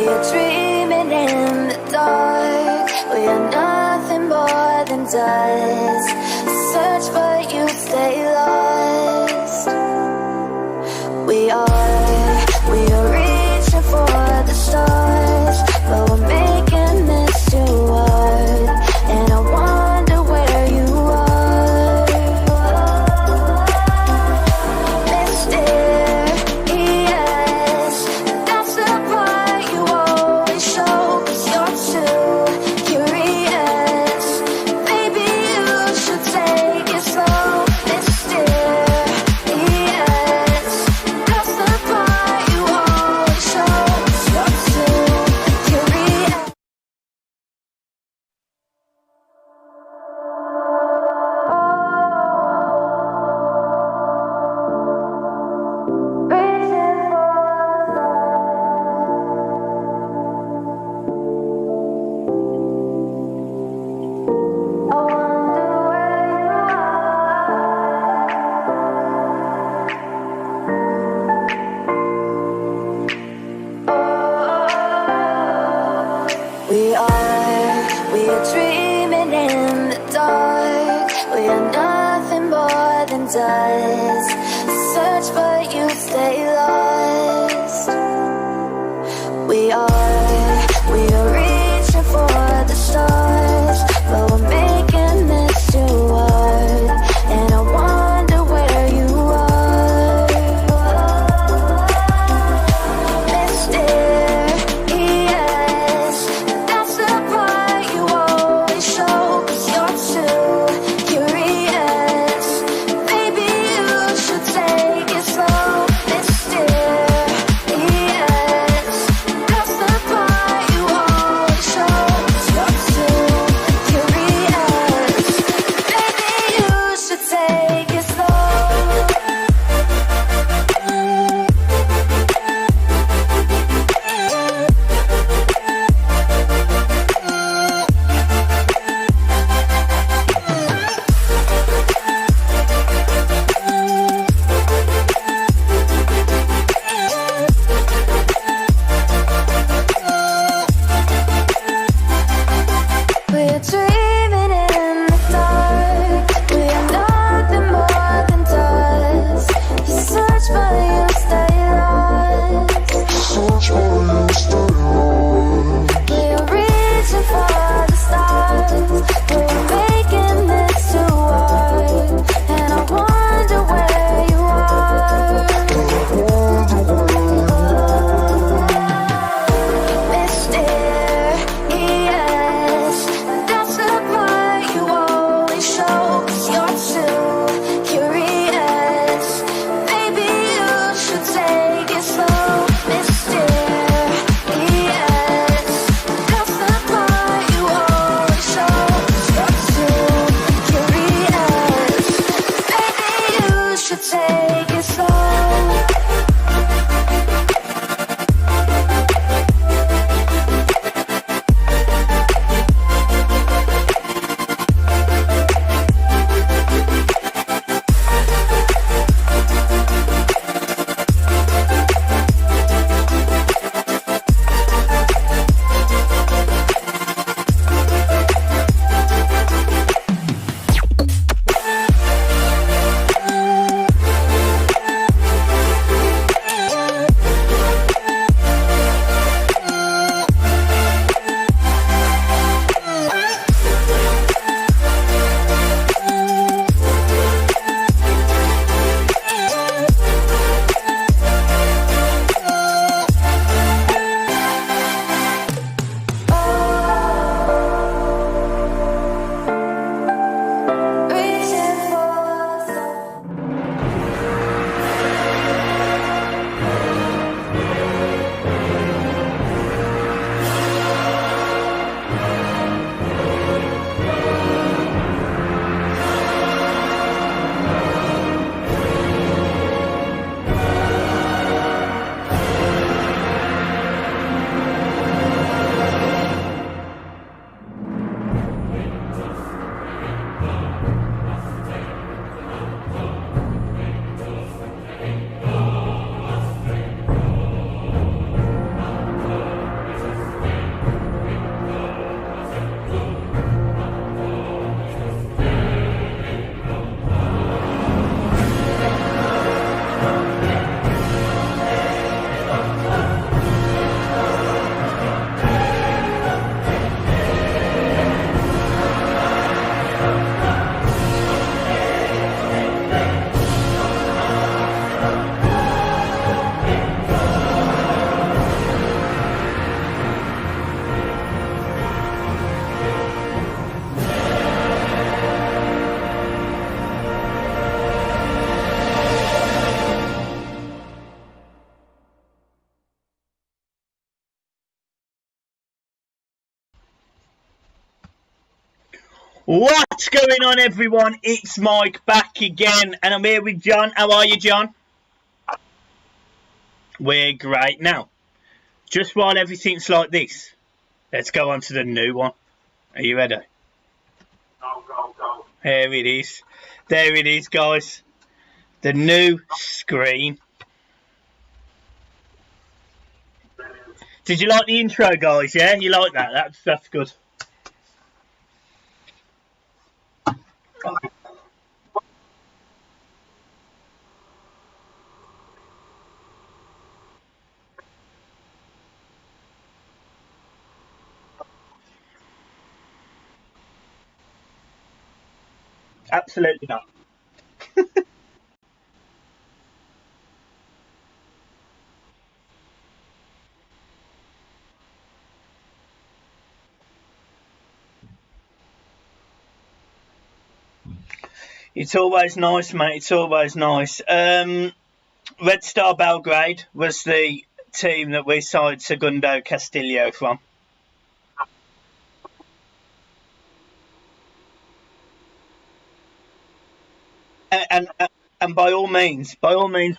We are dreaming in the dark. We are nothing more than dust. Search but you stay lost. We are reaching for the stars, but we're making this too hard. And I wonder where you are. Mysterious, that's the part you always show. 'Cause you're too curious. Maybe you should take it slow. Mysterious, that's the part you always show. 'Cause you're too curious. We are dreaming in the dark. We are nothing more than dust. Search but you stay lost. We are reaching for the stars, but we're making this too hard. And I wonder where you are. Mysterious, that's the part you always show. 'Cause you're too curious. Maybe you should take it slow. Mysterious, that's the part you always show. 'Cause you're too What's going on, everyone? It's Mike back again, and I'm here with John. How are you, John? We're great. Now, just while everything's like this, let's go on to the new one. Are you ready? Go. There it is. There it is, guys. The new screen. Did you like the intro, guys? Yeah, you like that? That's good. Absolutely not. It's always nice, mate. It's always nice. Red Star Belgrade was the team that we signed Segundo Castillo from. And by all means, Wayne,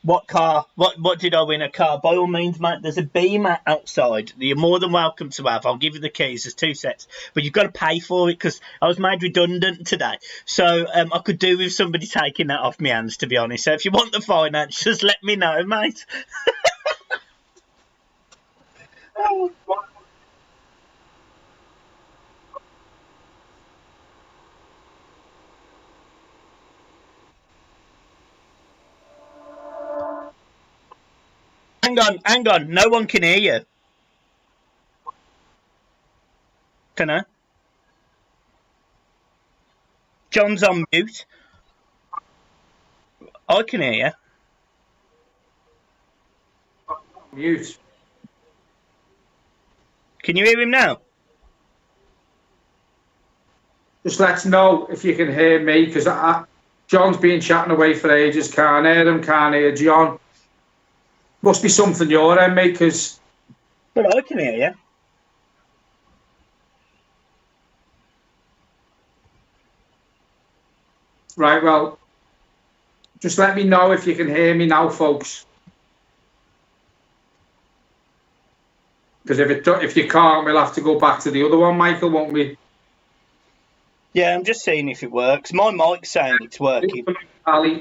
what did I win? A car? By all means, mate, there's a Beamer outside that you're more than welcome to have. I'll give you the keys. There's 2 sets, but you've got to pay for it because I was made redundant today. So I could do with somebody taking that off my hands, to be honest. So if you want the finance, just let me know, mate. Hang on. No one can hear you. Can I? John's on mute. I can hear you. Mute. Can you hear him now? Just let us know if you can hear me, because John's been chatting away for ages. Can't hear him, can't hear John. Must be something your end, mate, because... But I can hear you. Right, well, just let me know if you can hear me now, folks. Because if you can't, we'll have to go back to the other one, Michael, won't we? Yeah, I'm just seeing if it works. My mic's saying it's working.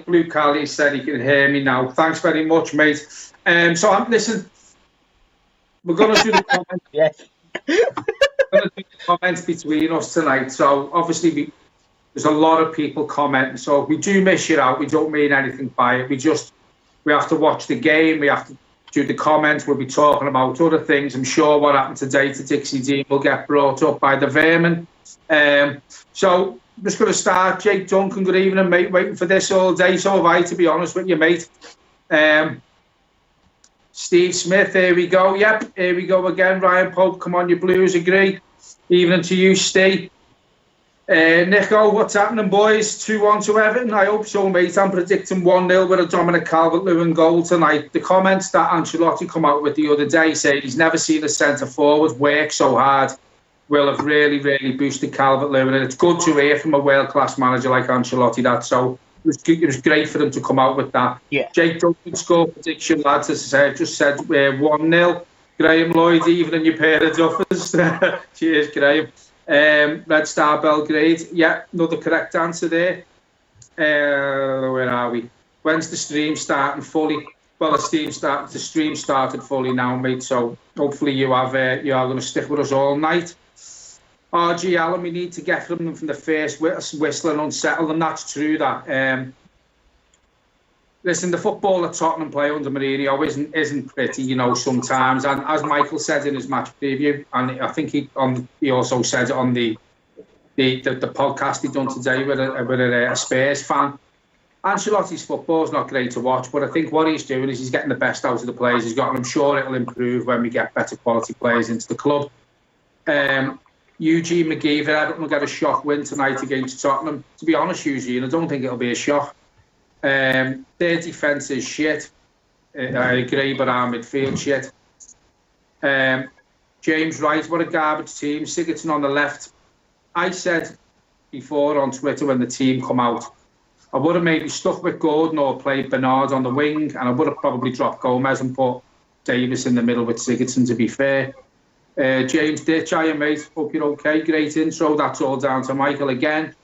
Luke Cali said he can hear me now. Thanks very much, mate. Listen, we're going to do the comments. Yes. We're going to do the comments between us tonight. So obviously, there's a lot of people commenting. So if we do miss you out, we don't mean anything by it. We have to watch the game. We have to do the comments. We'll be talking about other things. I'm sure what happened today to Dixie Dean will get brought up by the Vermin. So I'm just going to start. Jake Duncan, good evening, mate. Waiting for this all day. So have I, to be honest with you, mate. Steve Smith, here we go. Yep, here we go again. Ryan Pope, come on, you Blues, agree. Evening to you, Steve. Nico, what's happening, boys? 2-1 to Everton. I hope so, mate. I'm predicting 1-0 with a Dominic Calvert-Lewin goal tonight. The comments that Ancelotti come out with the other day say he's never seen a centre-forward work so hard will have really, really boosted Calvert-Lewin. And it's good to hear from a world-class manager like Ancelotti that. So it was great for them to come out with that. Yeah. Jake Duncan score prediction, lads, as I said, I've just said 1-0. Graham Lloyd, evening, you pair of duffers. Cheers, Graham. Red Star Belgrade. Yeah, another correct answer there. Where are we? When's the stream starting fully? Well, the stream started fully now, mate. So hopefully you are going to stick with us all night. RG Allen, we need to get from them from the first whistle and unsettle them. That's true. That. Listen, the football that Tottenham play under Mourinho isn't pretty, you know, sometimes. And as Michael said in his match preview, and I think he also said it on the podcast he done today with a Spurs fan. Ancelotti's football is not great to watch, but I think what he's doing is he's getting the best out of the players he's got, and I'm sure it'll improve when we get better quality players into the club. Eugene McGeever, Everton will get a shock win tonight against Tottenham. To be honest, Eugene, I don't think it'll be a shock. Their defence is shit. I agree, but our midfield shit. James Wright, what a garbage team. Sigurdsson on the left. I said before on Twitter when the team come out. I would have maybe stuck with Gordon or played Bernard on the wing, and I would have probably dropped Gomez and put Davis in the middle with Sigurdsson, to be fair. James Ditch, hiya mate, hope you're okay. Great intro, that's all down to Michael again.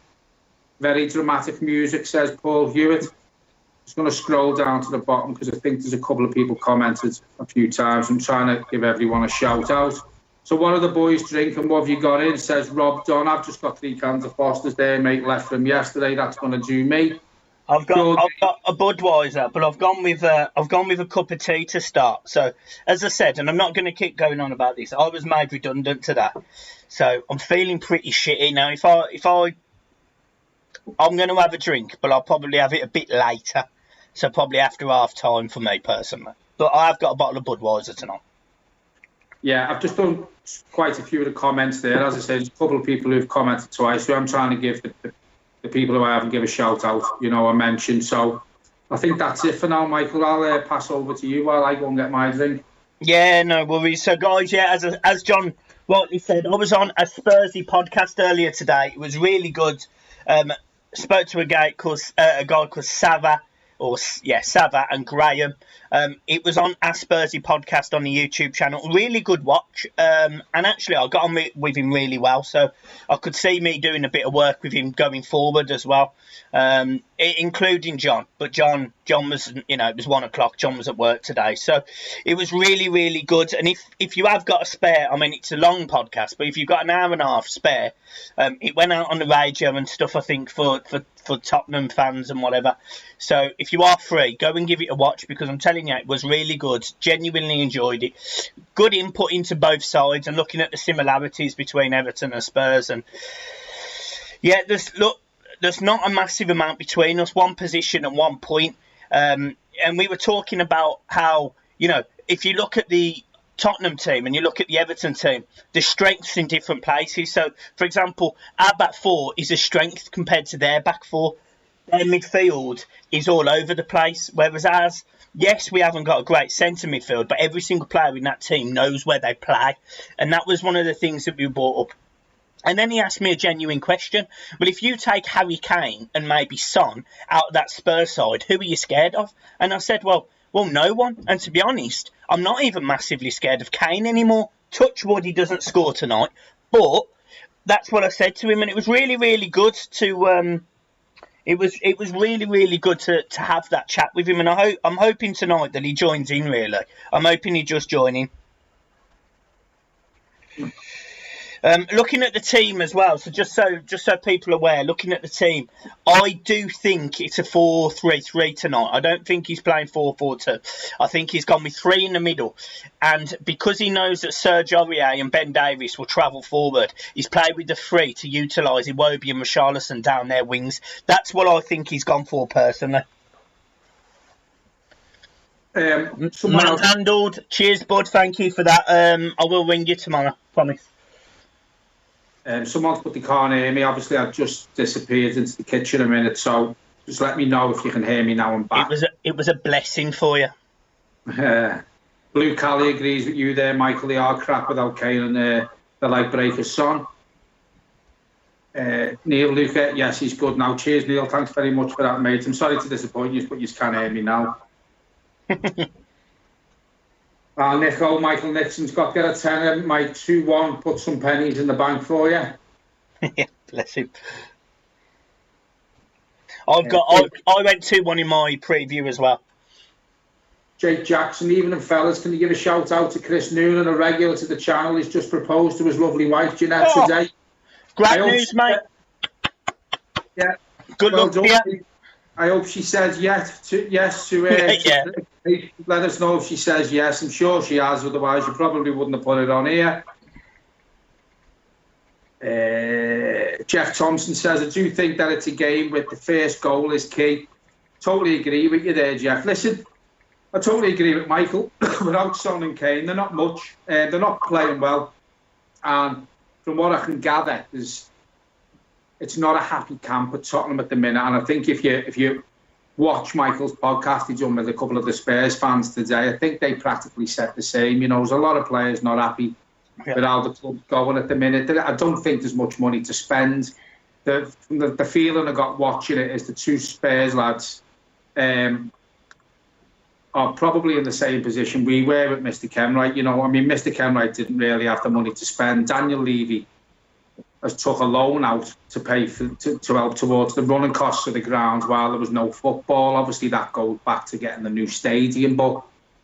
Very dramatic music, says Paul Hewitt. Just going to scroll down to the bottom because I think there's a couple of people commented a few times. I'm trying to give everyone a shout out. So what are the boys drinking? What have you got in? Says Rob Dunn. I've just got 3 cans of Foster's there, mate, left from yesterday. That's going to do me. I've got a Budweiser, but I've gone with a cup of tea to start. So, as I said, and I'm not going to keep going on about this, I was made redundant today, so I'm feeling pretty shitty now. I'm going to have a drink, but I'll probably have it a bit later, so probably after half time for me personally. But I have got a bottle of Budweiser tonight. Yeah, I've just done quite a few of the comments there. As I said, there's a couple of people who've commented twice, so I'm trying to give the people who I haven't give a shout out, I mentioned. So I think that's it for now, Michael. I'll pass over to you while I go and get my drink. Yeah, no worries. So guys, yeah, as John rightly said, I was on a Spursy podcast earlier today. It was really good. Spoke to a guy called Sava and Graham. It was on a Spursy podcast on the YouTube channel. Really good watch. And actually, I got on with him really well. So I could see me doing a bit of work with him going forward as well, including John. But John was, it was 1 o'clock. John was at work today. So it was really, really good. And if you have got a spare, I mean, it's a long podcast, but if you've got an hour and a half spare, it went out on the radio and stuff, I think, for Tottenham fans and whatever. So if you are free, go and give it a watch, because I'm telling you, it was really good. Genuinely enjoyed it. Good input into both sides and looking at the similarities between Everton and Spurs. And yeah, there's not a massive amount between us, 1 position and 1 point. And we were talking about how, if you look at the Tottenham team and you look at the Everton team, the strengths in different places. So, for example, our back four is a strength compared to their back four. Their midfield is all over the place, whereas ours, yes, we haven't got a great centre midfield, but every single player in that team knows where they play. And that was one of the things that we brought up. And then he asked me a genuine question. Well, if you take Harry Kane and maybe Son out of that Spurs side, who are you scared of? And I said, well, no one. And to be honest, I'm not even massively scared of Kane anymore. Touch wood, he doesn't score tonight. But that's what I said to him. And it was really, really good to... It was really, really good to have that chat with him. And I'm hoping tonight that he joins in, really. I'm hoping he just joins in. Looking at the team as well, so just so people are aware, looking at the team, I do think it's a 4-3-3 tonight. I don't think he's playing 4-4-2. I think he's gone with 3 in the middle. And because he knows that Serge Aurier and Ben Davies will travel forward, he's played with the 3 to utilise Iwobi and Richarlison down their wings. That's what I think he's gone for personally. Manhandled. Cheers, bud. Thank you for that. I will ring you tomorrow. Promise. Someone's put they can't hear me. Obviously, I've just disappeared into the kitchen a minute, so just let me know if you can hear me now. I'm back. It was a blessing for you. Blue Cali agrees with you there, Michael. They are crap without Kane, and they're like Breaker's son. Neil Luca, yes, he's good now. Cheers, Neil. Thanks very much for that, mate. I'm sorry to disappoint you, but you can't hear me now. Nico, Michael Nixon's got to get a tenner. My 2-1, put some pennies in the bank for you. Yeah, bless him. I went 2-1 in my preview as well. Jake Jackson, evening fellas, can you give a shout out to Chris Noonan, a regular to the channel? He's just proposed to his lovely wife Jeanette today. Great news, mate. Yeah. Good luck to you. I hope she says yes to yeah. Let us know if she says yes. I'm sure she has, otherwise you probably wouldn't have put it on here. Jeff Thompson says, I do think that it's a game with the first goal is key. Totally agree with you there, Jeff. Listen, I totally agree with Michael. Without Son and Kane, they're not much. They're not playing well. And from what I can gather, it's not a happy camp at Tottenham at the minute. And I think if you watch Michael's podcast he's done with a couple of the Spurs fans today, I think they practically said the same. There's a lot of players not happy with how the club's going at the minute. I don't think there's much money to spend. the feeling I got watching it is the two Spurs lads are probably in the same position we were with Mr. Kenwright. You know, I mean, Mr. Kenwright didn't really have the money to spend. Daniel Levy has took a loan out to pay to help towards the running costs of the ground while there was no football. Obviously, that goes back to getting the new stadium, but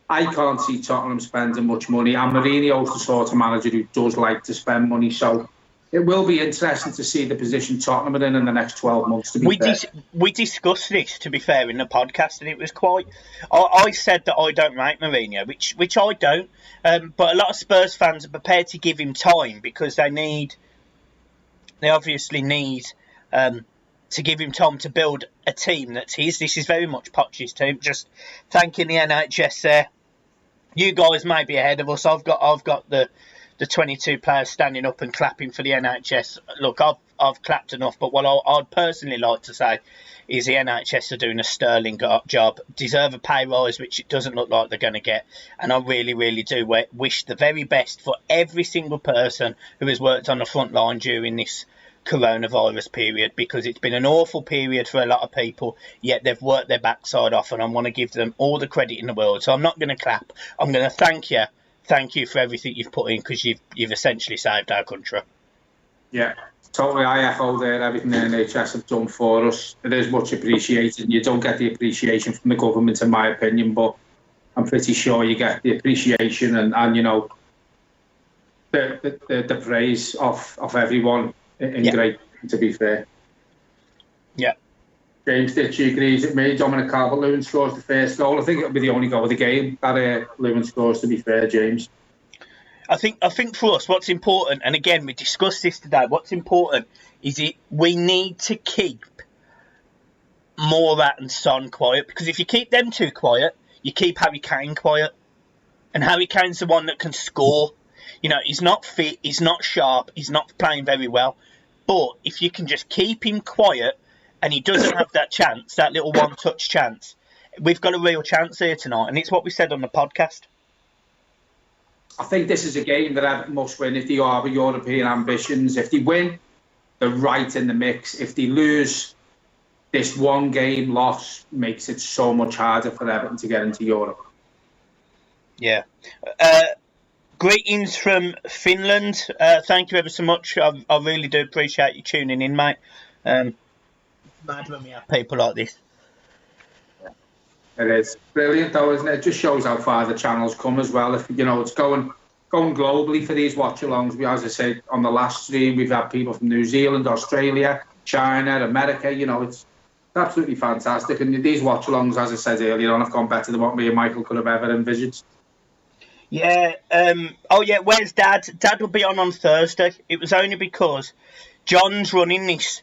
I can't see Tottenham spending much money. And Mourinho's the sort of manager who does like to spend money, so it will be interesting to see the position Tottenham are in the next 12 months. To be fair. We discussed this, to be fair, in the podcast, and it was quite. I said that I don't rate Mourinho, which I don't, but a lot of Spurs fans are prepared to give him time because they obviously need to give him time to build a team that's his. This is very much Poch's team. Just thanking the NHS there. You guys may be ahead of us. I've got the 22 players standing up and clapping for the NHS. Look, I've clapped enough, but what I'd personally like to say is the NHS are doing a sterling job, deserve a pay rise, which it doesn't look like they're going to get, and I really, really do wish the very best for every single person who has worked on the front line during this coronavirus period, because it's been an awful period for a lot of people, yet they've worked their backside off, and I want to give them all the credit in the world. So I'm not going to clap. I'm going to thank you for everything you've put in, because you've essentially saved our country. Yeah, totally. I echo there. Everything the NHS have done for us, it is much appreciated. You don't get the appreciation from the government, in my opinion, but I'm pretty sure you get the appreciation and you know, the praise of everyone in Great Britain, to be fair. Yeah. James Ditchy agrees with me. Dominic Calvert-Lewin scores the first goal. I think it'll be the only goal of the game that Lewin scores, to be fair, James. I think for us, what's important, and again, we discussed this today, what's important is we need to keep Morat and Son quiet, because if you keep them two quiet, you keep Harry Kane quiet. And Harry Kane's the one that can score. You know, he's not fit, he's not sharp, he's not playing very well. But if you can just keep him quiet and he doesn't have that chance, that little one-touch chance, we've got a real chance here tonight. And it's what we said on the podcast. I think this is a game that Everton must win if they are with European ambitions. If they win, they're right in the mix. If they lose, this one game loss makes it so much harder for Everton to get into Europe. Yeah. Greetings from Finland. Thank you ever so much. I really do appreciate you tuning in, mate. It's mad when we have people like this. It is brilliant, though, isn't it? It just shows how far the channel's come as well. If you know, it's going globally for these watch-alongs. As I said on the last stream, we've had people from New Zealand, Australia, China, America. You know, it's absolutely fantastic. And these watch-alongs, as I said earlier on, have gone better than what me and Michael could have ever envisaged. Yeah. Oh, yeah. Where's Dad? Dad will be on Thursday. It was only because John's running this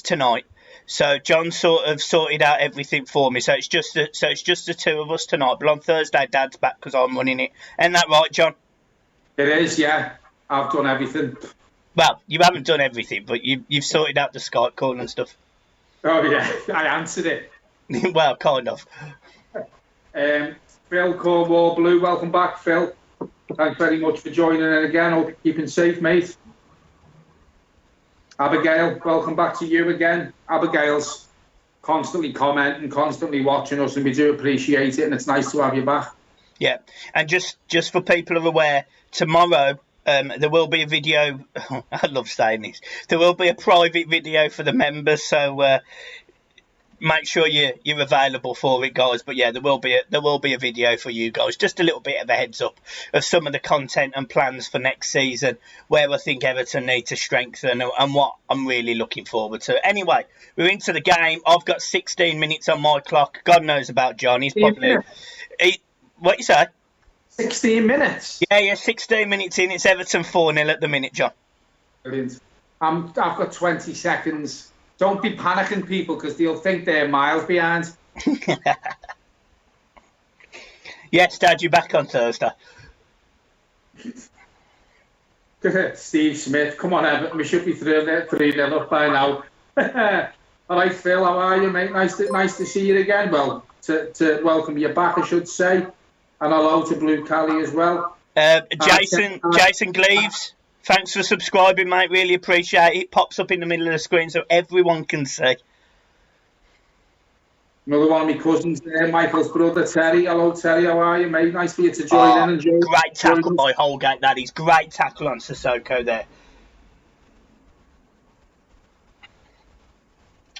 tonight. So John sort of sorted out everything for me. So it's just the two of us tonight. But on Thursday, Dad's back because I'm running it. Isn't that right, John? It is, yeah. I've done everything. Well, you haven't done everything, but you've sorted out the Skype call and stuff. Oh yeah, I answered it. Well, kind of. Phil Cornwall Blue, welcome back, Phil. Thanks very much for joining in again. Hope you're keeping safe, mate. Abigail, welcome back to you again. Abigail's constantly commenting, constantly watching us, and we do appreciate it, and it's nice to have you back. Yeah, and just for people who are aware, tomorrow there will be a video. I love saying this. There will be a private video for the members, so make sure you're available for it, guys. But yeah, there will be a video for you guys. Just a little bit of a heads up of some of the content and plans for next season, where I think Everton need to strengthen, and what I'm really looking forward to. Anyway, we're into the game. I've got 16 minutes on my clock. God knows about John. He's probably what you say? 16 minutes. Yeah, 16 minutes in. It's Everton 4-0 at the minute, John. Brilliant. I've got 20 seconds. Don't be panicking, people, because they'll think they're miles behind. Yes, Dad, you're back on Thursday. Steve Smith, come on, Everton. We should be 3-0 up by now. All right, Phil, how are you, mate? Nice to see you again. Well, to welcome you back, I should say. And hello to Blue Cali as well. Jason Gleaves, Thanks for subscribing, mate. Really appreciate it. Pops up in the middle of the screen so everyone can see. Another one of my cousins there, Michael's brother, Terry. Hello, Terry. How are you, mate? Nice for you to join in and join. Great tackle by Holgate, that is. Great tackle on Sissoko there.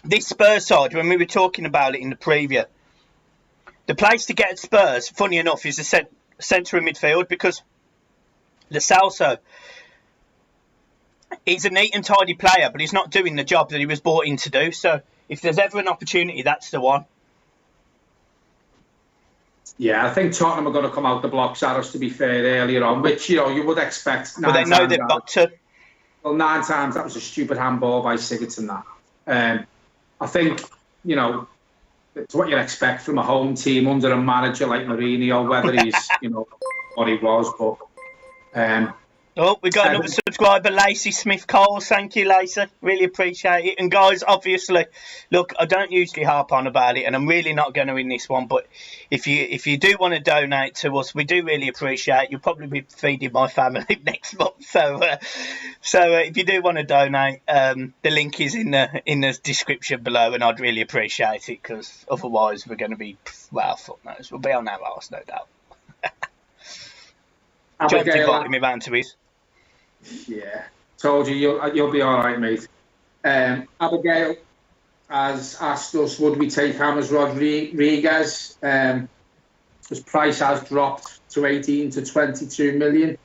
This Spurs side, when we were talking about it in the preview, the place to get at Spurs, funny enough, is the centre of midfield, because the Celso, he's a neat and tidy player, but he's not doing the job that he was brought in to do. So if there's ever an opportunity, that's the one. Yeah, I think Tottenham are going to come out the blocks at us, to be fair, earlier on, which, you would expect. But they know they've got to. Well, 9 times that was a stupid handball by Sigurdsson, that. I think, it's what you'd expect from a home team under a manager like Mourinho, whether he's, what he was, but... Oh, we got another subscriber, Lacey Smith-Cole. Thank you, Lacey. Really appreciate it. And guys, obviously, look, I don't usually harp on about it, and I'm really not going to in this one, but if you do want to donate to us, we do really appreciate it. You'll probably be feeding my family next month. So if you do want to donate, the link is in the description below, and I'd really appreciate it, because otherwise we're going to be, well, fuck knows. We'll be on our arse, no doubt. John's invited me round to his. Yeah, told you you'll be all right, mate. Abigail has asked us, would we take James Rodriguez? His price has dropped to 18 to 22 million.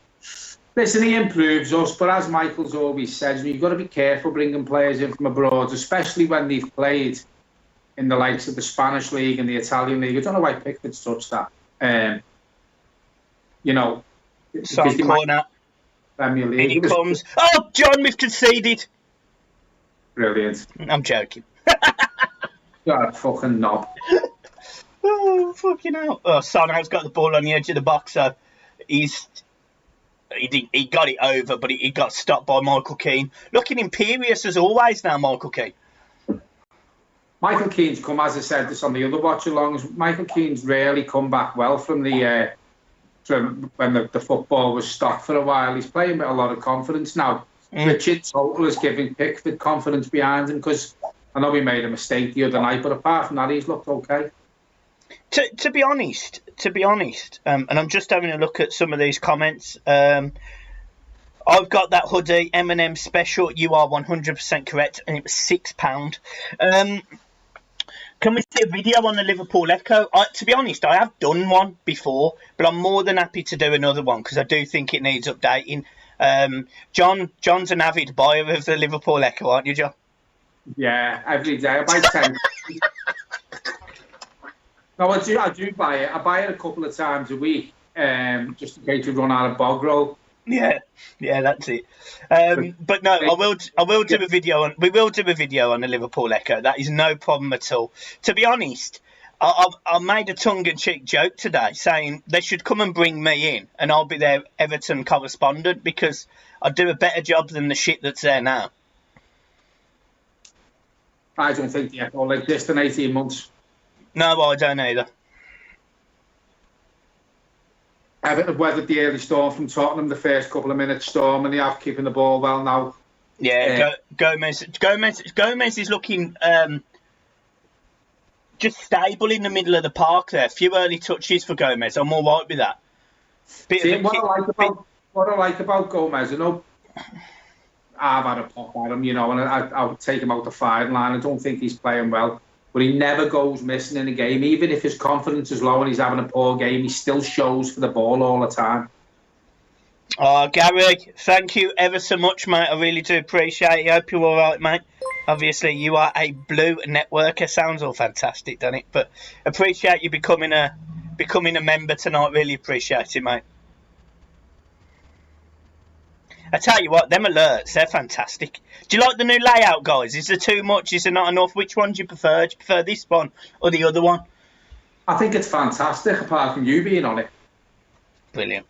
Listen, he improves us, but as Michael's always says, you've got to be careful bringing players in from abroad, especially when they've played in the likes of the Spanish League and the Italian League. I don't know why Pickford's touched that. Some corner. In he comes. Oh, John, we've conceded. Brilliant. I'm joking. You're a fucking knob. Oh, fucking hell. Oh, Sono's got the ball on the edge of the box, so he got it over, but he got stopped by Michael Keane. Looking imperious as always now, Michael Keane. Michael Keane's come, as I said this on the other watch-alongs, Michael Keane's rarely come back well from the... from when the football was stopped for a while. He's playing with a lot of confidence now. Richard Total is giving Pickford confidence behind him, because I know he made a mistake the other night, but apart from that, he's looked okay. To be honest, and I'm just having a look at some of these comments. I've got that hoodie, M&M special. You are 100% correct, and it was £6. Can we see a video on the Liverpool Echo? To be honest, I have done one before, but I'm more than happy to do another one, because I do think it needs updating. John's an avid buyer of the Liverpool Echo, aren't you, John? Yeah, every day. I buy 10. No, I do buy it. I buy it a couple of times a week, just in case we run out of bog roll. Yeah, that's it. But no, I will do a video on. We will do a video on the Liverpool Echo. That is no problem at all. To be honest, I made a tongue-in-cheek joke today, saying they should come and bring me in, and I'll be their Everton correspondent, because I do a better job than the shit that's there now. I don't think the Echo will exist in 18 months. No, I don't either. Everton weathered the early storm from Tottenham, the first couple of minutes storm, and they have keeping the ball well now. Yeah, Gomez is looking just stable in the middle of the park there. A few early touches for Gomez. I'm all right with that. What I like about Gomez, I've had a pop at him, and I'll take him out the firing line. I don't think he's playing well. But he never goes missing in a game. Even if his confidence is low and he's having a poor game, he still shows for the ball all the time. Oh, Gary, thank you ever so much, mate. I really do appreciate it. I hope you're all right, mate. Obviously, you are a blue networker. Sounds all fantastic, doesn't it? But appreciate you becoming a member tonight. Really appreciate it, mate. I tell you what, them alerts, they're fantastic. Do you like the new layout, guys? Is there too much? Is there not enough? Which one do you prefer? Do you prefer this one or the other one? I think it's fantastic, apart from you being on it. Brilliant.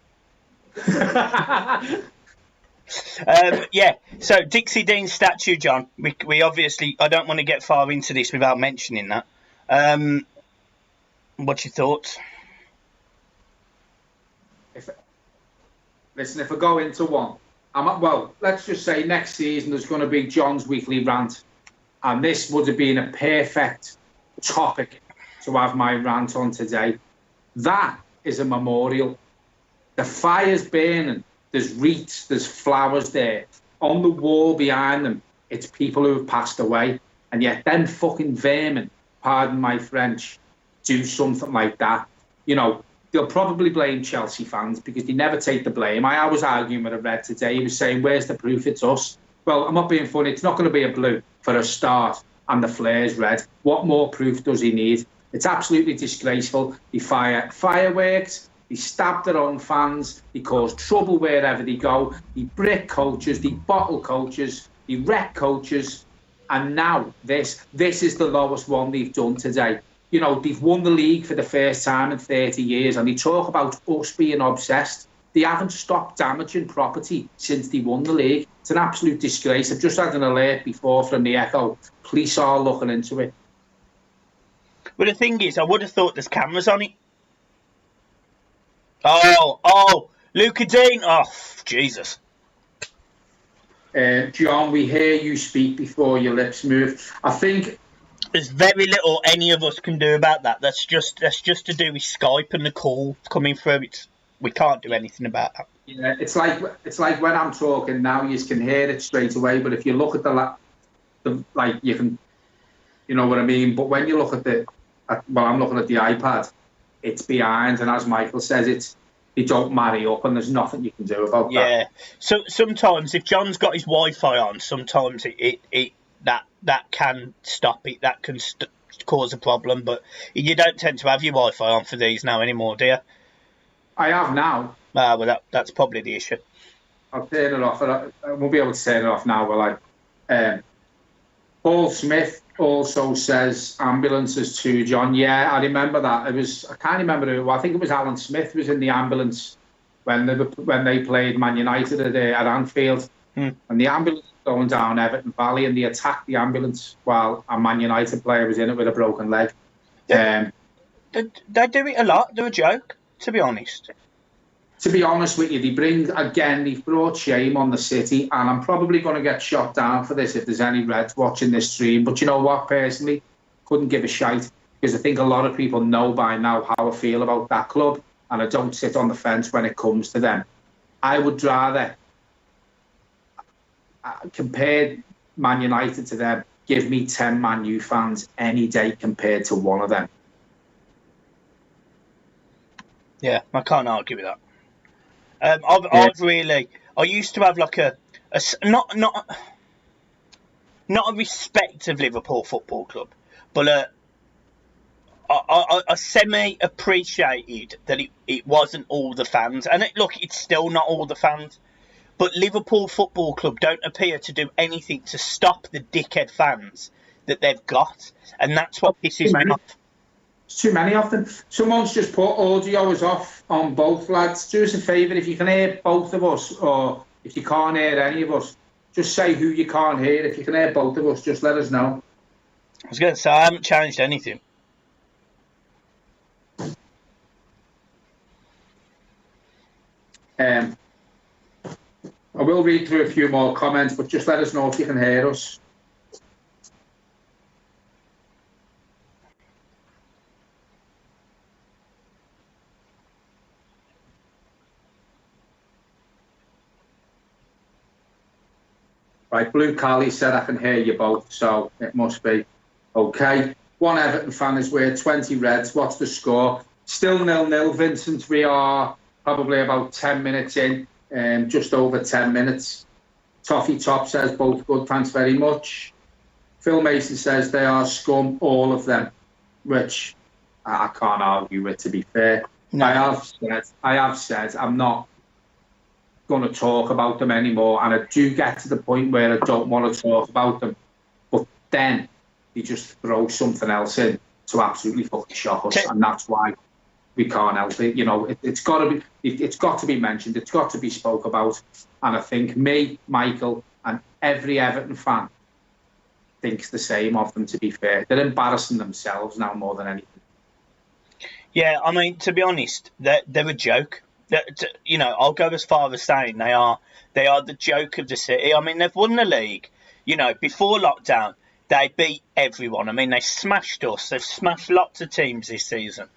Yeah, so Dixie Dean's statue, John. We obviously, I don't want to get far into this without mentioning that. What's your thoughts? Listen, if I go into one, Well, let's just say next season there's going to be John's weekly rant, and this would have been a perfect topic to have my rant on today. That is a memorial. The fire's burning. There's wreaths, there's flowers there. On the wall behind them, it's people who have passed away. And yet them fucking vermin, pardon my French, do something like that. You know, they'll probably blame Chelsea fans because they never take the blame. I was arguing with a Red today. He was saying, where's the proof? It's us. Well, I'm not being funny. It's not going to be a blue for a start and the flare's red. What more proof does he need? It's absolutely disgraceful. They fire fireworks. They stab their own fans. They cause trouble wherever they go. They brick coaches. They bottle coaches. They wreck coaches. And now this is the lowest one they've done today. You know, they've won the league for the first time in 30 years, and they talk about us being obsessed. They haven't stopped damaging property since they won the league. It's an absolute disgrace. I've just had an alert before from the Echo. Police are looking into it. Well, the thing is, I would have thought there's cameras on it. Oh, Luca Dean. Oh, Jesus. John, we hear you speak before your lips move. I think there's very little any of us can do about that. That's just to do with Skype and the call coming through. We can't do anything about that. Yeah, it's like when I'm talking now, you can hear it straight away. But if you look at the like, you can, you know what I mean. But when you look at I'm looking at the iPad, it's behind, and as Michael says, they don't marry up, and there's nothing you can do about that. Yeah. So sometimes if John's got his Wi-Fi on, sometimes that can stop it. That can cause a problem. But you don't tend to have your Wi-Fi on for these now anymore, do you? I have now. Well, that's probably the issue. I'll turn it off. I won't be able to turn it off now. Will I? Paul Smith also says ambulances too, John. Yeah, I remember that. I can't remember who. I think it was Alan Smith was in the ambulance when they played Man United at Anfield, and the ambulance was going down Everton Valley, and they attacked the ambulance while a Man United player was in it with a broken leg. They do it a lot. They're a joke, to be honest. To be honest with you, they've brought shame on the city, and I'm probably going to get shot down for this if there's any Reds watching this stream. But you know what, personally, couldn't give a shite, because I think a lot of people know by now how I feel about that club, and I don't sit on the fence when it comes to them. I would rather compare Man United to them. Give me 10 Man U fans any day compared to one of them. Yeah, I can't argue with that. I used to have like a not a respect of Liverpool Football Club, but I semi appreciated that it wasn't all the fans, and it's still not all the fans, but Liverpool Football Club don't appear to do anything to stop the dickhead fans that they've got, and that's what pisses me off. Too many of them. Someone's just put audio is off on both, lads. Do us a favour, if you can hear both of us, or if you can't hear any of us, just say who you can't hear. If you can hear both of us, just let us know. I was going to say, I haven't changed anything. I will read through a few more comments, but just let us know if you can hear us. Right, Blue Cali said I can hear you both, so it must be okay. One Everton fan is worth 20 Reds. What's the score? Still 0-0, Vincent. We are probably about 10 minutes in, just over 10 minutes. Toffee Top says both good, thanks very much. Phil Mason says they are scum, all of them, which I can't argue with, to be fair. No. I have said I'm not going to talk about them anymore, and I do get to the point where I don't want to talk about them, but then they just throw something else in to absolutely fucking shock us, and that's why we can't help it. You know, it's got to be mentioned, it's got to be spoke about, and I think me, Michael, and every Everton fan thinks the same of them, to be fair. They're embarrassing themselves now more than anything. Yeah, I mean, to be honest, they're a joke. You know, I'll go as far as saying they are the joke of the city. I mean, they've won the league. You know, before lockdown, they beat everyone. I mean, they smashed us. They've smashed lots of teams this season,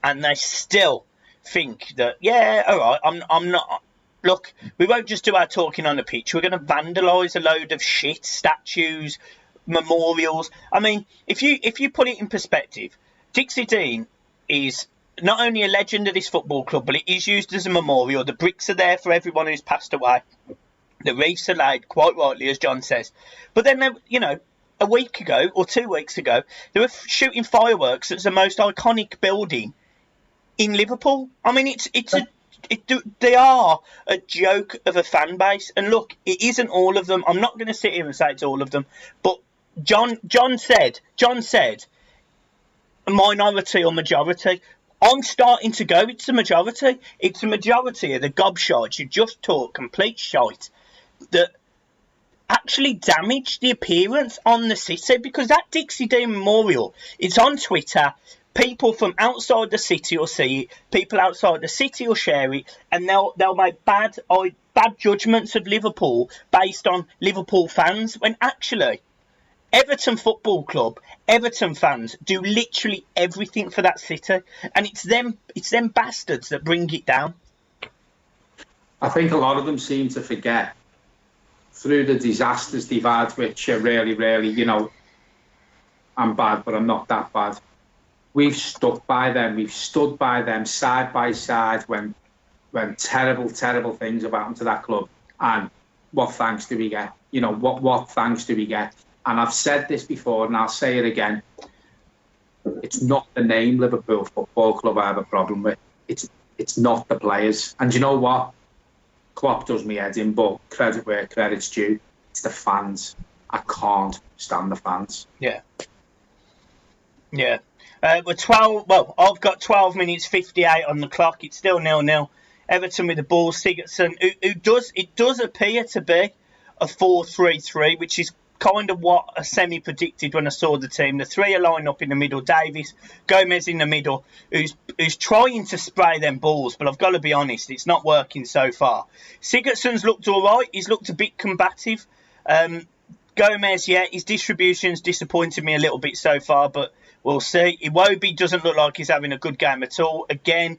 and they still think that, yeah, all right, I'm not. Look, we won't just do our talking on the pitch. We're going to vandalise a load of shit, statues, memorials. I mean, if you put it in perspective, Dixie Dean is not only a legend of this football club, but it is used as a memorial. The bricks are there for everyone who's passed away. The wreaths are laid, quite rightly, as John says. But then, you know, a week ago or 2 weeks ago, they were shooting fireworks at the most iconic building in Liverpool. I mean, they are a joke of a fan base. And look, it isn't all of them. I'm not going to sit here and say it's all of them. But John said, a minority or majority. I'm starting to go, it's a majority. It's a majority of the gobshites who just talk complete shite that actually damage the appearance on the city, because that Dixie Dean Memorial, it's on Twitter. People from outside the city will see it. People outside the city will share it, and they'll make bad judgments of Liverpool based on Liverpool fans, when actually Everton Football Club, Everton fans do literally everything for that city, and it's them bastards that bring it down. I think a lot of them seem to forget, through the disasters they've had, which are really, really, you know, I'm bad, but I'm not that bad. We've stuck by them. We've stood by them side by side when terrible, terrible things have happened to that club. And what thanks do we get? You know, what thanks do we get? And I've said this before, and I'll say it again. It's not the name Liverpool Football Club I have a problem with. It's not the players. And you know what? Klopp does me head in, but credit where credit's due. It's the fans. I can't stand the fans. Yeah. We're 12. Well, I've got 12 minutes 58 on the clock. It's still 0-0. Everton with the ball. Sigurdsson, it does appear to be a 4-3-3, which is kind of what I semi-predicted when I saw the team. The three are lined up in the middle. Davies, Gomez in the middle, who's trying to spray them balls, but I've got to be honest, it's not working so far. Sigurdsson's looked all right. He's looked a bit combative. Gomez, yeah, his distribution's disappointed me a little bit so far, but we'll see. Iwobi doesn't look like he's having a good game at all. Again,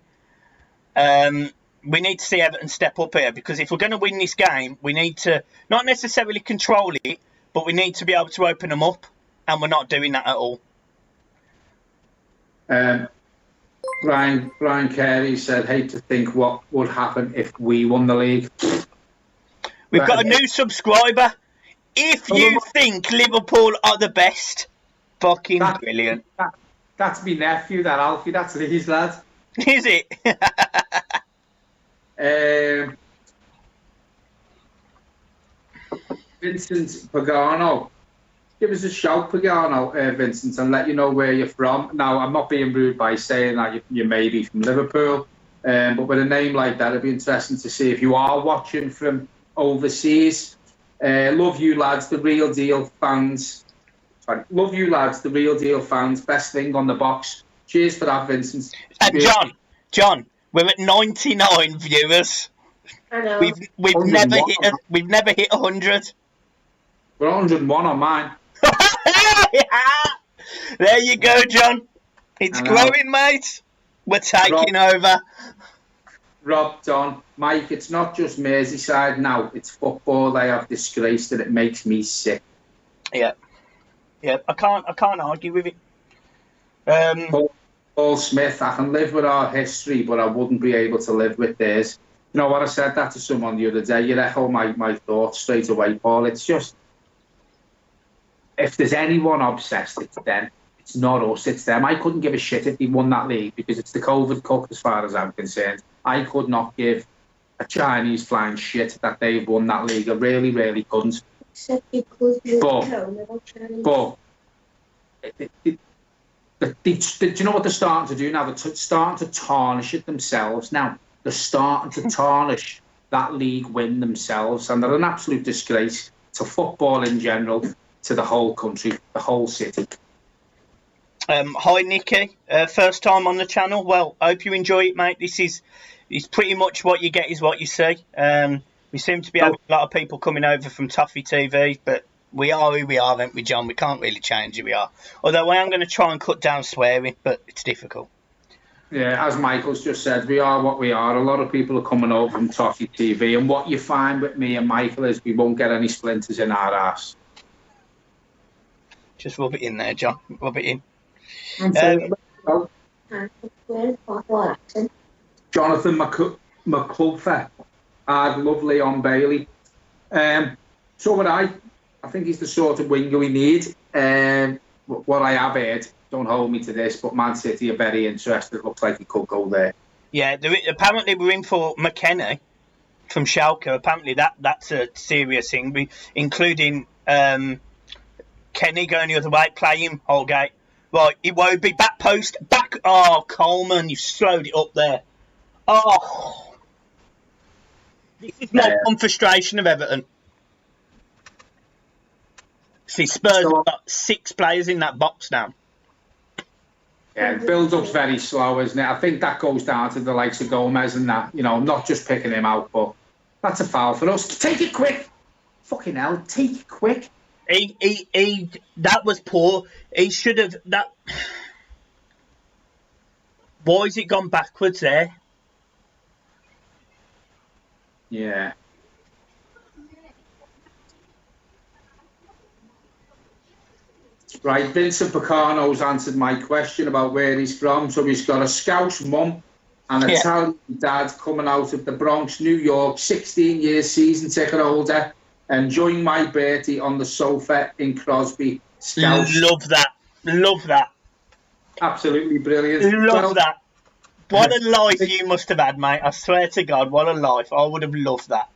we need to see Everton step up here, because if we're going to win this game, we need to not necessarily control it, but we need to be able to open them up, and we're not doing that at all. Brian Carey said, hate to think what would happen if we won the league. We've got a new subscriber. If you think Liverpool are the best, fucking brilliant. That's me nephew, that Alfie, that's his lad. Is it? Vincent Pagano, give us a shout, Pagano, Vincent, and let you know where you're from. Now, I'm not being rude by saying that you may be from Liverpool, but with a name like that, it'd be interesting to see if you are watching from overseas. Love you lads, the real deal fans. Sorry, love you lads, the real deal fans. Best thing on the box. Cheers for that, Vincent. And John, we're at 99 viewers. I know. We've never hit 100. We're 101 on mine. There you go, John. It's growing, mate. We're taking over. Rob, Don, Mike, it's not just Merseyside now. It's football. They have disgraced it. It makes me sick. Yeah. I can't argue with it. Paul Smith, I can live with our history, but I wouldn't be able to live with theirs. You know what? I said that to someone the other day. You echo my thoughts straight away, Paul. It's just, if there's anyone obsessed, it's them. It's not us, it's them. I couldn't give a shit if they won that league, because it's the COVID Cup as far as I'm concerned. I could not give a Chinese flying shit that they've won that league. I really, really couldn't. Except because you're But do you know what they're starting to do now? They're starting to tarnish it themselves now. They're starting to tarnish that league win themselves, and they're an absolute disgrace to football in general, to the whole country, the whole city. Hi Nicky, first time on the channel. Well, I hope you enjoy it, mate. This is it's pretty much what you get is what you see. We seem to be having a lot of people coming over from Toffee TV, but we are who we are, aren't we, John? We can't really change who we are. Although I am going to try and cut down swearing, but it's difficult. Yeah, as Michael's just said, we are what we are. A lot of people are coming over from Toffee TV, and what you find with me and Michael is we won't get any splinters in our ass. Just rub it in there, John. Rub it in. Jonathan McCulfer. I'd love Leon Bailey. So would I. I think he's the sort of winger we need. What I have heard, don't hold me to this, but Man City are very interested. Looks like he could go there. Yeah, apparently we're in for McKenna from Schalke. Apparently that's a serious thing, including Kenny going the other way, playing Holgate. Right, it won't be back post, back. Oh, Coleman, you slowed it up there. Oh, this is my one frustration of Everton. See, Spurs have got 6 players in that box now. Yeah, the build-up's very slow, isn't it? I think that goes down to the likes of Gomez and that, you know, not just picking him out, but that's a foul for us. Take it quick. Fucking hell, take it quick. That was poor. He should have that. Why has it gone backwards there? Yeah. Right, Vincent Picano's answered my question about where he's from. So he's got a Scouse mum and an Italian dad coming out of the Bronx, New York, 16 years season ticket holder, enjoying my birthday on the sofa in Crosby. Scouse. Love that. Love that. Absolutely brilliant. Love that. What a life you must have had, mate. I swear to God, what a life. I would have loved that.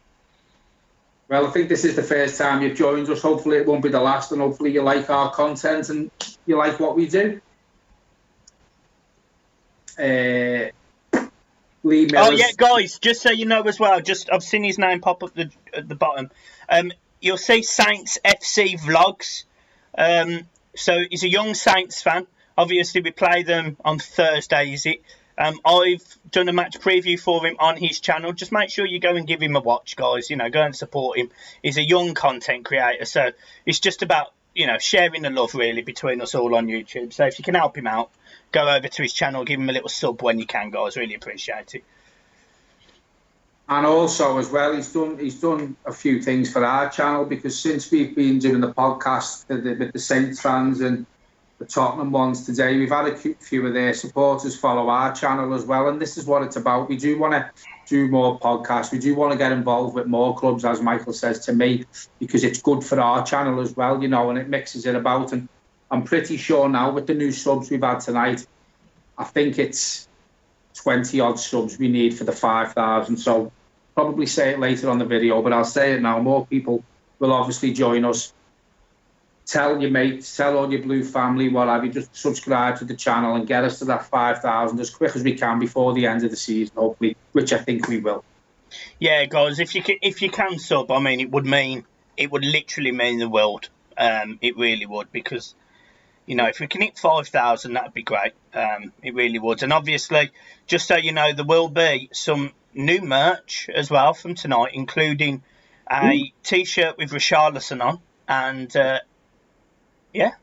Well, I think this is the first time you've joined us. Hopefully it won't be the last, and hopefully you like our content and you like what we do. Lee Miller's... Oh, yeah, guys, just so you know as well, I've seen his name pop up at the bottom. You'll see Saints FC Vlogs. So he's a young Saints fan. Obviously, we play them on Thursday, is it? I've done a match preview for him on his channel. Just make sure you go and give him a watch, guys. You know, go and support him. He's a young content creator, so it's just about, you know, sharing the love, really, between us all on YouTube. So if you can help him out, go over to his channel, give him a little sub when you can, guys. Really appreciate it. And also, as well, he's done a few things for our channel, because since we've been doing the podcast with the Saints fans and the Tottenham ones today, we've had a few of their supporters follow our channel as well, and this is what it's about. We do want to do more podcasts. We do want to get involved with more clubs, as Michael says to me, because it's good for our channel as well, you know, and it mixes it about. And I'm pretty sure now with the new subs we've had tonight, I think it's 20 odd subs we need for the 5,000. So probably say it later on the video, but I'll say it now. More people will obviously join us. Tell your mates, tell all your blue family, whatever. Just subscribe to the channel and get us to that 5,000 as quick as we can before the end of the season, hopefully, which I think we will. Yeah, guys, if you can sub, I mean, it would literally mean the world. It really would, because, you know, if we can hit 5,000, that'd be great. It really would. And obviously, just so you know, there will be some new merch as well from tonight, including a T-shirt with Richarlison on, and yeah,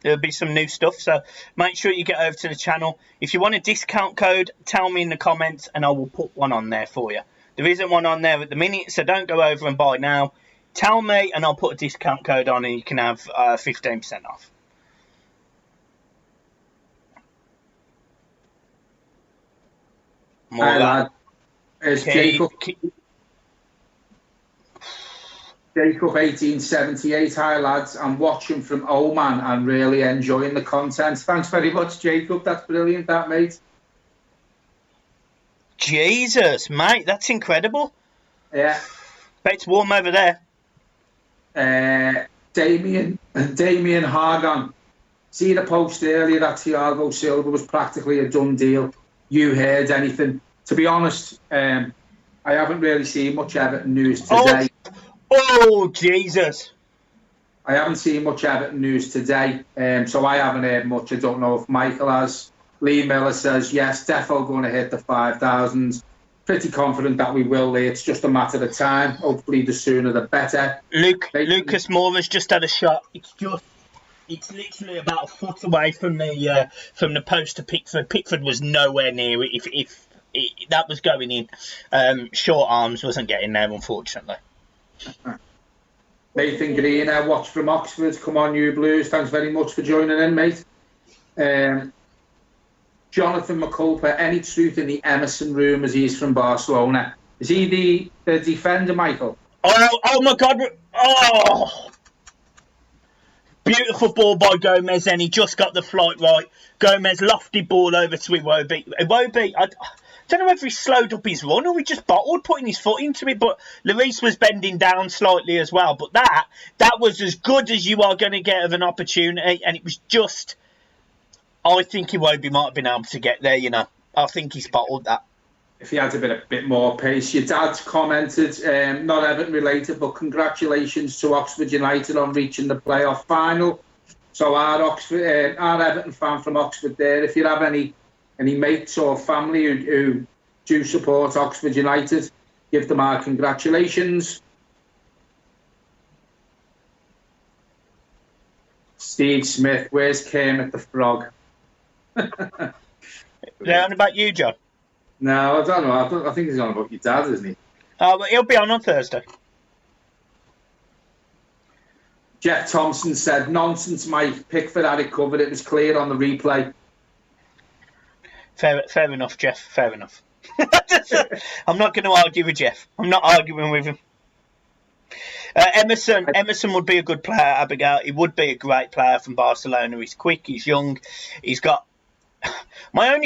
there'll be some new stuff. So make sure you get over to the channel. If you want a discount code, tell me in the comments and I will put one on there for you. There isn't one on there at the minute, so don't go over and buy now. Tell me and I'll put a discount code on and you can have 15% off. More lad. It's Jacob 1878. Hi lads, I'm watching from Oman and really enjoying the content. Thanks very much, Jacob. That's brilliant, that, mate. Jesus, mate, that's incredible. Yeah. Bet it's warm over there. Damien Hargan. See the post earlier that Thiago Silva was practically a done deal. You heard anything? To be honest, I haven't really seen much Everton news today. Oh, Jesus. I haven't seen much Everton news today, so I haven't heard much. I don't know if Michael has. Lee Miller says, yes, defo going to hit the 5,000. pretty confident that we will. It's just a matter of time. Hopefully, the sooner the better. Lucas Moura's just had a shot. It's literally about a foot away from the post to Pickford. Pickford was nowhere near it. If that was going in, short arms wasn't getting there, unfortunately. Nathan Green, watch from Oxford. Come on, you Blues. Thanks very much for joining in, mate. Jonathan McCulper, any truth in the Emerson rumours he's from Barcelona? Is he the defender, Michael? Oh my God! Oh, beautiful ball by Gomez, and he just got the flight right. Gomez lofted ball over to Iwobi. Iwobi, I don't know whether he slowed up his run or he just bottled putting his foot into it, but Lloris was bending down slightly as well. But that was as good as you are going to get of an opportunity, and it was just... I think Iwobi might have been able to get there, you know. I think he spotted that. If he had a bit more pace. Your dad's commented, not Everton related, but congratulations to Oxford United on reaching the playoff final. So our Everton fan from Oxford there, if you have any mates or family who do support Oxford United, give them our congratulations. Steve Smith, where's Kermit the Frog? They're on about you, John? No, I don't know. I think he's on about your dad, isn't he? But he'll be on Thursday. Jeff Thompson said, nonsense, Mike. Pickford had it covered. It was clear on the replay. Fair enough, Jeff. Fair enough. I'm not going to argue with Jeff. I'm not arguing with him. Emerson would be a good player, Abigail. He would be a great player from Barcelona. He's quick, he's young, he's got... My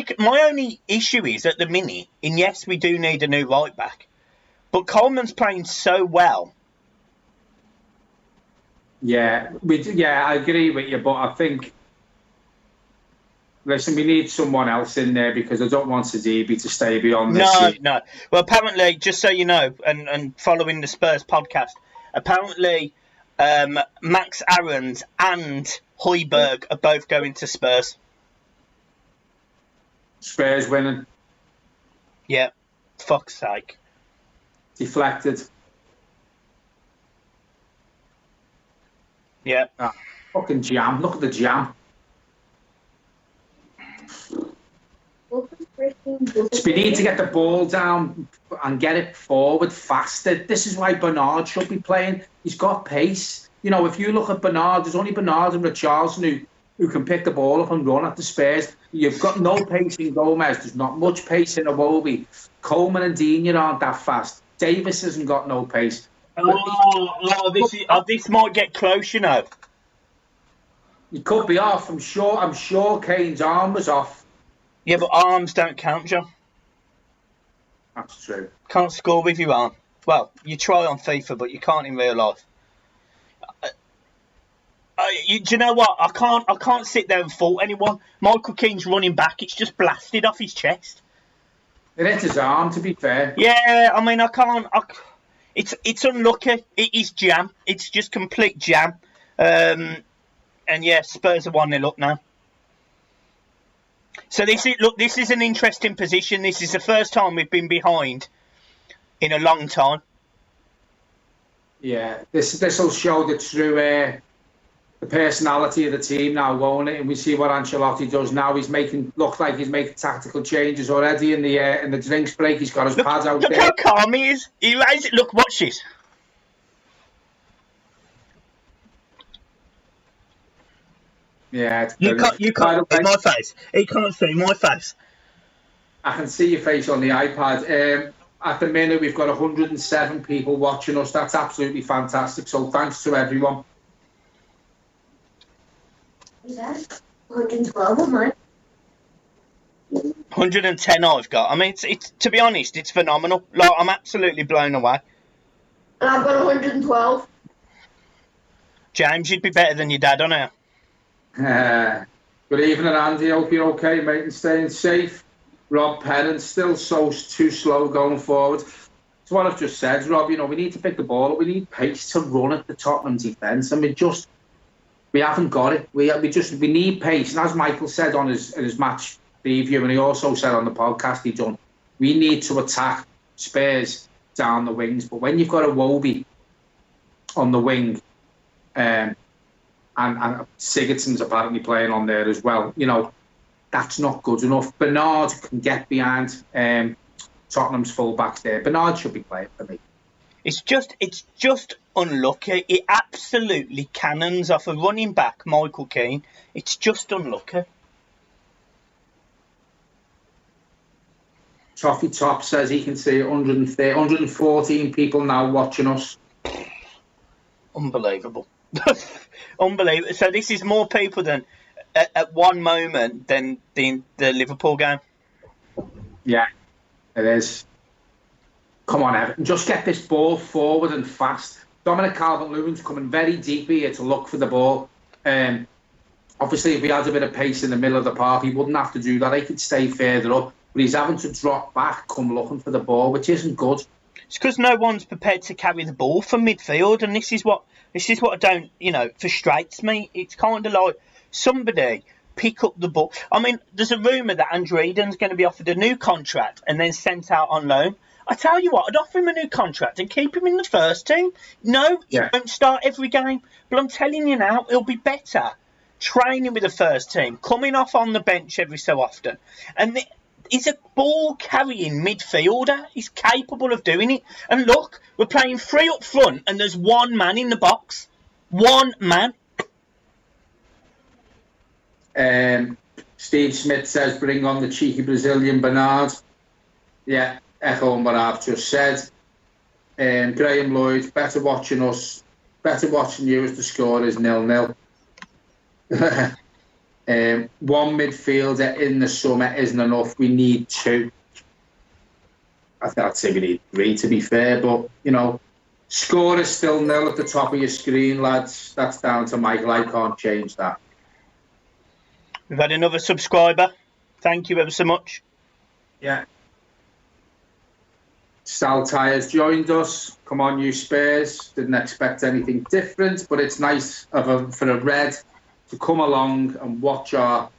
only issue is, at the minute, and yes, we do need a new right-back, but Coleman's playing so well. Yeah, I agree with you, but I think... Listen, we need someone else in there because I don't want Sidibe to stay beyond this season. No. Well, apparently, just so you know, and following the Spurs podcast, apparently Max Aarons and Højbjerg are both going to Spurs. Spurs winning. Yeah, fuck's sake. Deflected. Yeah. Fucking jam. Look at the jam. We need to get the ball down and get it forward faster. This is why Bernard should be playing. He's got pace. You know, if you look at Bernard, there's only Bernard and Richarlison who can pick the ball up and run at the Spurs. You've got no pace in Gomez. There's not much pace in Iwobi. Coleman and Digne aren't that fast. Davis hasn't got no pace. This might get close, you know. He could be off. I'm sure Kane's arm was off. Yeah, but arms don't count, John. That's true. Can't score with your arm. Well, you try on FIFA, but you can't in real life. Do you know what? I can't sit there and fault anyone. Michael Keane's running back. It's just blasted off his chest. It hit his arm, to be fair. Yeah, I mean, I can't. It's unlucky. It is jam. It's just complete jam. And yeah, Spurs are 1-0 up now. So this is an interesting position. This is the first time we've been behind in a long time. Yeah, this will show the true the personality of the team now, won't it? And we see what Ancelotti does now. He's look like he's making tactical changes already in the drinks break. He's got his pads out there. Look how calm he is. Look, watch this. Yeah, you can't see my face. He can't see my face. I can see your face on the iPad. At the minute, we've got 107 people watching us. That's absolutely fantastic. So thanks to everyone. Is that 112 of mine? 110 I've got. I mean, it's to be honest, it's phenomenal. Like, I'm absolutely blown away. And I've got 112. James, you'd be better than your dad, I know. Good evening, Andy. Hope you're okay, mate, and staying safe. Rob Pennant, still too slow going forward. It's what I've just said, Rob. You know, we need to pick the ball up. We need pace to run at the Tottenham defence, and we haven't got it. We need pace. And as Michael said on his match preview, and he also said on the podcast we need to attack Spurs down the wings, but when you've got a Wobie on the wing, and Sigurdsson's apparently playing on there as well, you know, that's not good enough. Bernard can get behind Tottenham's full-backs there. Bernard should be playing for me. It's just unlucky. It absolutely cannons off a running back, Michael Keane. It's just unlucky. Toffee Top says he can see 114 people now watching us. Unbelievable. Unbelievable. So this is more people than at one moment than the Liverpool game. Yeah, it is. Come on, Everton. Just get this ball forward and fast. Dominic Calvert-Lewin's coming very deep here to look for the ball. Obviously, if he had a bit of pace in the middle of the park, he wouldn't have to do that. He could stay further up. But he's having to drop back, come looking for the ball, which isn't good. It's because no one's prepared to carry the ball from midfield, and this is what I don't, frustrates me. It's kind of like somebody pick up the ball. I mean, there's a rumour that Andrew Eden's going to be offered a new contract and then sent out on loan. I tell you what, I'd offer him a new contract and keep him in the first team. No, he won't start every game. But I'm telling you now, it'll be better training with the first team, coming off on the bench every so often. And he's a ball-carrying midfielder. He's capable of doing it. And look, we're playing 3 up front and there's one man in the box. One man. Steve Smith says, bring on the cheeky Brazilian Bernard. Yeah. Echoing what I've just said. Graham Lloyd, better watching you as the score is 0-0. One midfielder in the summer isn't enough. We need 2. I'd say we need 3 to be fair, but score is still 0 at the top of your screen, lads. That's down to Michael. I can't change that. We've had another subscriber. Thank you ever so much. Yeah. Saltire's joined us. Come on, you Spurs. Didn't expect anything different, but it's nice for a Red to come along and watch our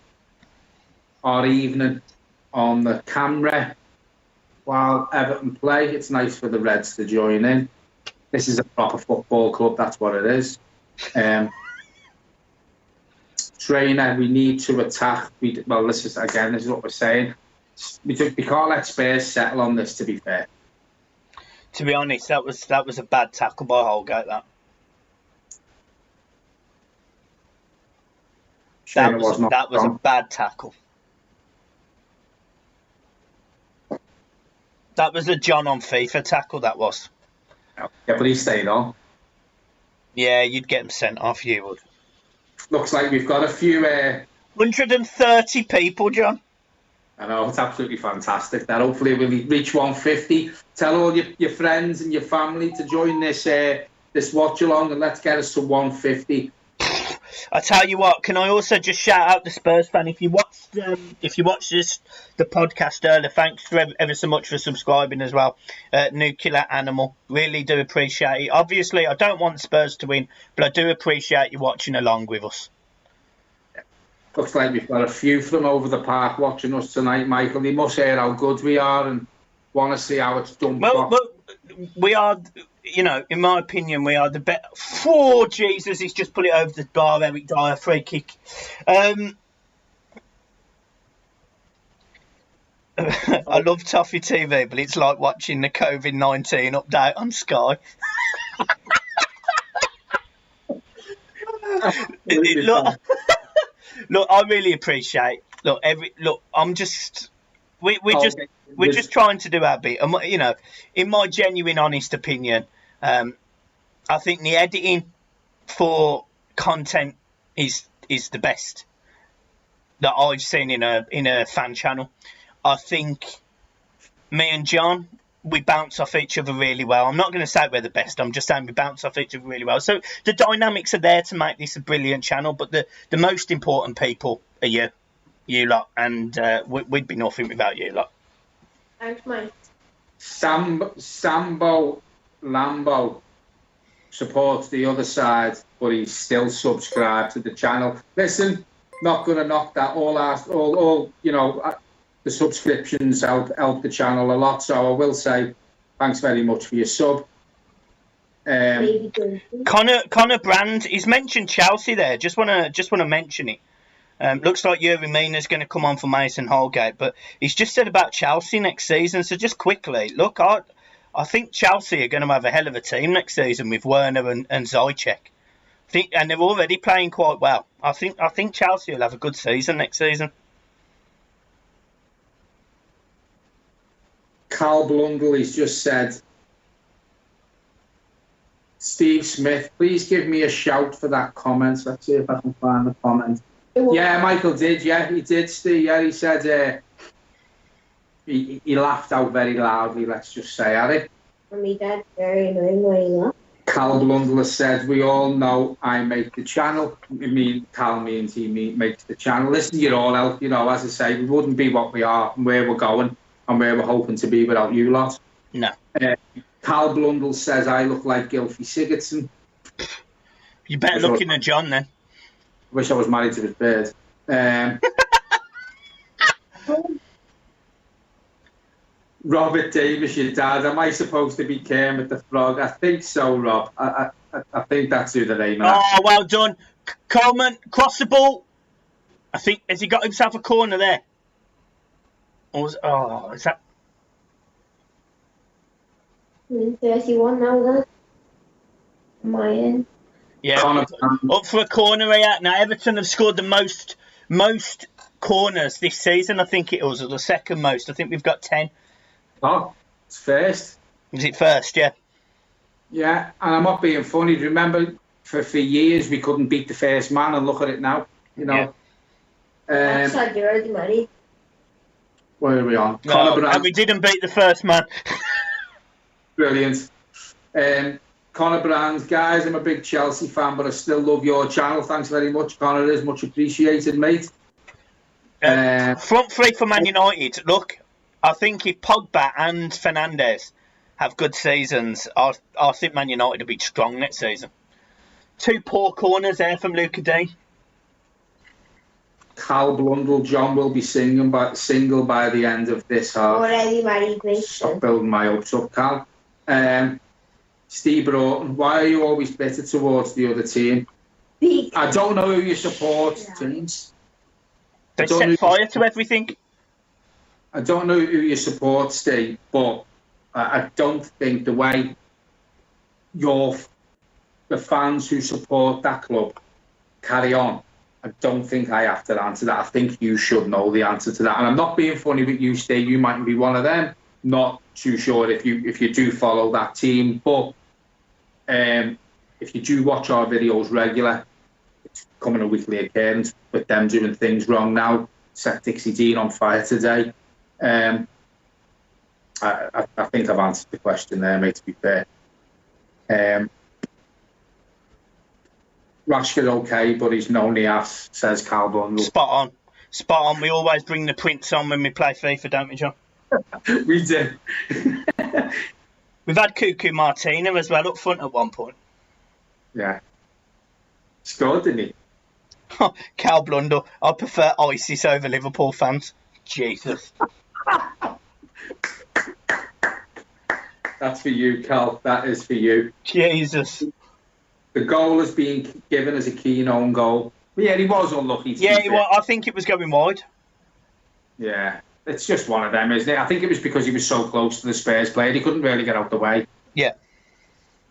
evening on the camera while Everton play. It's nice for the Reds to join in. This is a proper football club, that's what it is. Trainer, we need to attack. This is what we're saying. We can't let Spurs settle on this, to be fair. To be honest, that was a bad tackle by Holgate. That was a bad tackle. That was a John on FIFA tackle. That was. Yeah, but he stayed on. Yeah, you'd get him sent off. You would. Looks like we've got a few. 130 people, John. I know, it's absolutely fantastic. That hopefully we'll reach 150. Tell all your friends and your family to join this watch along, and let's get us to 150. I tell you what, can I also just shout out the Spurs fan? If you watched the podcast earlier, thanks ever so much for subscribing as well. Nuclear Animal, really do appreciate it. Obviously, I don't want Spurs to win, but I do appreciate you watching along with us. Looks like we've got a few from over the park watching us tonight, Michael. They must hear how good we are and want to see how it's done. Well, we are, in my opinion, we are the better. Oh, Jesus, he's just put it over the bar. Eric Dyer, free kick. I love Toffee TV, but it's like watching the COVID-19 update on Sky. Look, I really appreciate. I'm just. We're just trying to do our bit. In my genuine, honest opinion, I think the editing for content is the best that I've seen in a fan channel. I think me and John, we bounce off each other really well. I'm not going to say we're the best. I'm just saying we bounce off each other really well. So the dynamics are there to make this a brilliant channel. But the most important people are you lot, and we'd be nothing without you lot. Thanks, mate. Sambo Lambo supports the other side, but he's still subscribed to the channel. Listen, not going to knock that. All the subscriptions help the channel a lot. So I will say thanks very much for your sub. Connor Brand, he's mentioned Chelsea there. Just wanna mention it. Looks like Yuri Mina's going to come on for Mason Holgate, but he's just said about Chelsea next season. So just quickly, look, I think Chelsea are going to have a hell of a team next season with Werner and Zajcek. And they're already playing quite well. I think Chelsea will have a good season next season. Cal Blundell, he's just said, Steve Smith, please give me a shout for that comment. Let's see if I can find the comment. Yeah, Michael did. Yeah, he did, Steve. Yeah, he said he laughed out very loudly, let's just say, Harry. For me, that's very annoying when he laughed. Cal Blundell said, we all know I make the channel. Cal means he makes the channel. Listen to you all out. You know, as I say, we wouldn't be what we are and where we're going and where we're hoping to be without you lot. No. Cal Blundell says, I look like Gylfi Sigurdsson. You better look in at John then. Wish I was married to his bird. Robert Davis, your dad. Am I supposed to be Kermit the Frog? I think so, Rob. I think that's who the name is. Oh, well done. Coleman, cross the ball. I think, has he got himself a corner there? Or is that... 31 now, then. My end. Yeah, up for a corner here. Now, Everton have scored the most corners this season, I think it was, or the second most. I think we've got 10. Oh, it's first. Is it first, yeah? Yeah, and I'm not being funny. Remember, for years we couldn't beat the first man, and look at it now, you know. Yeah. That's you're already married. Where are we on? No, and we didn't beat the first man. Brilliant. Connor Brand, guys, I'm a big Chelsea fan, but I still love your channel. Thanks very much, Connor. It is much appreciated, mate. Front three for Man United. Look, I think if Pogba and Fernandes have good seasons, I think Man United will be strong next season. 2 poor corners there from Luca D. Cal Blundell, John will be single by the end of this half. Already married, mate. Stop building my hopes up, Cal. Steve Broughton, why are you always bitter towards the other team? I don't know who you support, James. They set fire to everything. I don't know who you support, Steve, but I don't think the way the fans who support that club carry on, I don't think I have to answer that. I think you should know the answer to that. And I'm not being funny with you, Steve. You might be one of them. Not too sure if you do follow that team, but if you do watch our videos regular, it's becoming a weekly occurrence with them doing things wrong now. Set Dixie Dean on fire today. I think I've answered the question there, mate, to be fair. Rashford okay, but he's known the ass, says Cal Blundell. Spot on. We always bring the Prince on when we play FIFA, don't we, John? We do. We've had Cuckoo Martina as well up front at one point. Yeah. Scored, didn't he? Cal Blundell. I prefer ISIS over Liverpool fans. Jesus. That's for you, Cal. That is for you. Jesus. The goal is being given as a keen own goal. Yeah, he was unlucky. I think it was going wide. Yeah. It's just one of them, isn't it? I think it was because he was so close to the Spurs player. He couldn't really get out the way. Yeah.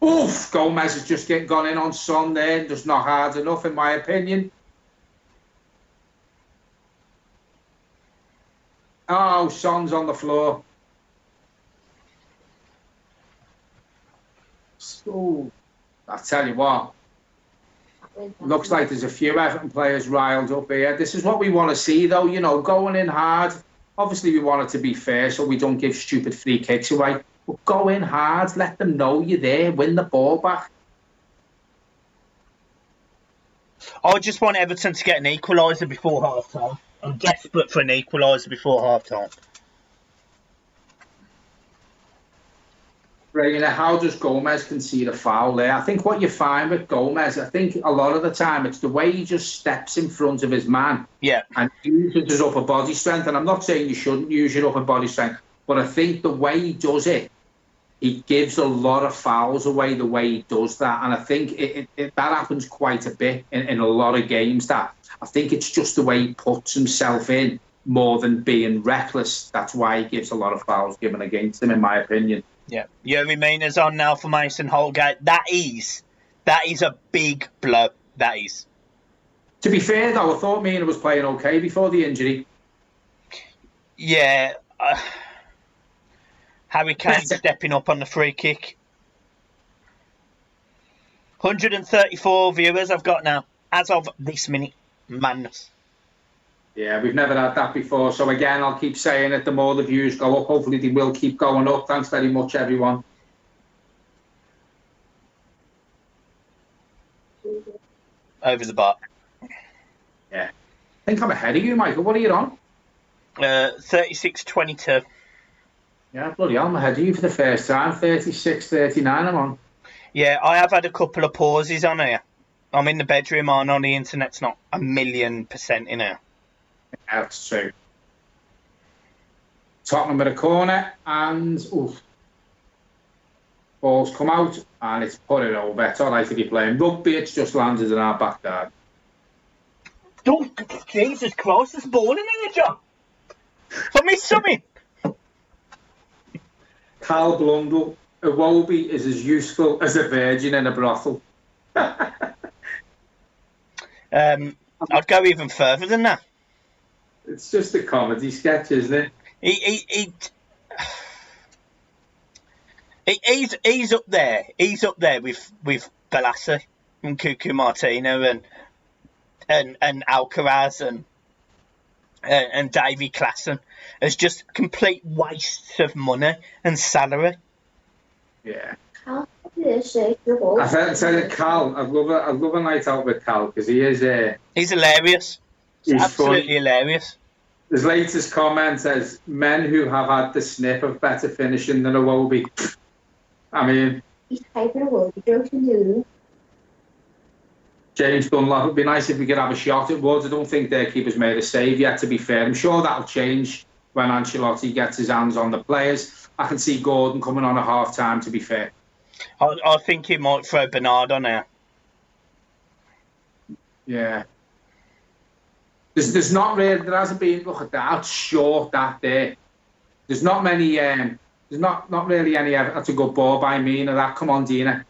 Oof! Gomez has just gone in on Son there. Just not hard enough, in my opinion. Oh, Son's on the floor. Ooh. I tell you what. Looks like there's a few Everton players riled up here. This is what we want to see, though. You know, going in hard. Obviously, we want it to be fair, so we don't give stupid free kicks away. But go in hard, let them know you're there, win the ball back. I just want Everton to get an equaliser before half-time. I'm desperate for an equaliser before half-time. Right, how does Gomez concede a foul there? I think what you find with Gomez, I think a lot of the time it's the way he just steps in front of his man. Yeah. And uses his upper body strength. And I'm not saying you shouldn't use your upper body strength, but I think the way he does it, he gives a lot of fouls away the way he does that. And I think that happens quite a bit in a lot of games. That I think it's just the way he puts himself in more than being reckless. That's why he gives a lot of fouls given against him, in my opinion. Yeah, Yerry Mina's on now for Mason Holgate. That is a big blow. That is. To be fair, though, I thought Mina was playing okay before the injury. Yeah. Harry Kane stepping up on the free kick. 134 viewers I've got now, as of this minute. Madness. Yeah, we've never had that before. So again, I'll keep saying it. The more the views go up, hopefully they will keep going up. Thanks very much, everyone. Over the bar. Yeah. I think I'm ahead of you, Michael. What are you on? 36.22. Yeah, bloody hell, I'm ahead of you for the first time. 36.39 I'm on. Yeah, I have had a couple of pauses on here. I'm in the bedroom on the internet's not 1,000,000% in here. Yeah, that's true. Tottenham at a corner and ball's come out and it's put it over. It's all right to be playing rugby, it's just landed in our backyard. Oh, Jesus Christ, there's ball in here, John. For me, something. Cal Blundell, a Wobie is as useful as a virgin in a brothel. I'd go even further than that. It's just a comedy sketch, isn't it? He's up there. He's up there with Balassi and Cuckoo Martino and Alcaraz and Davy Klassen as just complete wastes of money and salary. Yeah. How is it? I said Cal. I'd love a night out with Cal because he is. He's hilarious. He's absolutely funny. Hilarious. His latest comment says, "Men who have had the sniff of better finishing than a Wobie." I mean, he's typing a Wobie joke too. James Dunlop, it'd be nice if we could have a shot at Woods. I don't think their keeper's made a save yet, to be fair. I'm sure that'll change when Ancelotti gets his hands on the players. I can see Gordon coming on at half-time, to be fair. I think he might throw Bernard on there. Yeah. There's not really, there hasn't been, look at that, that's short, that there. There's not many, there's not really any, that's a good ball by Mina, that, come on, Dina.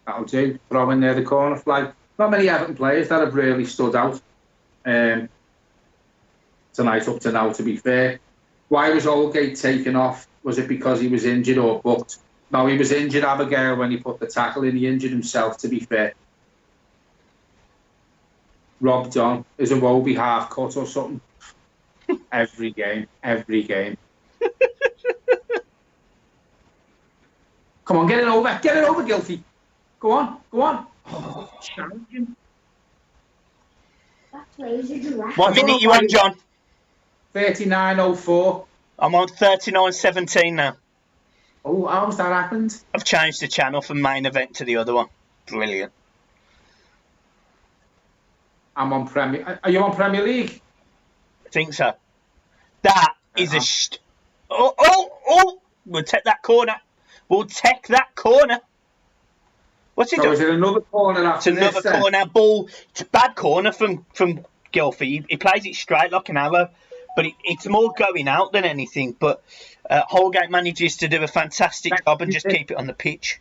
That'll do, throw in there the corner flag. Not many Everton players that have really stood out tonight up to now, to be fair. Why was Holgate taken off? Was it because he was injured or booked? No, he was injured, Abigail, when he put the tackle in. He injured himself, to be fair. Robbed on. Is a Wobie half cut or something? Every game. Come on, get it over, Guilty. Go on. Challenge him. That's laser giraffe. What minute you on, John? 39:04. I'm on 39:17 now. Oh, how's that happened? I've changed the channel from main event to the other one. Brilliant. I'm on Premier. Are you on Premier League? I think so. That is a Oh! We'll take that corner. What's he doing? Is it another corner after it's another this, corner ball. It's a bad corner from Gilfie. He plays it straight like an arrow, but it's more going out than anything. But Holgate manages to do a fantastic job and just keep it on the pitch.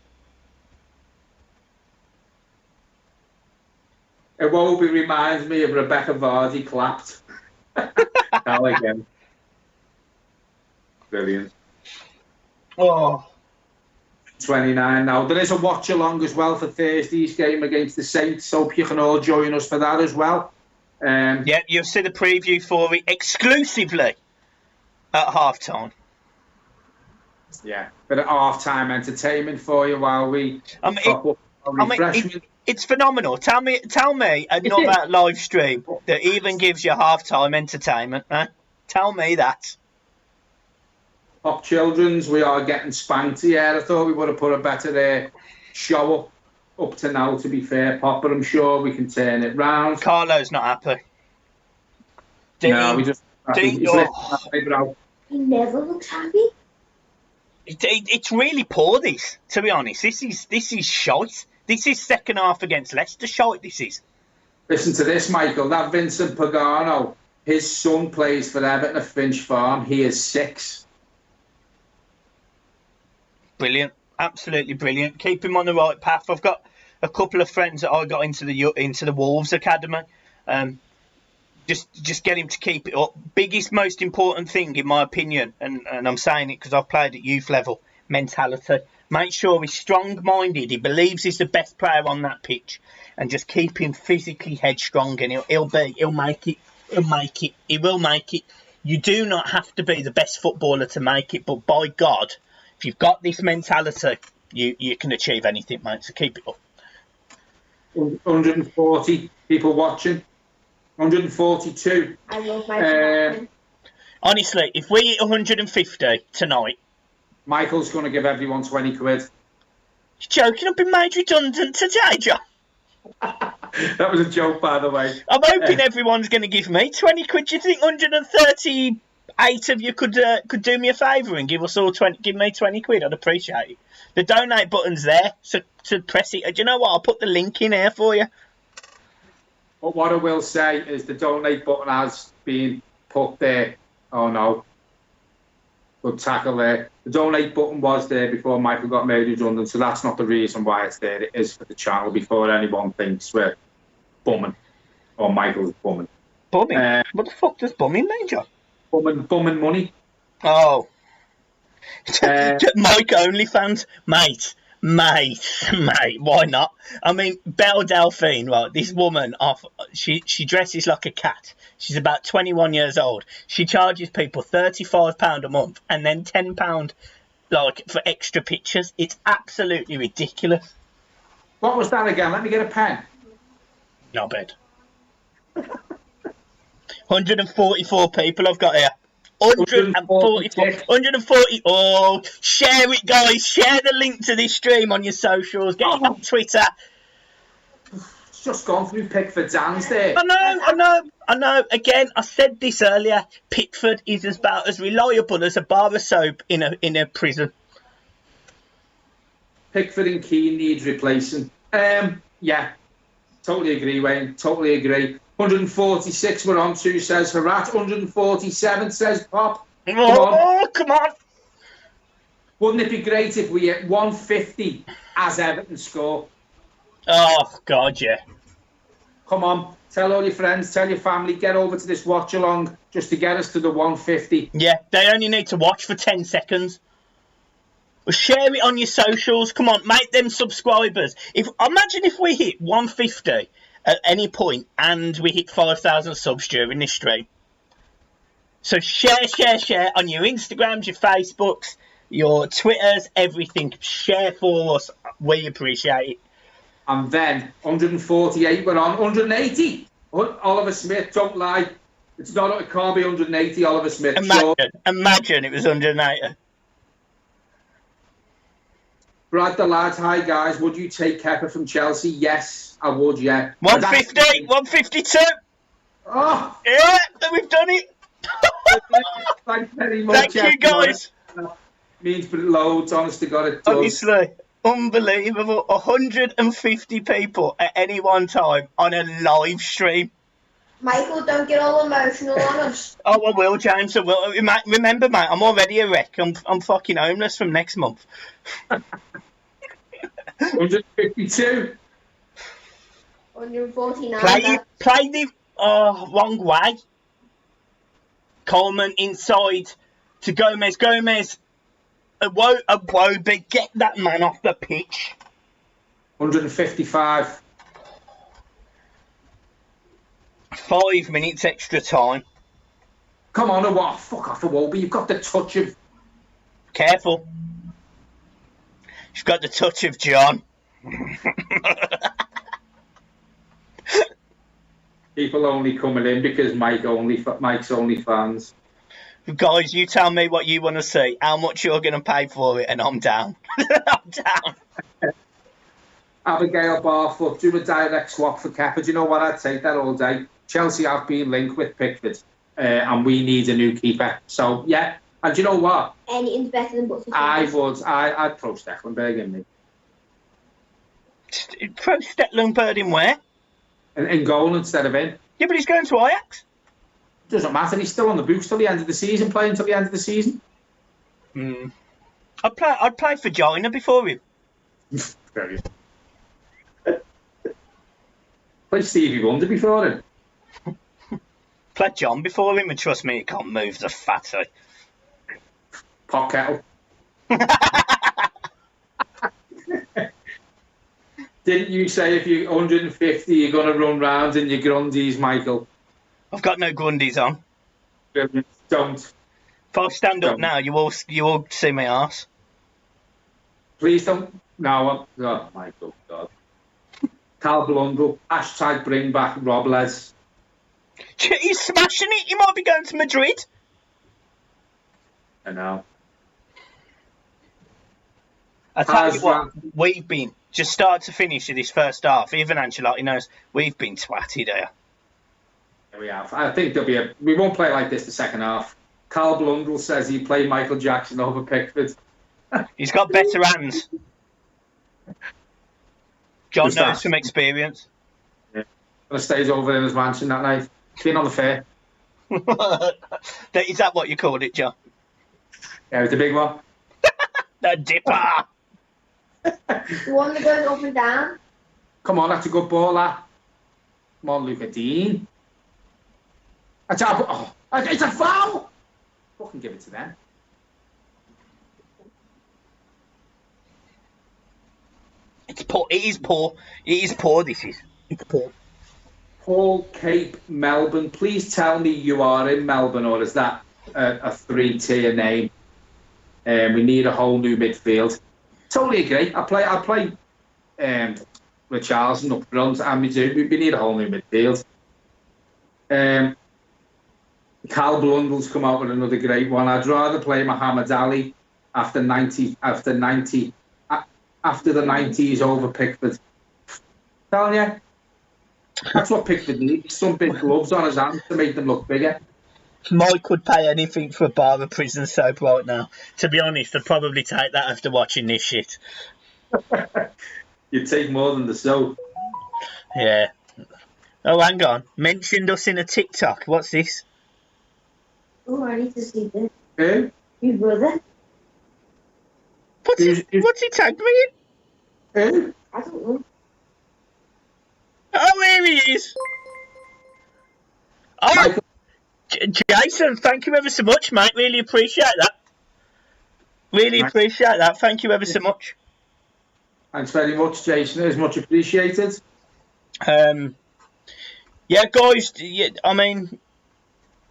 Iwobi reminds me of Rebecca Vardy clapped. Now again. Brilliant. Oh. 29 now. There is a watch along as well for Thursday's game against the Saints. Hope you can all join us for that as well. Yeah, you'll see the preview for it exclusively at half-time. Yeah, bit of half-time entertainment for you while we it's phenomenal. Tell me another live stream that even gives you half-time entertainment. Huh? Tell me that. Pop Children's, we are getting spanked here. I thought we would have put a better show up to now, to be fair, Pop, but I'm sure we can turn it round. Carlo's not happy. No, we just... He never looks happy. It's really poor. This, to be honest, this is shite. This is second half against Leicester shite. This is. Listen to this, Michael. That Vincent Pagano, his son plays for Everton at Finch Farm. He is 6. Brilliant, absolutely brilliant. Keep him on the right path. I've got a couple of friends that I got into the Wolves Academy. Just get him to keep it up. Biggest, most important thing, in my opinion, and I'm saying it because I've played at youth level, mentality. Make sure he's strong-minded. He believes he's the best player on that pitch, and just keep him physically headstrong, and he'll make it. He will make it. You do not have to be the best footballer to make it, but by God, if you've got this mentality, you can achieve anything, mate. So keep it up. 140 people watching. 142. I love my Honestly, if we hit 150 tonight, Michael's going to give everyone 20 quid. You're joking? I've been made redundant today, John. That was a joke, by the way. I'm hoping everyone's going to give me 20 quid. Do you think 138 of you could do me a favour and give us all 20? Give me 20 quid. I'd appreciate it. The donate button's there, so to press it. Do you know what? I'll put the link in here for you. But what I will say is the donate button has been put there. Oh no. Good tackle there. The donate button was there before Michael got made redundant, so that's not the reason why it's there. It is for the channel before anyone thinks we're bumming or Michael's bumming. Bumming? What the fuck does bumming mean, John? Bumming money. Oh. Mike OnlyFans? Mate, why not? I mean, Belle Delphine, right, this woman, she dresses like a cat. She's about 21 years old. She charges people £35 a month and then £10 like for extra pictures. It's absolutely ridiculous. What was that again? Let me get a pen. Not bad. 144 people I've got here. 140. Oh, share it, guys. Share the link to this stream on your socials. Get it on Twitter. It's just gone through Pickford's hands there. I know. Again, I said this earlier. Pickford is about as reliable as a bar of soap in a prison. Pickford and Keane needs replacing. Yeah, totally agree, Wayne. Totally agree. 146 we're on to, says Harat. 147 says Pop. Come on. Wouldn't it be great if we hit 150 as Everton score? Oh, God, yeah. Come on. Tell all your friends, tell your family, get over to this watch along just to get us to the 150. Yeah, they only need to watch for 10 seconds. Well, share it on your socials. Come on, make them subscribers. Imagine if we hit 150 at any point and we hit 5,000 subs during this stream. So share on your Instagrams, your Facebooks, your Twitters, everything. Share for us. We appreciate it. And then 148 we're on. 180. Oliver Smith, don't lie. It can't be 180, Oliver Smith. Imagine it was 180. Brad the lad, hi guys. Would you take Kepa from Chelsea? Yes, I would, yeah. 150, 152. Oh! Yeah, we've done it. Thanks very much. Thank you, guys. Means loads, honest to God, it does. Honestly, unbelievable. 150 people at any one time on a live stream. Michael, don't get all emotional on us. Oh, I will, James. I will. Remember, mate, I'm already a wreck. I'm fucking homeless from next month. 152. 149. Play the wrong way. Coleman inside to Gomez. Awobi, get that man off the pitch. 155. 5 minutes extra time. Come on, what? Fuck off, Awobi. You've got the touch of... Careful. She's got the touch of John. People only coming in because Mike's only fans. Guys, you tell me what you want to see, how much you're going to pay for it, and I'm down. I'm down. Abigail Barfoot, do a direct swap for Kepa. Do you know what? I'd take that all day. Chelsea have been linked with Pickford, and we need a new keeper. So, yeah, And do you know what? Anything's better than Butterfield. I'd throw Stecklenberg in me. Throw Stecklenberg in where? In goal instead of in. Yeah, but he's going to Ajax. Doesn't matter. He's still on the books till the end of the season, playing till the end of the season. I'd play for Gina before him. Very play Stevie Wonder before him. Play John before him, and trust me, he can't move the fatty. Pot kettle. Didn't you say if you're 150, you're going to run round in your Grundies, Michael? I've got no Grundies on. Don't. If I stand up now, you all see my arse. Please don't. No, oh, Michael, God. Cal Blundell, hashtag bring back Robles. He's smashing it. He might be going to Madrid. I know. I tell you what, we've been, just start to finish of this first half, even Ancelotti knows, we've been twatted here. Yeah, we have. I think we won't play like this the second half. Cal Blundell says he played Michael Jackson over Pickford. He's got better hands. John knows from experience. Yeah. Gonna stays over in his mansion that night. Been on the fair. Is that what you called it, John? Yeah, it was the big one. The dipper. The one that goes up and down. Come on, that's a good ball, that. Come on, Luca Dean. It's a foul! Fucking give it to them. It's poor. It is poor. It is poor, this is. It's poor. Paul Cape, Melbourne. Please tell me you are in Melbourne, or is that a three-tier name? We need a whole new midfield. Totally agree. I play Richarlison up front, and we need a whole new midfield. Cal Blundell's come out with another great one. I'd rather play Muhammad Ali after the 90s over Pickford. Telling you, that's what Pickford needs. Some big gloves on his hands to make them look bigger. Mike would pay anything for a bar of prison soap right now. To be honest, I'd probably take that after watching this shit. You'd take more than the soap. Yeah. Oh, hang on. Mentioned us in a TikTok. What's this? Oh, I need to see this. Who? Your brother. What's he tagged me in? Who? I don't know. Oh, here he is. Oh, Michael. Jason, thank you ever so much, mate. Really appreciate that. Really appreciate that. Thank you ever so much. Thanks very much, Jason. It is much appreciated. Yeah, guys. Yeah, I mean,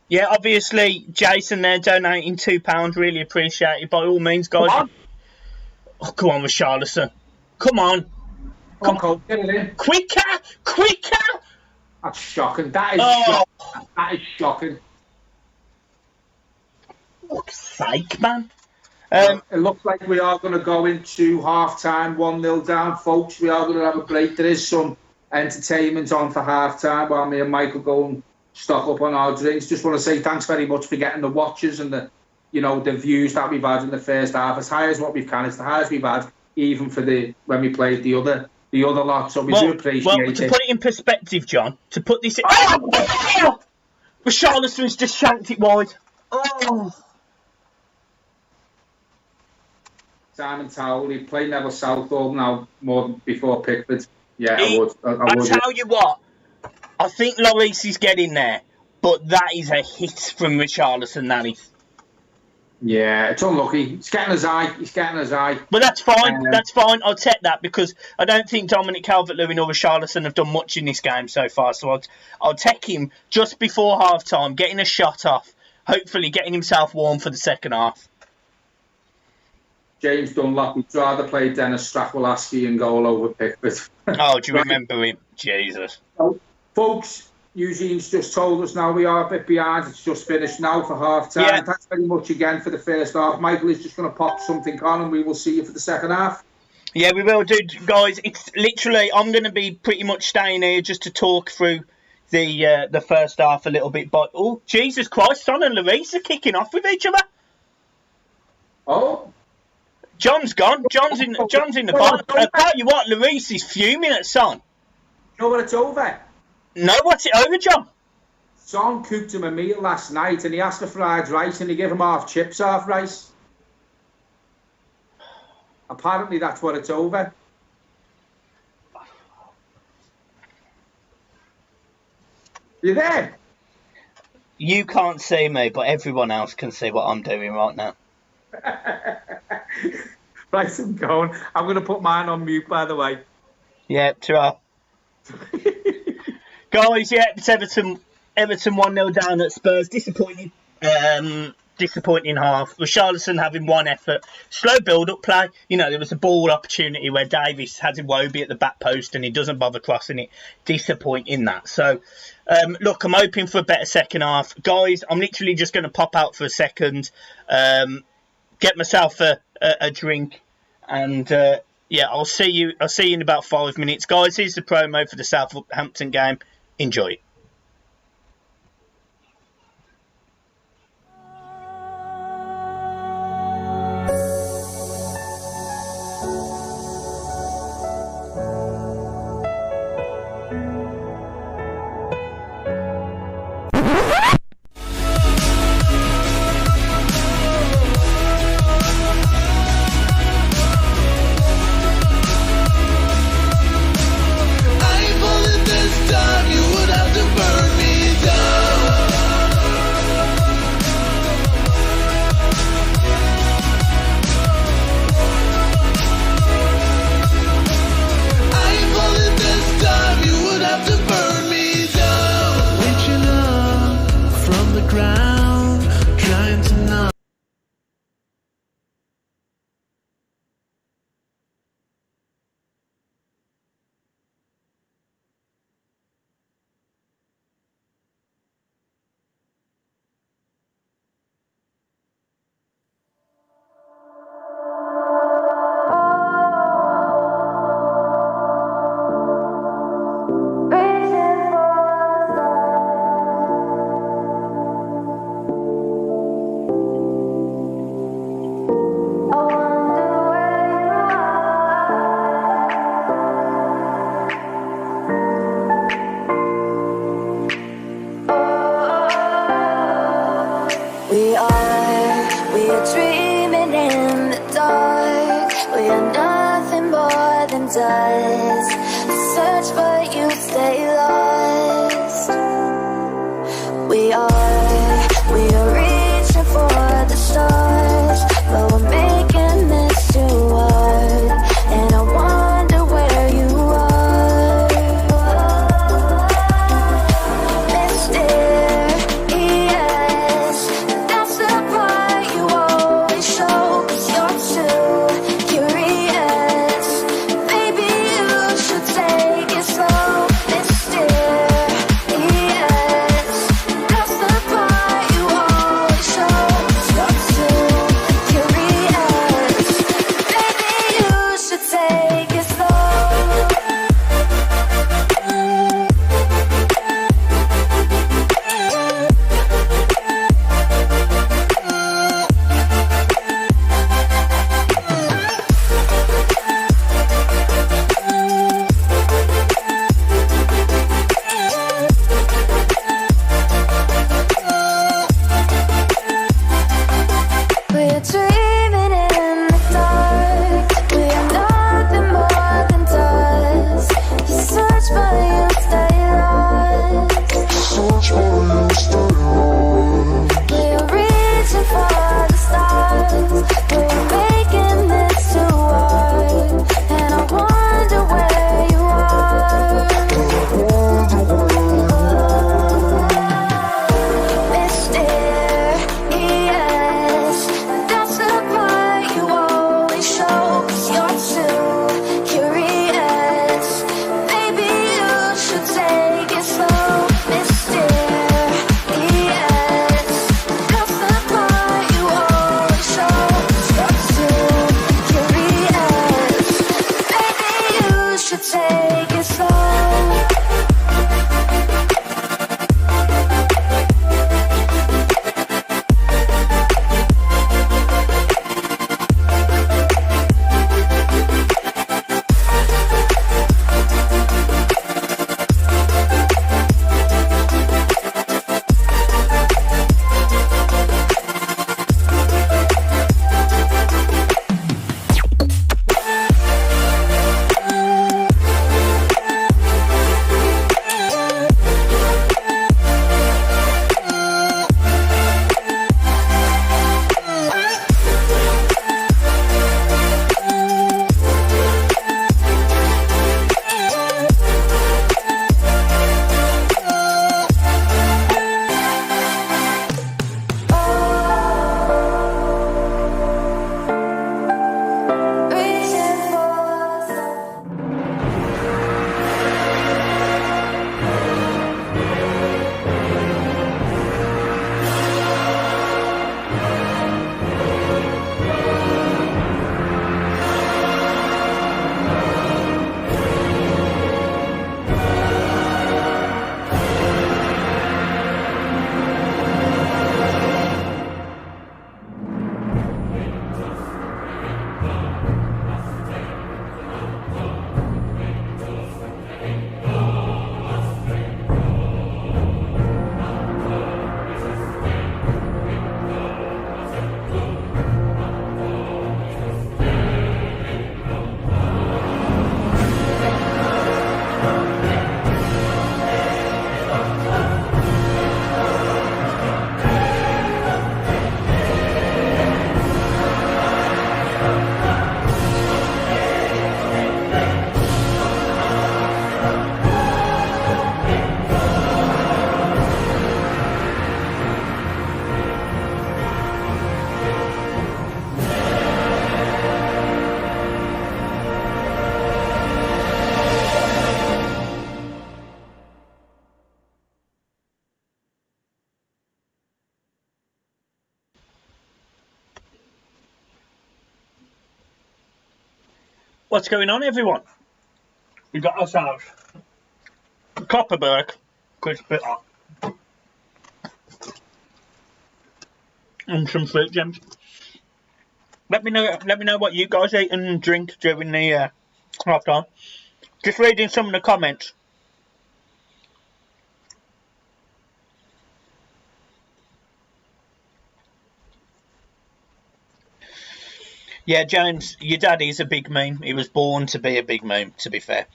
yeah, obviously, Jason there donating £2. Really appreciate it. By all means, guys. Come on. Oh, come on, Richarlison. Come on. Come on, Cole. Get it in. Quicker! That's shocking. That is shocking. That is shocking. Fuck's sake, man. It looks like we are going to go into half-time, 1-0 down, folks. We are going to have a break. There is some entertainment on for half-time while me and Michael go and stock up on our drinks. Just want to say thanks very much for getting the watches and the views that we've had in the first half. As high as what we've can, it's the highest we've had, even for when we played the other lot. So we do appreciate it. To put it in perspective, John, to put this in... Richarlison's just shanked it wide. Oh. Simon Towell, he played Neville Southall now more than before Pickford. Yeah, I would. I'll tell you what, I think Lloris is getting there, but that is a hit from Richarlison, that is. Yeah, it's unlucky. He's getting his eye. But that's fine. That's fine. I'll take that because I don't think Dominic Calvert-Lewin or Richarlison have done much in this game so far. So I'll take him just before half-time, getting a shot off, hopefully getting himself warm for the second half. James Dunlop would rather play Dennis Strakolaski in goal over Pickford. Oh, do you remember him? Jesus. So, folks, Eugene's just told us now we are a bit behind. It's just finished now for half-time. Yeah. Thanks very much again for the first half. Michael is just going to pop something on and we will see you for the second half. Yeah, we will do, guys. It's literally, I'm going to be pretty much staying here just to talk through the first half a little bit. But, oh, Jesus Christ, Son and Lloris are kicking off with each other. Oh, John's gone. John's in the bar. I tell you what, Larice is fuming at Son. you know what it's over? No, what's it over, John? Son cooked him a meal last night and he asked for fried rice and he gave him half chips, half rice. Apparently that's what it's over. You there? You can't see me, but everyone else can see what I'm doing right now. Right, I'm going. I'm going to put mine on mute, by the way. Yeah, ta-ra. Guys, yeah, it's Everton 1-0 down at Spurs. Disappointing. Disappointing half. Richarlison having one effort. Slow build-up play. You know, there was a ball opportunity where Davies has Iwobi at the back post and he doesn't bother crossing it. Disappointing that. So, look, I'm hoping for a better second half. Guys, I'm literally just going to pop out for a second, get myself a drink, and yeah, I'll see you in about 5 minutes. Guys, here's the promo for the Southampton game. Enjoy it. We are dreaming in the dark. We are nothing more than dust. Search but you stay lost. We are reaching for the stars, but we're making this too hard. And I wonder where you are. Mysterious, that's the part you always show. 'Cause you're too curious. Maybe you should take it slow. Mysterious, that's the part you always show. 'Cause you're too curious. Maybe you should take it slow. We're dreaming in the dark. We are nothing more than dust. You search but you stay lost. We are reaching for the stars, but we're making this too hard. And I wonder where you are. Mysterious, that's the part you always show. 'Cause you're too curious. Maybe you should take it slow. Mysterious, that's the part you always show. 'Cause you're too curious. Maybe you should take it slow. What's going on, everyone? We got ourselves a Copperberg crispy hot and some fruit gems. Let me know what you guys eat and drink during the half time. Just reading some of the comments. Yeah, James, your daddy's a big meme. He was born to be a big meme, to be fair.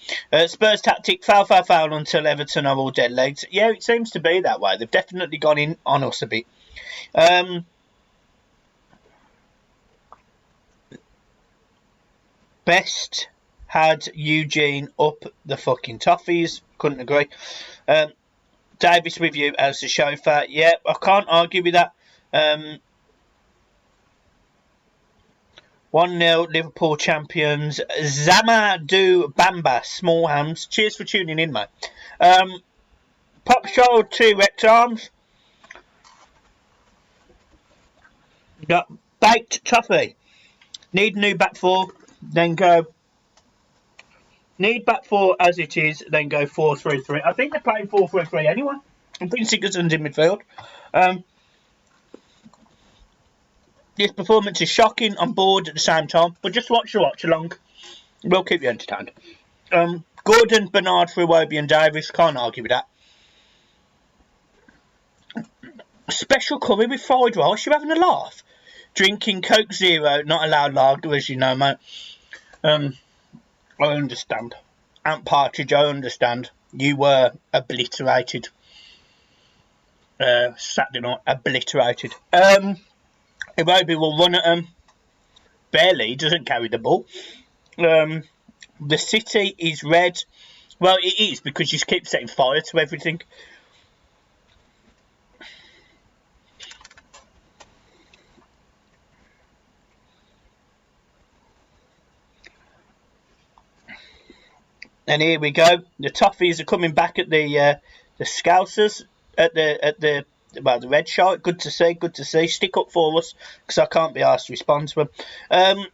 Spurs tactic, foul until Everton are all dead legs. Yeah, it seems to be that way. They've definitely gone in on us a bit. Best had Eugene up the fucking toffees. Couldn't agree. Davis with you as the chauffeur. Yeah, I can't argue with that. 1-0 Liverpool champions. Zamadou Bamba, small hands. Cheers for tuning in, mate. Pop show 2 Rex Arms. Got baked toffee. Need new back 4, then go. Need back 4 as it is, then go 4-3-3. I think they're playing 4-3-3 anyway. I'm putting Sigurdsson's in midfield. This performance is shocking. I'm bored at the same time, but just watch the watch along. We'll keep you entertained. Gordon, Bernard, Iwobi and Davis. Can't argue with that. Special curry with fried rice. You having a laugh? Drinking Coke Zero, not allowed lager, as you know, mate. I understand. Ant Partridge, I understand. You were obliterated. Saturday night, obliterated. Iwobi will run at him. Barely, doesn't carry the ball. The city is red. Well, it is, because you keep setting fire to everything. And here we go. The Toffees are coming back at the Scousers at the red shirt. Good to see. Stick up for us, because I can't be asked to respond to them.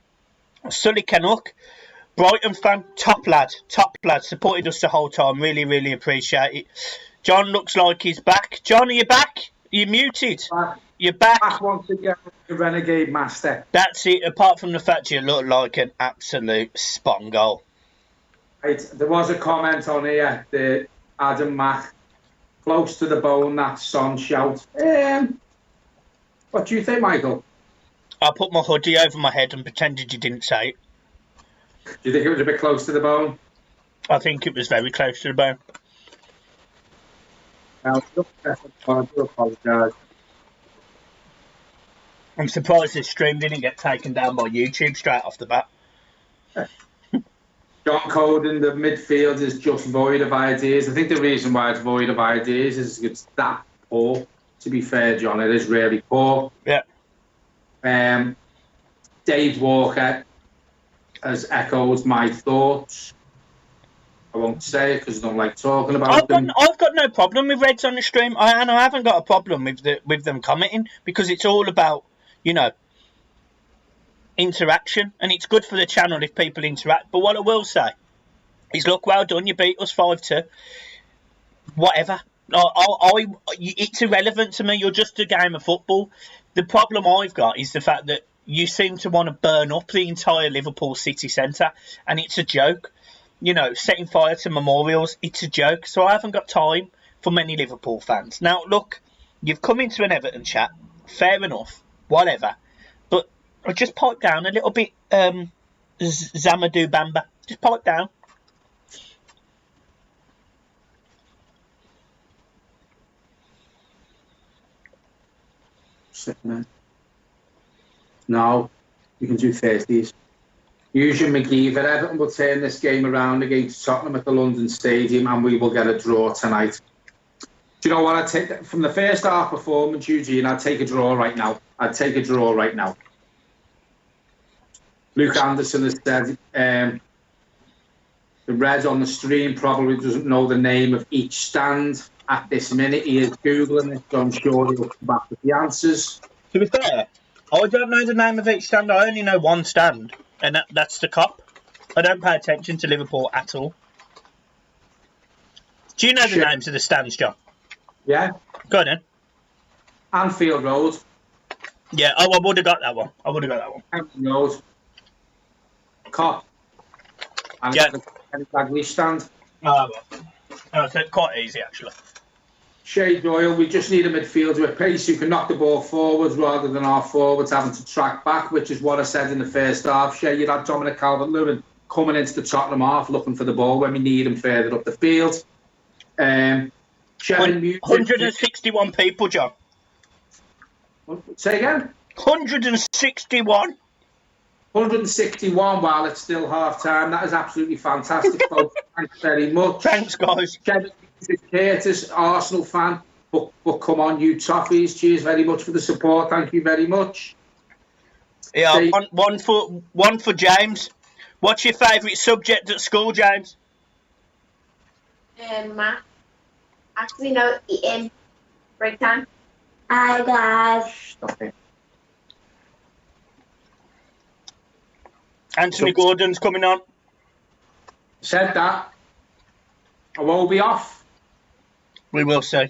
Sully Canuck, Brighton fan, top lad, supported us the whole time. Really appreciate it. John looks like he's back. John, are you back? You're muted. You're back. Back once again, the Renegade Master. That's it. Apart from the fact you look like an absolute spongo. Right, there was a comment on here that Adam Mack, close to the bone, that son shout. What do you think, Michael? I put my hoodie over my head and pretended you didn't say it. Do you think it was a bit close to the bone? I think it was very close to the bone. I do apologise. I'm surprised this stream didn't get taken down by YouTube straight off the bat. John Code in the midfield is just void of ideas. I think the reason why it's void of ideas is it's that poor. To be fair, John, it is really poor. Yeah. Dave Walker has echoed my thoughts. I won't say it because I don't like talking about them. I've got no problem with Reds on the stream, and I haven't got a problem with them commenting, because it's all about, interaction, and it's good for the channel if people interact. But what I will say is, look, well done, you beat us 5-2. Whatever. It's irrelevant to me. You're just a game of football. The problem I've got is the fact that you seem to want to burn up the entire Liverpool city centre, and it's a joke. Setting fire to memorials, it's a joke. So I haven't got time for many Liverpool fans. Now, look, you've come into an Everton chat. Fair enough. Whatever. But just pipe down a little bit, Zamadou Bamba. Just pipe down. No, you can do Thursdays. Eugene McGee at Everton will turn this game around against Tottenham at the London Stadium, and we will get a draw tonight. Do you know what? I'd take from the first half performance, Eugene? I'd take a draw right now. Luke Anderson has said the Red on the stream probably doesn't know the name of each stand at this minute. He is Googling it, so I'm sure he'll come back with the answers. To be fair, I don't know the name of each stand. I only know one stand, and that's the Cop. I don't pay attention to Liverpool at all. Do you know the names of the stands, John? Yeah. Go on then. Anfield Road. Yeah, I would have got that one. Anfield Road. Cop. And yeah. The Bagley stand. Oh, so it's quite easy, actually. Shea Doyle, we just need a midfielder with pace who can knock the ball forwards rather than our forwards having to track back, which is what I said in the first half. Shea, you had Dominic Calvert-Lewin coming into the Tottenham half looking for the ball when we need him further up the field. 161 people, John. Say again? 161. 161 while it's still half time. That is absolutely fantastic, folks. Thanks very much. Thanks, guys. Curtis, Arsenal fan, but come on, you toffees. Cheers very much for the support. Thank you very much. Yeah, one for James. What's your favourite subject at school, James? Math. Actually, no, eating. Break time. Hi, guys. Stop it. Anthony Gordon's coming on. Said that. I won't be off. We will see.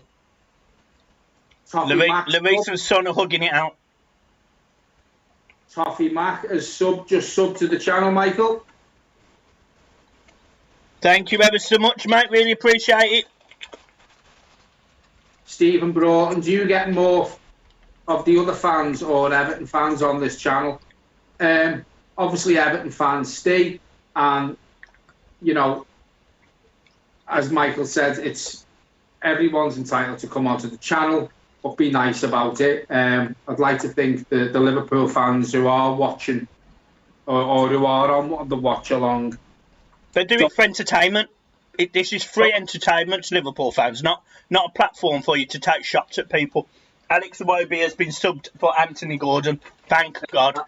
Luis and Son are hugging it out. Toffee Mac has just subbed to the channel, Michael. Thank you ever so much, mate. Really appreciate it. Stephen Broughton, do you get more of the other fans or Everton fans on this channel? Obviously, Everton fans stay, and as Michael said, it's everyone's entitled to come onto the channel, but be nice about it. I'd like to think the Liverpool fans who are watching or who are on the watch along, they're doing it for entertainment. This is free entertainment to Liverpool fans, not a platform for you to take shots at people. Alex Iwobi has been subbed for Anthony Gordon. Thank God.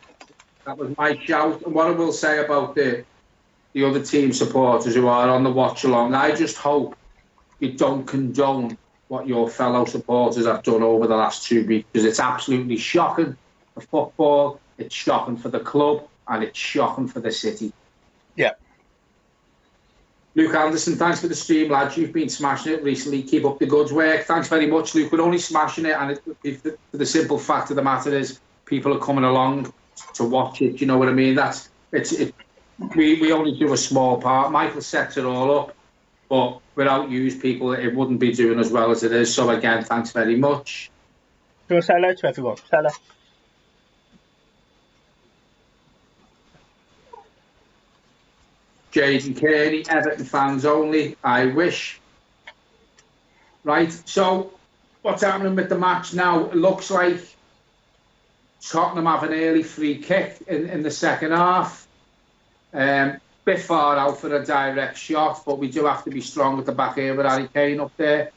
That was my shout. And what I will say about the other team supporters who are on the watch along, I just hope you don't condone what your fellow supporters have done over the last 2 weeks, because it's absolutely shocking for football, it's shocking for the club, and it's shocking for the city. Yeah. Luke Anderson, thanks for the stream, lads. You've been smashing it recently. Keep up the good work. Thanks very much, Luke. We're only smashing it, and the simple fact of the matter is people are coming along to watch it. You know what I mean? We only do a small part. Michael sets it all up, but without you people, it wouldn't be doing as well as it is. So again, thanks very much. Do you want to say hello to everyone? Say hello. Jaden Kearney, Everton fans only, I wish. Right, so what's happening with the match now? It looks like Tottenham have an early free kick in the second half. Bit far out for a direct shot, but we do have to be strong at the back here with Harry Kane up there.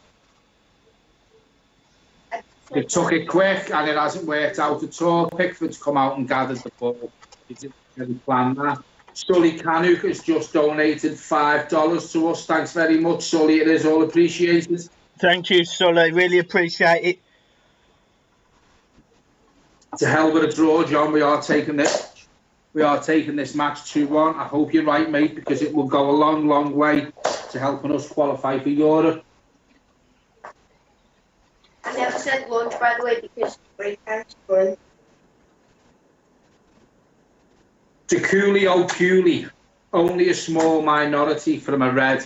They took it quick and it hasn't worked out at all. Pickford's come out and gathered the ball. He didn't really plan that. Sully Canuk has just donated $5 to us. Thanks very much, Sully. It is all appreciated. Thank you, Sully. Really appreciate it. To hell with a draw, John. We are taking this match 2-1. I hope you're right, mate, because it will go a long, long way to helping us qualify for Europe. I never said lunch, by the way, because break time's fun. To Cooley O'Cooley, only a small minority from a red.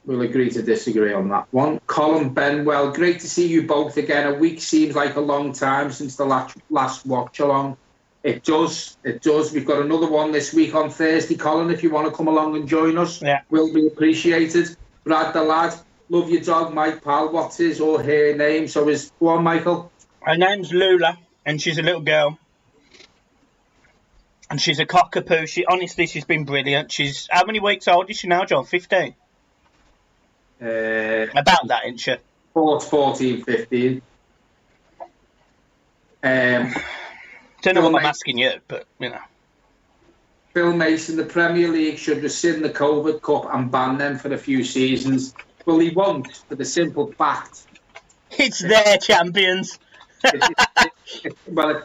We'll agree to disagree on that one. Colin Benwell, great to see you both again. A week seems like a long time since the last watch along. It does. We've got another one this week on Thursday, Colin. If you want to come along and join us, yeah, will be appreciated. Brad the lad, love your dog, Mike Pal. What's his or her name? Go on, Michael. Her name's Lula, and she's a little girl. And she's a cockapoo. She's been brilliant. She's, how many weeks old is she now, John? 15? About that, isn't she? 14, 15. Don't know what I'm asking you, but, you know. Phil Mason, the Premier League should rescind the COVID Cup and ban them for a few seasons. Well, he won't, for the simple fact. It's their champions. It's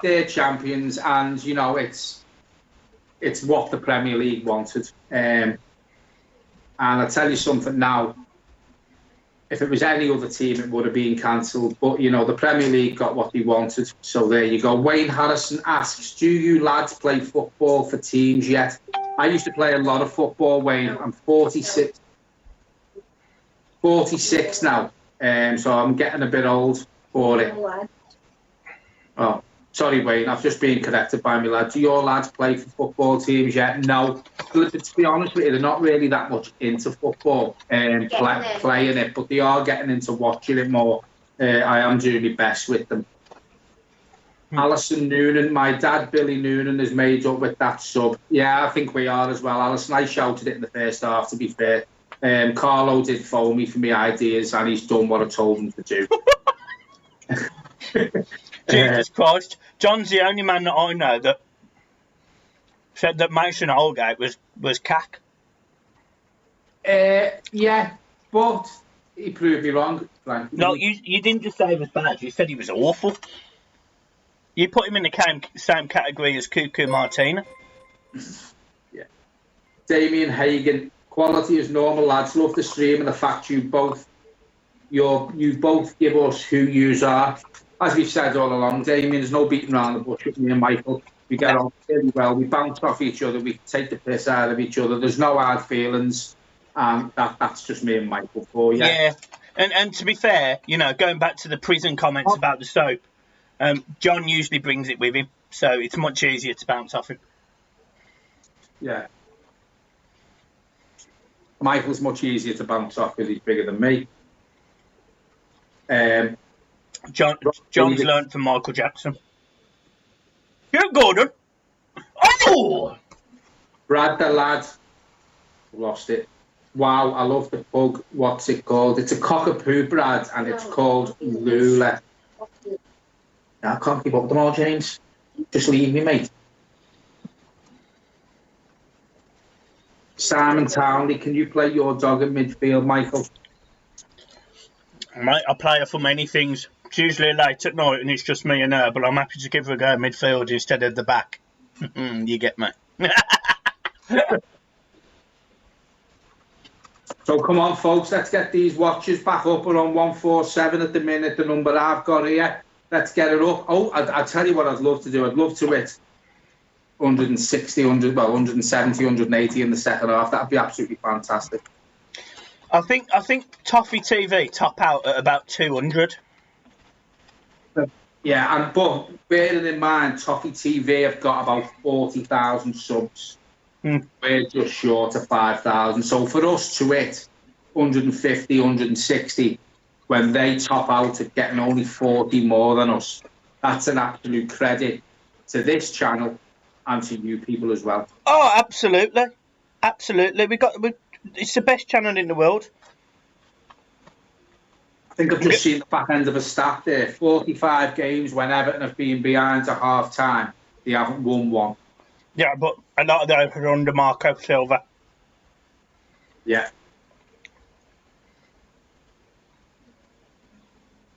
their champions, and, you know, it's what the Premier League wanted. And I'll tell you something now. If it was any other team, it would have been cancelled. But, you know, the Premier League got what they wanted. So there you go. Wayne Harrison asks, do you lads play football for teams yet? I used to play a lot of football, Wayne. I'm 46 now. So I'm getting a bit old for it. Oh, sorry, Wayne. I've just been corrected by my lad. Do your lads play for football teams yet? No. To be honest with you, they're not really that much into football and playing it, but they are getting into watching it more. I am doing my best with them. Alison Noonan, my dad, Billy Noonan, is made up with that sub. Yeah, I think we are as well. Alison, I shouted it in the first half, to be fair. Carlo did phone me for my ideas, and he's done what I told him to do. Jesus Christ. John's the only man that I know that said that Mason Holgate was cack. Yeah, but he proved me wrong. Frankly. No, you didn't just say he was bad. You said he was awful. You put him in the same category as Cuckoo Martina. Yeah. Damien Hagan, quality is normal, lads. Love the stream and the fact you both give us who you are. As we've said all along, Damien, there's no beating around the bush with me and Michael. We get on really well. We bounce off each other. We take the piss out of each other. There's no hard feelings. That's just me and Michael for you. Yeah. And to be fair, you know, going back to the prison comments about the soap, John usually brings it with him, so it's much easier to bounce off him. Yeah. Michael's much easier to bounce off because he's bigger than me. John's learnt from Michael Jackson. Yeah, Gordon. Oh! Brad the lad. Lost it. Wow, I love the pug. What's it called? It's a cockapoo, Brad, and it's called Lula. I can't keep up with them all, James. Just leave me, mate. Simon Townley, can you play your dog in midfield, Michael? Mate, I play her for many things. It's usually late at night and it's just me and her, but I'm happy to give her a go in midfield instead of the back. You get me. So come on, folks, let's get these watches back up. We're on 147 at the minute, the number I've got here. Let's get it up. Oh, I'll tell you what I'd love to do. I'd love to hit 160, 170, 180 in the second half. That'd be absolutely fantastic. I think Toffee TV top out at about 200. Yeah, but bearing in mind, Toffee TV have got about 40,000 subs. We're just short of 5,000. So for us to hit 150, 160, when they top out at getting only 40 more than us, that's an absolute credit to this channel and to you people as well. Oh, absolutely. Absolutely. It's the best channel in the world. I think I've just seen the back end of a stat there. 45 games when Everton have been behind to half time. They haven't won one. Yeah, but a lot of those are under Marco Silva. Yeah.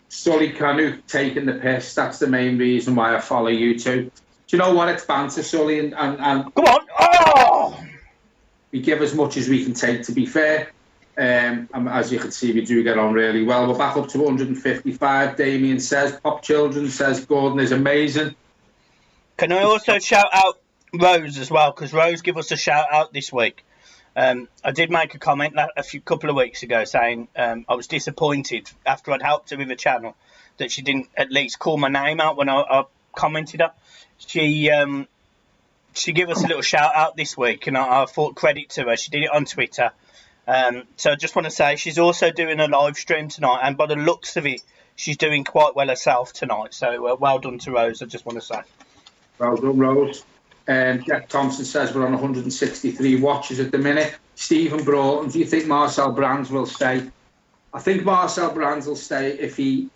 Sully Canu taking the piss. That's the main reason why I follow you two. Do you know what? It's banter, Sully, and come on! Oh! We give as much as we can take, to be fair. As you can see, we do get on really well. We're back up to 155. Damien says, Pop Children says, Gordon is amazing. Can I also shout out Rose as well? Because Rose gave us a shout out this week. I did make a comment a couple of weeks ago saying I was disappointed after I'd helped her with the channel that she didn't at least call my name out when I commented her. She gave us a little shout out this week, and I thought credit to her. She did it on Twitter, So I just want to say she's also doing a live stream tonight, and by the looks of it, she's doing quite well herself tonight. So well done to Rose, I just want to say. Well done, Rose. Jack Thompson says we're on 163 watches at the minute. Stephen Broughton, do you think Marcel Brands will stay? I think Marcel Brands will stay if he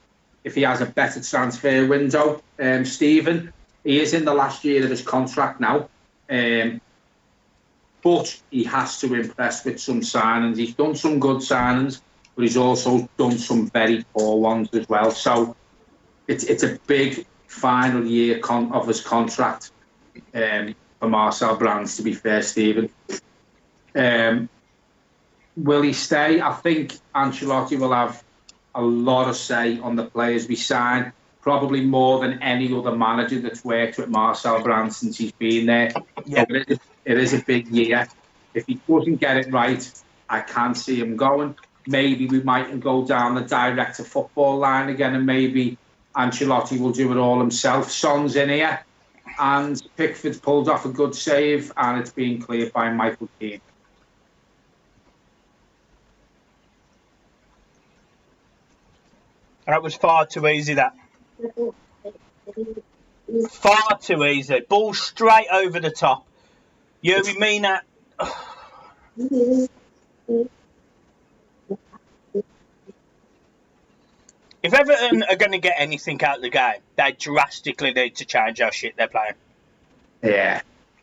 has a better transfer window. Stephen, he is in the last year of his contract now, but he has to impress with some signings. He's done some good signings, but he's also done some very poor ones as well. So it's a big final year of his contract for Marcel Brands, to be fair, Stephen. Will he stay? I think Ancelotti will have a lot of say on the players we sign, probably more than any other manager that's worked with Marcel Brands since he's been there. Yeah. So it is a big year. If he doesn't get it right, I can't see him going. Maybe we might go down the director football line again, and maybe Ancelotti will do it all himself. Son's in here, and Pickford's pulled off a good save, and it's being cleared by Michael Keane. That was far too easy, that. Far too easy. Ball straight over the top. Yuri Mina. If Everton are going to get anything out of the game, they drastically need to change how shit they're playing. Yeah,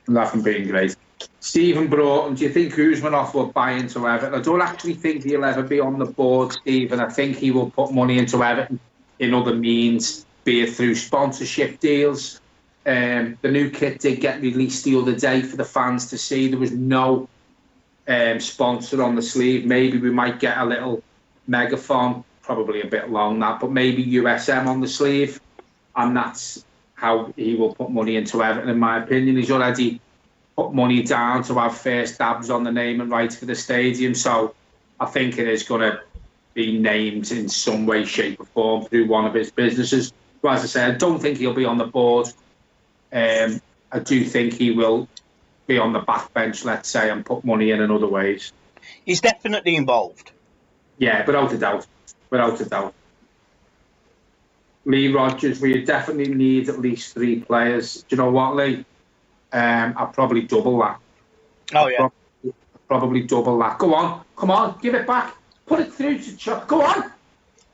nothing being great. Stephen Broughton, do you think Usmanov will buy into Everton? I don't actually think he'll ever be on the board, Stephen. I think he will put money into Everton in other means, be it through sponsorship deals. The new kit did get released the other day for the fans to see. There was no sponsor on the sleeve. Maybe we might get a little megaphone, probably a bit long that, but maybe USM on the sleeve. And that's how he will put money into Everton, in my opinion. He's already put money down to have first dabs on the name and rights for the stadium. So I think it is going to be named in some way, shape or form through one of his businesses. But as I said, I don't think he'll be on the board. I do think he will be on the backbench, let's say, and put money in other ways. He's definitely involved. Yeah, without a doubt. Without a doubt. Lee Rogers, we definitely need at least 3 players. Do you know what, Lee? I'll probably double that. Oh, yeah. Probably double that. Go on. Come on. Give it back. Put it through to Chuck. Go on.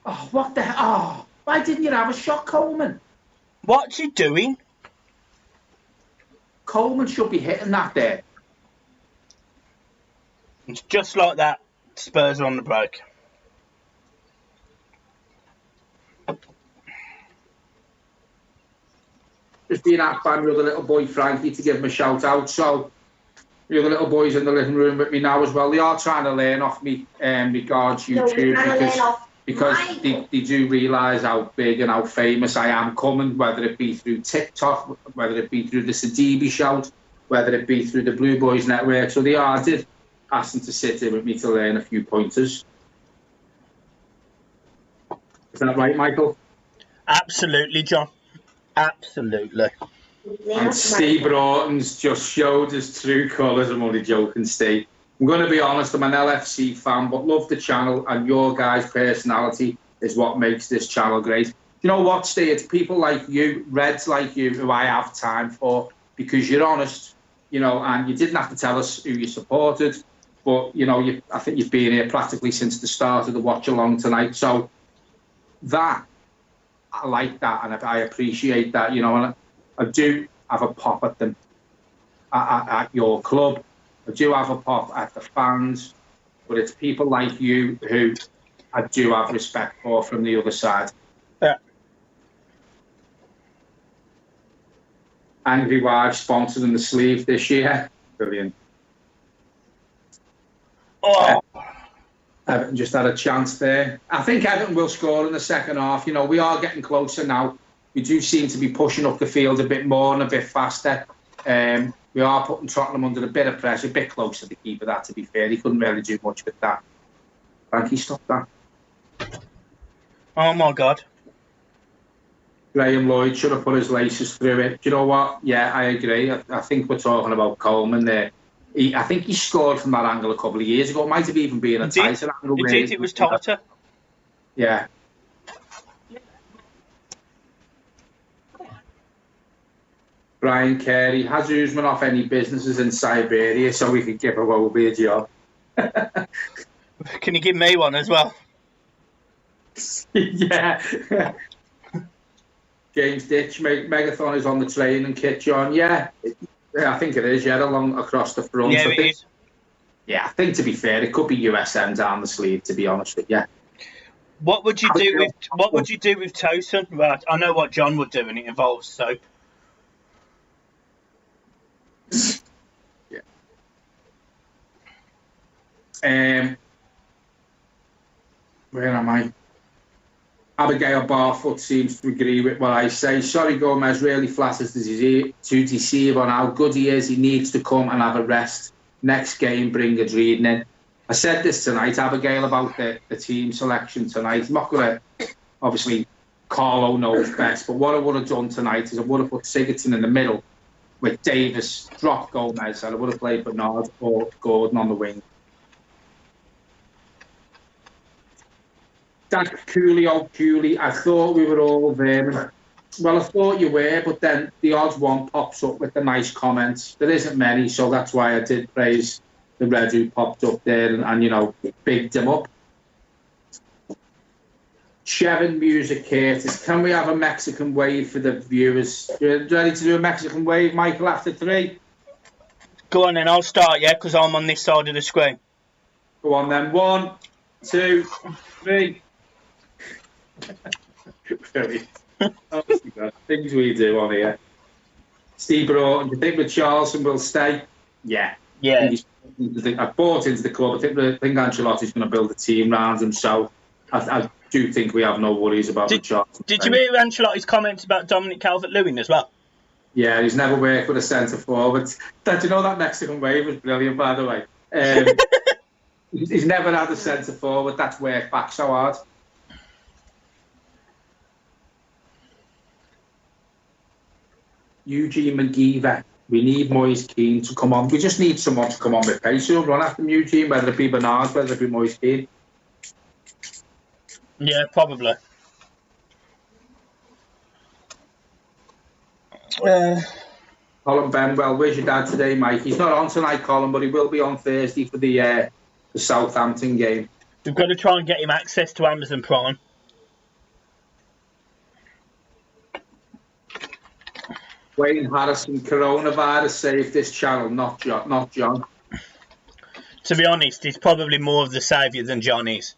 Oh, what the hell? Oh, why didn't you have a shot, Coleman? What's he doing? Coleman should be hitting that there. It's just like that. Spurs are on the break. Just being asked by my other little boy Frankie to give him a shout out. So the other little boys in the living room with me now as well. They are trying to learn off me regards YouTube because they do realise how big and how famous I am coming, whether it be through TikTok, whether it be through the Sadibi shout, whether it be through the Blue Boys Network. So I did ask them to sit in with me to learn a few pointers. Is that right, Michael? Absolutely, John. Absolutely. And Steve Broughton's just showed his true colours. I'm only joking, Steve. I'm going to be honest, I'm an LFC fan, but love the channel, and your guys' personality is what makes this channel great. You know what, Steve? It's people like you, Reds like you, who I have time for, because you're honest, you know, and you didn't have to tell us who you supported, but, you know, I think you've been here practically since the start of the watch-along tonight. So that, I like that, and I appreciate that, you know, and I do have a pop at them, at your club. I do have a pop at the fans, but it's people like you who I do have respect for from the other side. Yeah. Angry Wives sponsored in the sleeve this year. Brilliant. Oh. Everton just had a chance there. I think Everton will score in the second half. You know, we are getting closer now. We do seem to be pushing up the field a bit more and a bit faster. We are putting Tottenham under a bit of pressure, a bit closer to the keeper, that, to be fair. He couldn't really do much with that. Frankie, stop that. Oh, my God. Graham Lloyd should have put his laces through it. Do you know what? Yeah, I agree. I think we're talking about Coleman there. I think he scored from that angle a couple of years ago. It might have even been a tighter angle. It was tighter. Yeah. Brian Carey, has Usman off any businesses in Siberia so we could give away a job? Can you give me one as well? Yeah. James Ditch, Megathon is on the train and kit, John. Yeah, I think it is, yeah, along across the front. Yeah, it is. Yeah, I think to be fair, it could be USM down the sleeve, to be honest with you. What would you do with Tosin? Right, I know what John would do, and it involves soap. Yeah. Where am I? Abigail Barfoot seems to agree with what I say. Sorry, Gomez really flatters to deceive on how good he is. He needs to come and have a rest. Next game, bring a reading in. I said this tonight, Abigail, about the team selection tonight. I'm not going to, obviously, Carlo knows best, but what I would have done tonight is I would have put Sigurdsson in the middle with Davis, dropped Gomez, and I would have played Bernard or Gordon on the wing. That Cooley, I thought we were all there. Well, I thought you were, but then the odd one pops up with the nice comments. There isn't many, so that's why I did praise the Red who popped up there and you know, bigged him up. Chevin Music Curtis, can we have a Mexican wave for the viewers? You ready to do a Mexican wave, Michael, after 3? Go on then, I'll start, yeah, because I'm on this side of the screen. Go on then, 1, 2, 3. Honestly, God, things we do on here. Steve Broughton, do you think Richarlison will stay? Yeah. Yeah. I bought into the club. I think Ancelotti's going to build a team around him, so I do think we have no worries about Richarlison. Did you hear Ancelotti's comments about Dominic Calvert-Lewin as well? Yeah, he's never worked with a centre forward. Did you know that Mexican wave was brilliant, by the way? He's never had a centre forward that's worked back so hard. Eugene McGeever. We need Moise Keane to come on. We just need someone to come on with pace. Who'll run after Eugene, whether it be Bernard, whether it be Moise Keane. Yeah, probably. Colin Benwell, where's your dad today, Mike? He's not on tonight, Colin, but he will be on Thursday for the Southampton game. We've got to try and get him access to Amazon Prime. Wayne Harrison, coronavirus saved this channel, not John. To be honest, he's probably more of the saviour than John is.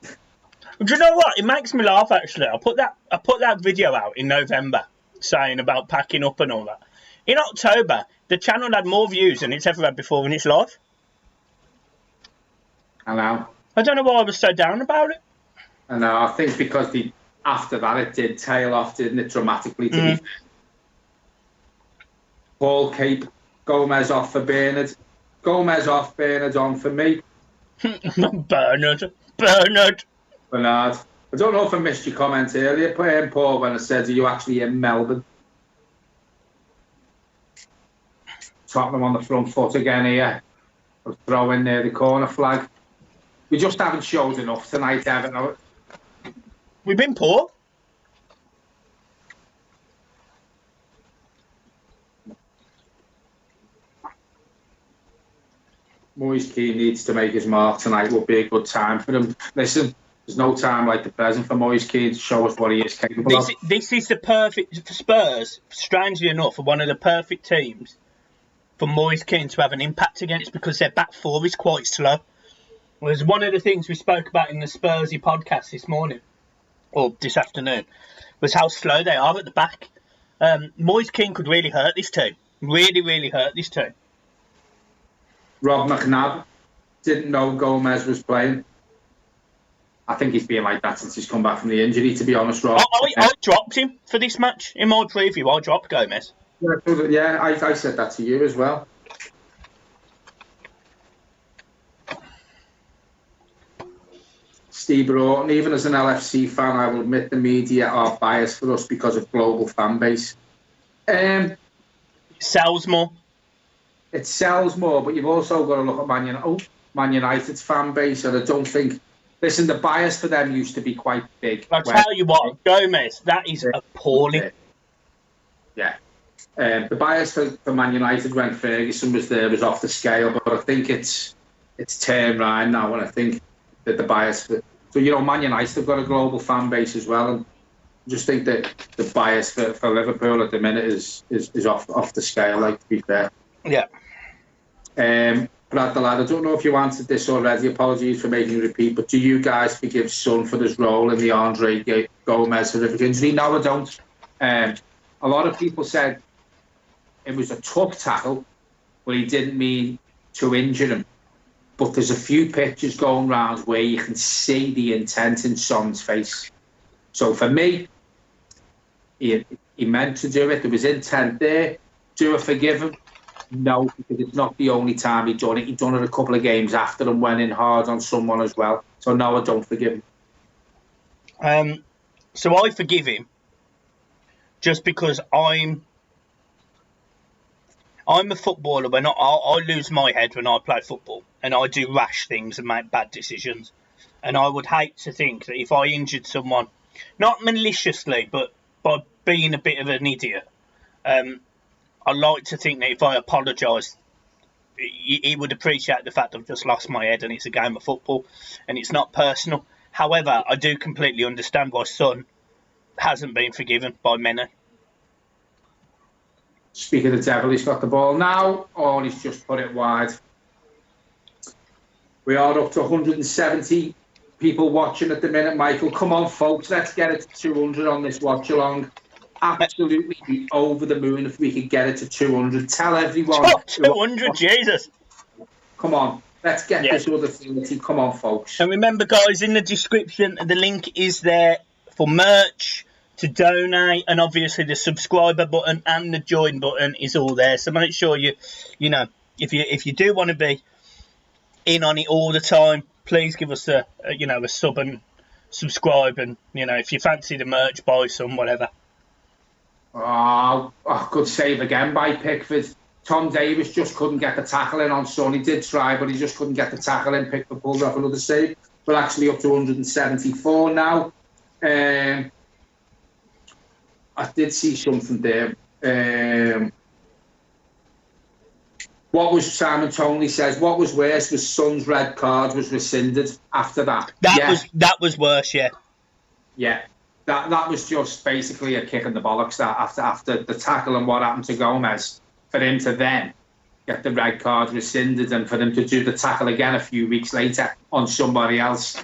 Do you know what? It makes me laugh, actually. I put that video out in November saying about packing up and all that. In October, the channel had more views than it's ever had before in its life. I know. I don't know why I was so down about it. I know. I think because after that it did tail off, didn't it, dramatically, to be fair. Paul Cape, Gomez off for Bernard. Gomez off, Bernard on for me. Bernard. Bernard. I don't know if I missed your comment earlier, Paul, when I said, are you actually in Melbourne? Tottenham on the front foot again here. I'll throw in there the corner flag. We just haven't showed enough tonight, haven't we? We've been poor. Moise Keane needs to make his mark tonight. Will be a good time for him. Listen, there's no time like the present for Moise Keane to show us what he is capable of. This is the perfect for Spurs. Strangely enough, for one of the perfect teams for Moise Keane to have an impact against, because their back four is quite slow. It was one of the things we spoke about in the Spursy podcast this morning, or this afternoon, was how slow they are at the back. Moise Keane could really hurt this team. Really, really hurt this team. Rob McNabb didn't know Gomez was playing. I think he's been like that since he's come back from the injury, to be honest, Rob. I dropped him for this match. In my preview, I dropped Gomez. Yeah, I said that to you as well. Steve Broughton, even as an LFC fan, I will admit the media are biased for us because of global fan base. Sells more. it sells more, but you've also got to look at Man United's fan base, and I don't think. Listen, the bias for them used to be quite big. I'll tell you what, Gomez, that is appalling. Yeah. The bias for Man United when Ferguson was there was off the scale, but I think it's turned around now, and I think that the bias so Man United have got a global fan base as well, and I just think that the bias for Liverpool at the minute is off the scale, like, to be fair. Yeah. Brad the lad, I don't know if you answered this already, apologies for making you repeat, but do you guys forgive Son for his role in the Andre Gomez horrific injury? No, I don't. A lot of people said it was a tough tackle, but he didn't mean to injure him. But there's a few pictures going around where you can see the intent in Son's face. So for me, he meant to do it. There was intent there. Do I forgive him? No, because it's not the only time he'd done it. He'd done it a couple of games after and went in hard on someone as well. So no, I don't forgive him. So I forgive him just because I'm a footballer. When I lose my head when I play football, and I do rash things and make bad decisions. And I would hate to think that if I injured someone, not maliciously, but by being a bit of an idiot, I like to think that if I apologise, he would appreciate the fact I've just lost my head and it's a game of football and it's not personal. However, I do completely understand why Son hasn't been forgiven by many. Speak of the devil, he's got the ball now, or he's just put it wide. We are up to 170 people watching at the minute, Michael. Come on, folks, let's get it to 200 on this watch-along. Absolutely be over the moon if we could get it to 200. Tell everyone. 200, Jesus. Come on, let's get this other thing. Come on, folks. And remember, guys, in the description, the link is there for merch, to donate, and obviously the subscriber button and the join button is all there. So make sure if you do want to be in on it all the time, please give us a sub and subscribe, and if you fancy the merch, buy some, whatever. Oh, good save again by Pickford. Tom Davis just couldn't get the tackle in on Son. He did try, but he just couldn't get the tackle in. Pickford pulled off another save. We're actually up to 174 now. I did see something there. What was Simon Toney says? What was worse was Son's red card was rescinded after that. That was worse, yeah. Yeah. That was just basically a kick in the bollocks. That after the tackle and what happened to Gomez, for him to then get the red card rescinded and for them to do the tackle again a few weeks later on somebody else.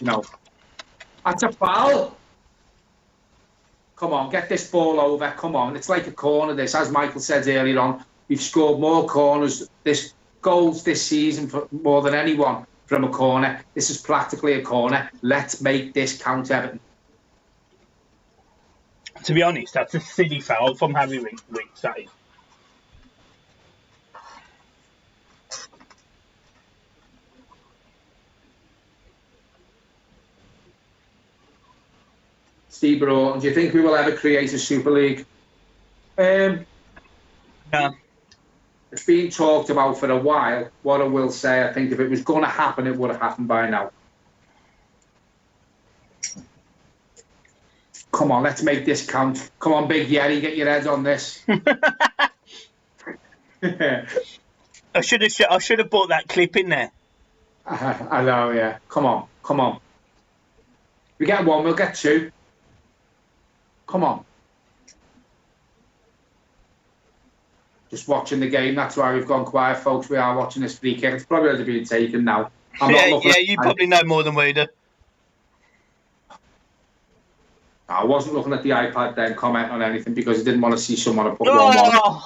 No, that's a foul. Come on, get this ball over. Come on, it's like a corner. This, as Michael said earlier on, we've scored more goals this season for more than anyone from a corner. This is practically a corner. Let's make this count, Everton. To be honest, that's a silly foul from Harry Winks, that is. Steve Broughton, do you think we will ever create a Super League? No. It's been talked about for a while. What I will say, I think if it was going to happen, it would have happened by now. Come on, let's make this count. Come on, Big Yerry, get your head on this. I should have brought that clip in there. I know, yeah. Come on. We get one, we'll get two. Come on. Just watching the game. That's why we've gone quiet, folks. We are watching this free kick. It's probably already been taken now. You probably know more than we do. I wasn't looking at the iPad then, comment on anything, because I didn't want to see someone put one on.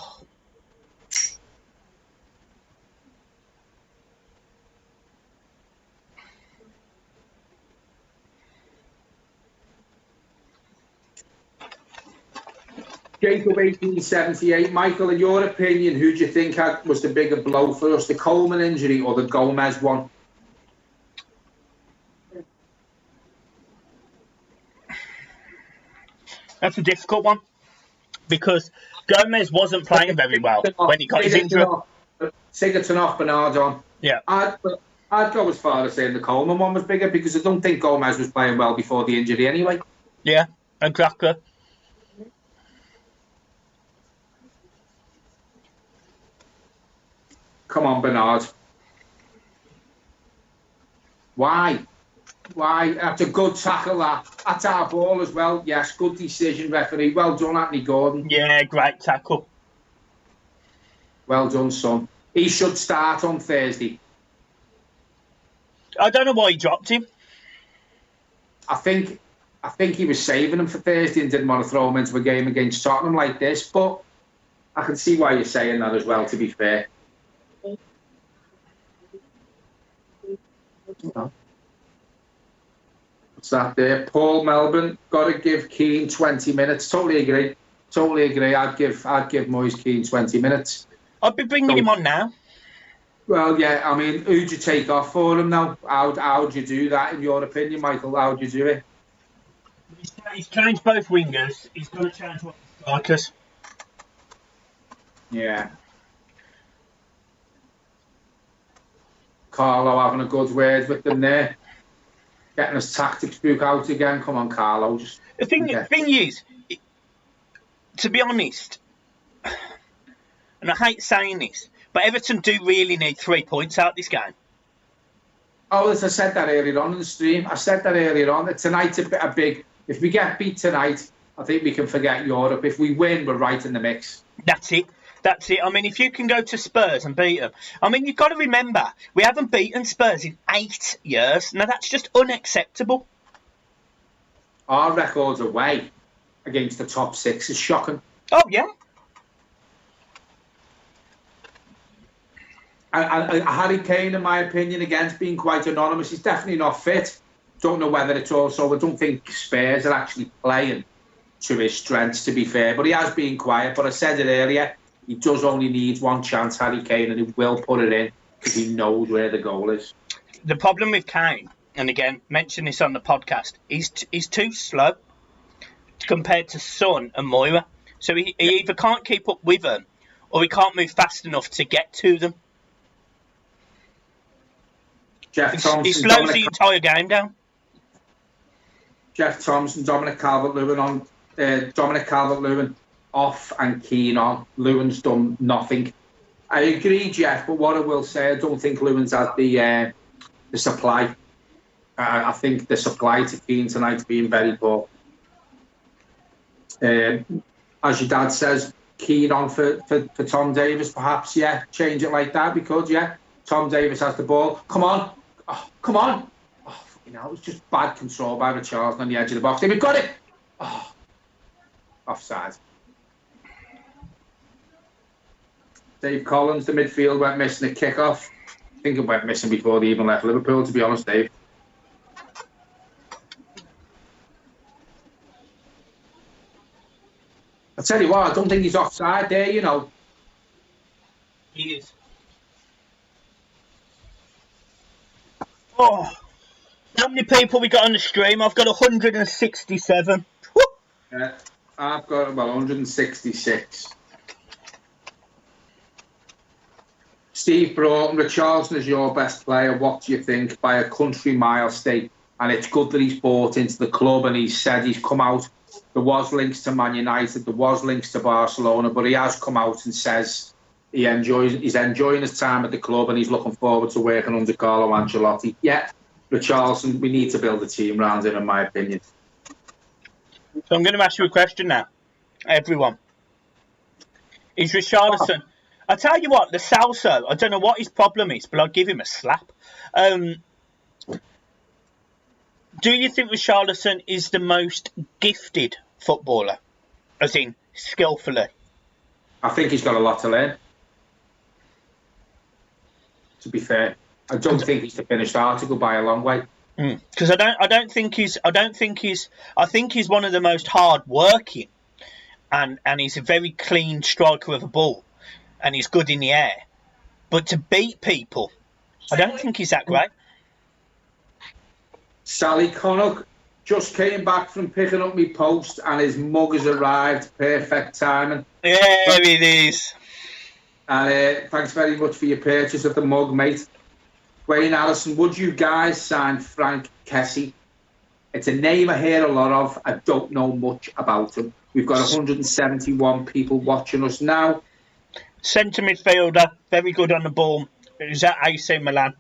Jacob 1878. Michael, in your opinion, who do you think was the bigger blow for us, the Coleman injury or the Gomez one? That's a difficult one. because Gomez wasn't playing very well when he got his injury. Sigurdsson off, Bernard on. Yeah. I'd go as far as saying the Coleman one was bigger because I don't think Gomez was playing well before the injury anyway. Yeah, exactly. Come on, Bernard. Why? That's a good tackle, that. That's our ball as well. Yes, good decision, referee. Well done, Anthony Gordon. Yeah, great tackle. Well done, son. He should start on Thursday. I don't know why he dropped him. I think he was saving him for Thursday and didn't want to throw him into a game against Tottenham like this, but I can see why you're saying that as well, to be fair. What's that there? Paul Melbourne, got to give Keane 20 minutes. Totally agree. I'd give Moyes Keane 20 minutes. I'd be bringing him on now. Well, yeah, I mean, who'd you take off for him now? How'd you do that, in your opinion, Michael? How'd you do it? He's changed both wingers. He's got to change one of the strikers. Yeah. Carlo having a good word with them there. Getting his tactics book out again. Come on, Carlo. The thing is, to be honest, and I hate saying this, but Everton do really need 3 points out this game. Oh, as I said that earlier on in the stream. I said that earlier on. Tonight's a big... If we get beat tonight, I think we can forget Europe. If we win, we're right in the mix. That's it. I mean, if you can go to Spurs and beat them. I mean, you've got to remember, we haven't beaten Spurs in 8 years. Now, that's just unacceptable. Our records away against the top 6 is shocking. Oh, yeah. And Harry Kane, in my opinion, again's been quite anonymous. He's definitely not fit. Don't know whether it's also... I don't think Spurs are actually playing to his strengths, to be fair. But he has been quiet. But I said it earlier, he does only need one chance, Harry Kane, and he will put it in because he knows where the goal is. The problem with Kane, and again, mention this on the podcast, he's too slow compared to Son and Moira. So he either can't keep up with them or he can't move fast enough to get to them. He slows the entire game down. Jeff Thompson, Dominic Calvert-Lewin off and Keane on. Lewin's done nothing. I agree, Jeff, but what I will say, I don't think Lewin's had the supply. I think the supply to Keane tonight's been very poor. As your dad says, Keane on for Tom Davies, perhaps, yeah. Change it like that, we could, yeah. Tom Davies has the ball. Come on. Oh, come on. Oh, you know, it was just bad control by Richarlison on the edge of the box. We've got it. Oh, offside. Dave Collins, the midfield, went missing a kick-off. I think it went missing before they even left Liverpool, to be honest, Dave. I tell you what, I don't think he's offside there, you know. He is. Oh, how many people we got on the stream? I've got 167. I've got about 166. Steve Broughton, Richarlison is your best player. What do you think? By a country mile, Steve. And it's good that he's bought into the club and he's said he's come out. There was links to Man United, there was links to Barcelona, but he has come out and says he's enjoying his time at the club and he's looking forward to working under Carlo Ancelotti. Yeah, Richarlison, we need to build a team around him, in my opinion. So I'm going to ask you a question now, everyone. Is Richarlison... I tell you what, the Salso, I don't know what his problem is, but I'll give him a slap. Do you think Richarlison is the most gifted footballer, as in skillfully? I think he's got a lot to learn. To be fair, I don't think he's the finished article by a long way. Because I think he's one of the most hard working, and he's a very clean striker of a ball, and he's good in the air. But to beat people, I don't think he's that great. Sally Connacht, just came back from picking up my post and his mug has arrived. Perfect timing. Yeah, it is. And thanks very much for your purchase of the mug, mate. Wayne Allison, would you guys sign Frank Kessie? It's a name I hear a lot of. I don't know much about him. We've got 171 people watching us now. Centre midfielder, very good on the ball. He's at AC Milan.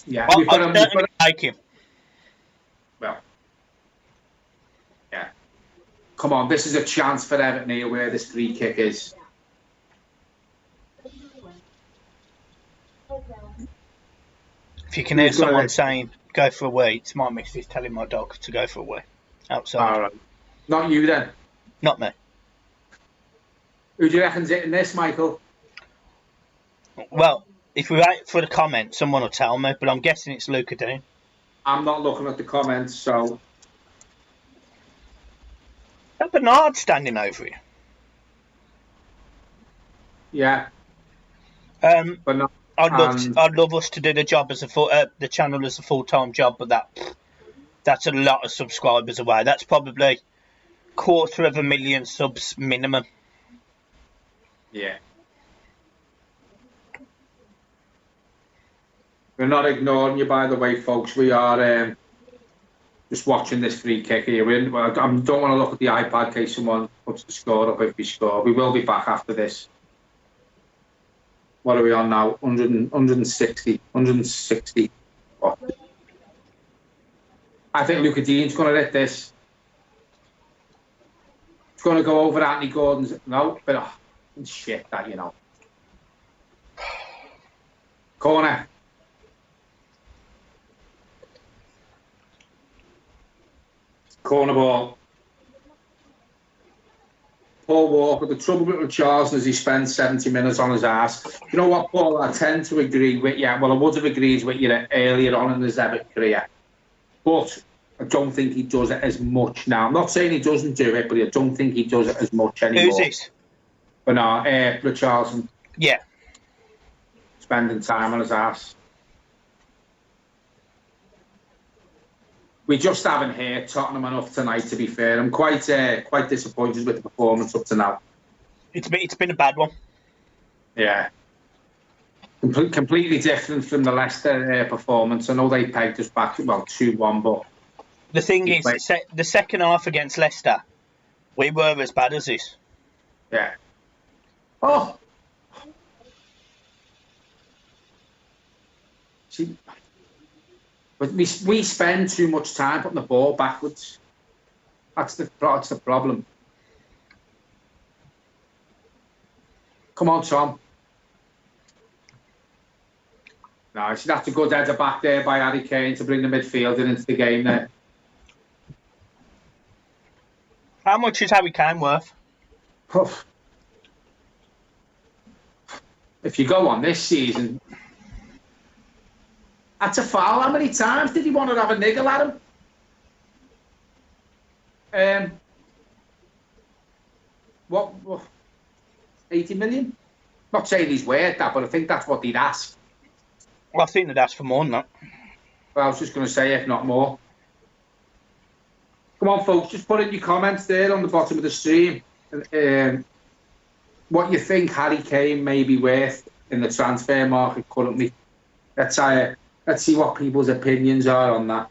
Yeah, I'd certainly take him. Well, yeah. Come on, this is a chance for Everton here where this free kick is. If you can hear someone saying, go for a wee, it's my missus telling my dog to go for a wee outside. All right. Not you then? Not me. Who do you reckon's hitting this, Michael? Well, if we wait for the comment, someone will tell me, but I'm guessing it's Luca Dean. I'm not looking at the comments, so... Is Bernard standing over you? Yeah. Bernard. I'd love us to do the job as the channel as a full-time job, but that's a lot of subscribers away. That's probably 250,000 subs minimum. Yeah. We're not ignoring you, by the way, folks. We are just watching this free kick here. I don't want to look at the iPad in case someone puts the score up if we score. We will be back after this. What are we on now? 160. Oh. I think Luca Dean's going to hit this. It's going to go over Anthony Gordon's. No, but shit, that, you know. Corner. Corner ball. Paul Walker, the trouble with Richarlison is he spends 70 minutes on his ass. You know what, Paul? I tend to agree with you. Well, I would have agreed with you earlier on in his Everton career. But I don't think he does it as much now. I'm not saying he doesn't do it, but I don't think he does it as much anymore. Who's this? But no, Richarlison. Yeah. Spending time on his ass. We just haven't hurt Tottenham enough tonight, to be fair. I'm quite disappointed with the performance up to now. It's been a bad one. Yeah. Completely different from the Leicester performance. I know they pegged us back, 2-1, but... The thing is, the second half against Leicester, we were as bad as this. Yeah. Oh! See... But we spend too much time putting the ball backwards. That's the problem. Come on, Tom. No, see, that's a good header back there by Harry Kane to bring the midfielder into the game there. How much is Harry Kane worth? If you go on this season... That's a foul. How many times did he want to have a niggle at him? What 80 million? Not saying he's worth that, but I think that's what they'd ask. Well, I think they'd ask for more than that. Well, I was just going to say, if not more. Come on, folks, just put in your comments there on the bottom of the stream. What you think Harry Kane may be worth in the transfer market currently. Let's see what people's opinions are on that.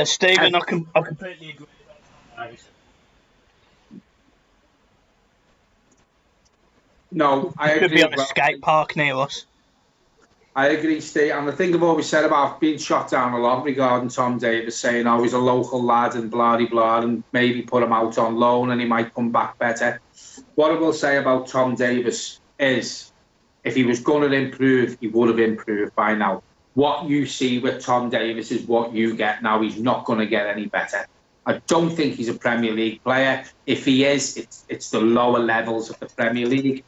Stephen, I completely agree with that. No, I agree. Could be on a skate park near us. I agree, Steve. And the thing I've always said about being shot down a lot regarding Tom Davies, saying, oh, he's a local lad and blah-de-blah, and maybe put him out on loan and he might come back better. What I will say about Tom Davies is, if he was going to improve, he would have improved by now. What you see with Tom Davies is what you get now. He's not going to get any better. I don't think he's a Premier League player. If he is, it's the lower levels of the Premier League.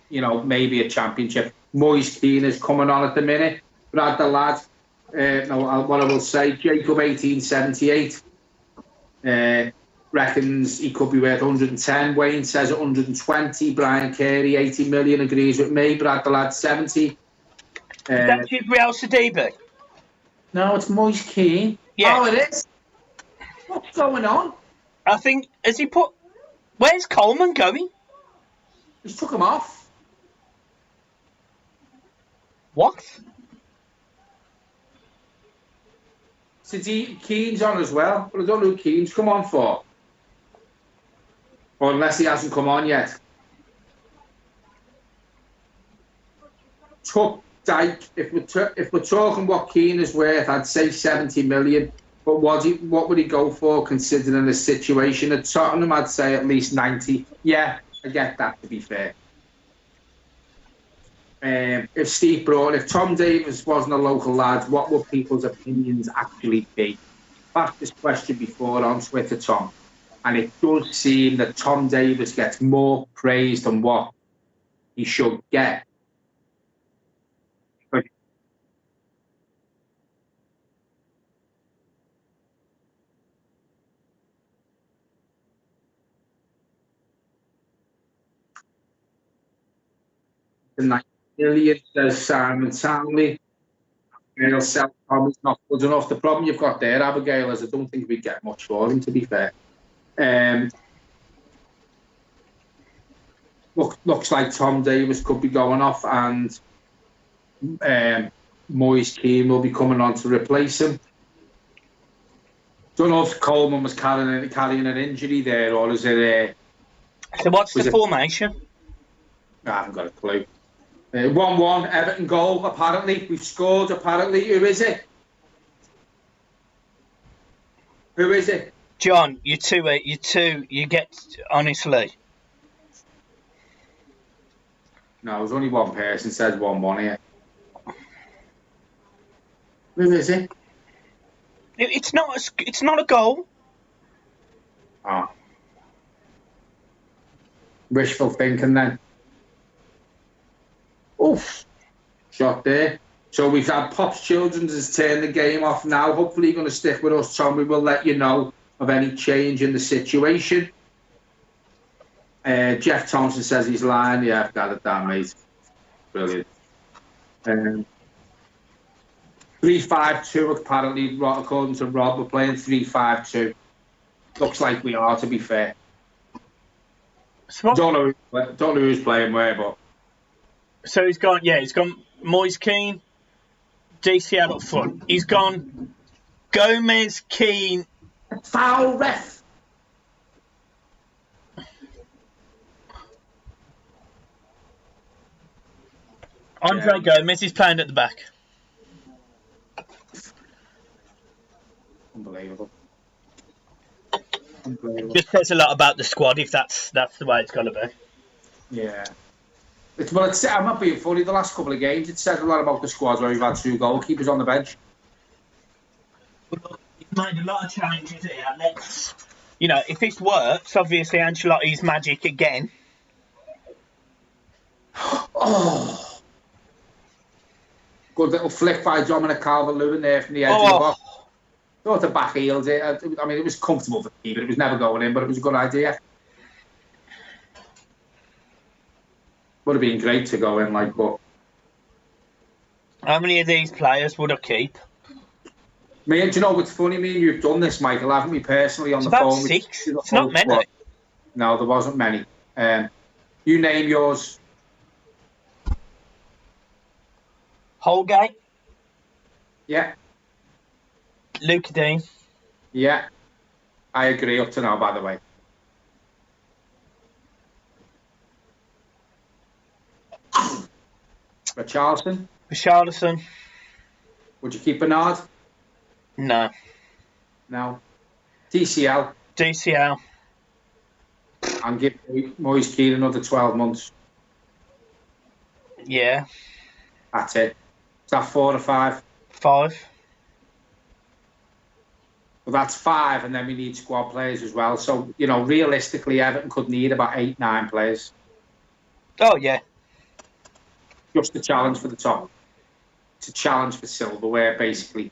Maybe a Championship. Moise Keane is coming on at the minute. Brad the lad. What I will say, Jacob 1878. reckons he could be worth 110. Wayne says 120. Brian Carey, 80 million, agrees with me. Brad the Lad, 70. That's your Real Sadiba. No, it's Moise Keane. Yeah. Oh, it is? What's going on? I think, has he put... Where's Coleman going? He's took him off. What? Keane's on as well, but I don't know who Keane's come on for. Or unless he hasn't come on yet. Took Dyke. If we're talking what Keane is worth, I'd say 70 million. But what would he go for considering the situation at Tottenham? I'd say at least 90. Yeah, I get that, to be fair. If Tom Davies wasn't a local lad, what would people's opinions actually be? I've asked this question before on Twitter, Tom, and it does seem that Tom Davies gets more praise than what he should get. The 9 million, says Simon Townley. He'll sell Tom, he's not good enough. The problem you've got there, Abigail, is I don't think we'd get much for him, to be fair. Looks like Tom Davies could be going off, and Moise Keane will be coming on to replace him. Don't know if Coleman was carrying an injury there, or is it... So what's the formation? I haven't got a clue. 1-1, Everton goal, apparently. We've scored, apparently. Who is it? Who is it? John, you get, honestly. No, there's only one person said 1-1 here. Who is it? It's not a goal. Oh. Wishful thinking then. Oof. Shot there. So we've had Pops Children's has turned the game off now. Hopefully you're going to stick with us, Tom. We will let you know of any change in the situation. Jeff Thompson says he's lying. Yeah, I've got it down, mate. Brilliant. 3-5-2 apparently, according to Rob. We're playing 3-5-2. Looks like we are, to be fair. Don't know who's playing where, but... So he's gone Moise Keane, DCL up front. He's gone Gomez, Keane. Foul, ref! Andre Gomez is playing at the back. Unbelievable. Just says a lot about the squad if that's the way it's got to be. Yeah. I'm not being funny. The last couple of games, it said a lot about the squad where we've had 2 goalkeepers on the bench. He's made a lot of changes here. If this works, obviously Ancelotti's magic again. Oh. Good little flick by Dominic Calvert-Lewin there from the edge of the box. Thought the back heeled it. I mean, it was comfortable for the keeper. It was never going in, but it was a good idea. Would have been great to go in, but... How many of these players would I keep? Do you know what's funny? Me and you've done this, Michael, haven't we, personally, on the phone? About 6. It's not many. No, there wasn't many. You name yours. Holgate? Yeah. Luke Dean? Yeah. I agree up to now, by the way. Richarlison. Would you keep Bernard? No. No. DCL. And give Moise Keane another 12 months. Yeah. That's it. Is that 4 or 5? 5. Well, that's 5, and then we need squad players as well. So, realistically, Everton could need about 8-9 players. Oh, yeah. Just to challenge for the top. To challenge for silverware, basically.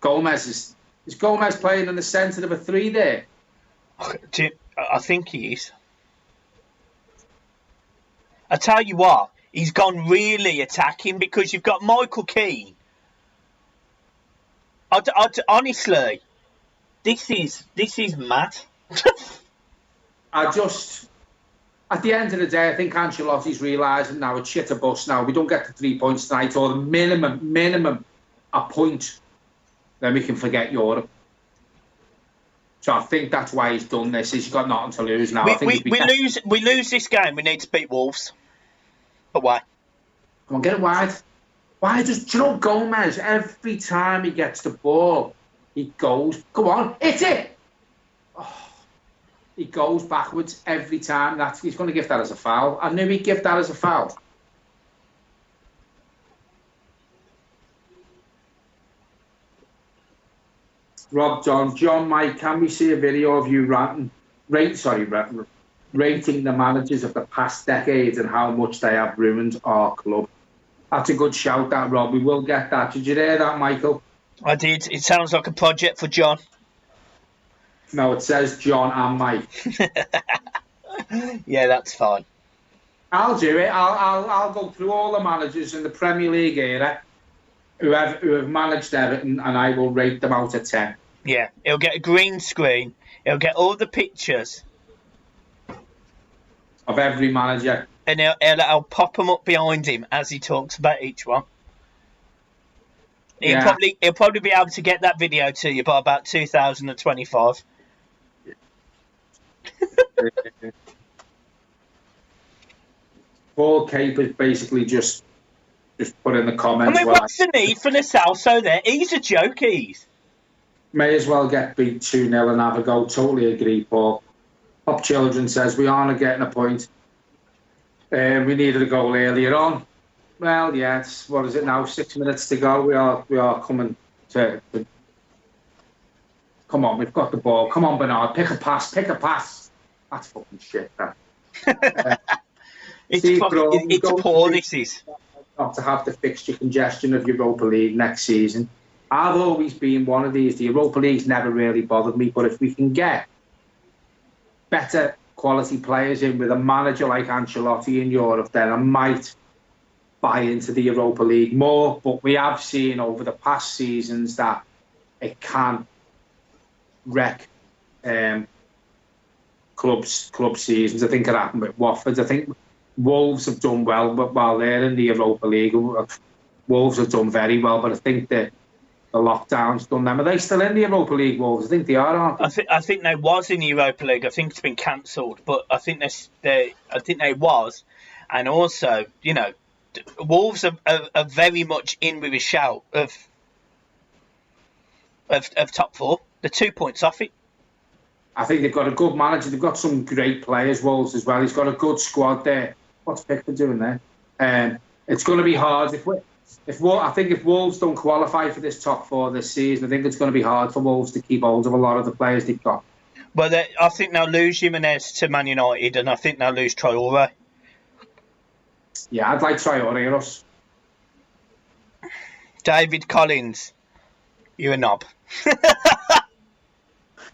Gomez is Is Gomez playing in the centre of a 3 there? I think he is. I tell you what, he's gone really attacking because you've got Michael Keane. Honestly, this is mad. At the end of the day, I think Ancelotti's realising now it's shit a bus now. We don't get the 3 points tonight, or the minimum a point, then we can forget Europe. So I think that's why he's done this. He's got nothing to lose now. We lose this game. We need to beat Wolves. But why? Come on, get it wide. Why does Gomez, every time he gets the ball, he goes, go on, hit it! Oh, he goes backwards every time. He's going to give that as a foul. I knew he'd give that as a foul. John, Mike, can we see a video of you rating the managers of the past decades and how much they have ruined our club? That's a good shout, that, Rob. We will get that. Did you hear that, Michael? I did. It sounds like a project for John. No, it says John and Mike. Yeah, that's fine. I'll do it. I'll go through all the managers in the Premier League era who have managed Everton, and I will rate them out of 10. Yeah, he'll get a green screen. He'll get all the pictures of every manager. And I'll pop them up behind him as he talks about each one. He'll probably be able to get that video to you by about 2025. Paul Capers basically just put in the comments. I mean, what's the need for Nasalso there? He's a joke, May as well get beat 2-0 and have a go. Totally agree, Paul. Pop Children says, we aren't getting a point. We needed a goal earlier on. Well, yeah, what is it now? 6 minutes to go. We are coming to... Come on, we've got the ball. Come on, Bernard. Pick a pass. That's fucking shit, that. It's poor, this is. Not to have the fixture congestion of Europa League next season. I've always been one of these. The Europa League's never really bothered me, but if we can get better quality players in with a manager like Ancelotti in Europe, then I might buy into the Europa League more. But we have seen over the past seasons that it can wreck club seasons. I think it happened with Watford. I think Wolves have done well, but while they're in the Europa League, Wolves have done very well. But I think that the lockdown's done them. Are they still in the Europa League, Wolves? I think they are, aren't they? I think they was in the Europa League. I think it's been cancelled, but I think they was. And also, Wolves are very much in with a shout of top four. They're 2 points off it. I think they've got a good manager. They've got some great players, Wolves, as well. He's got a good squad there. What's Pickford doing there? It's going to be hard. I think if Wolves don't qualify for this top four this season, I think it's going to be hard for Wolves to keep hold of a lot of the players they've got. Well, I think they'll lose Jimenez to Man United, and I think they'll lose Traore. Yeah, I'd like Traore, us. David Collins, you're a knob.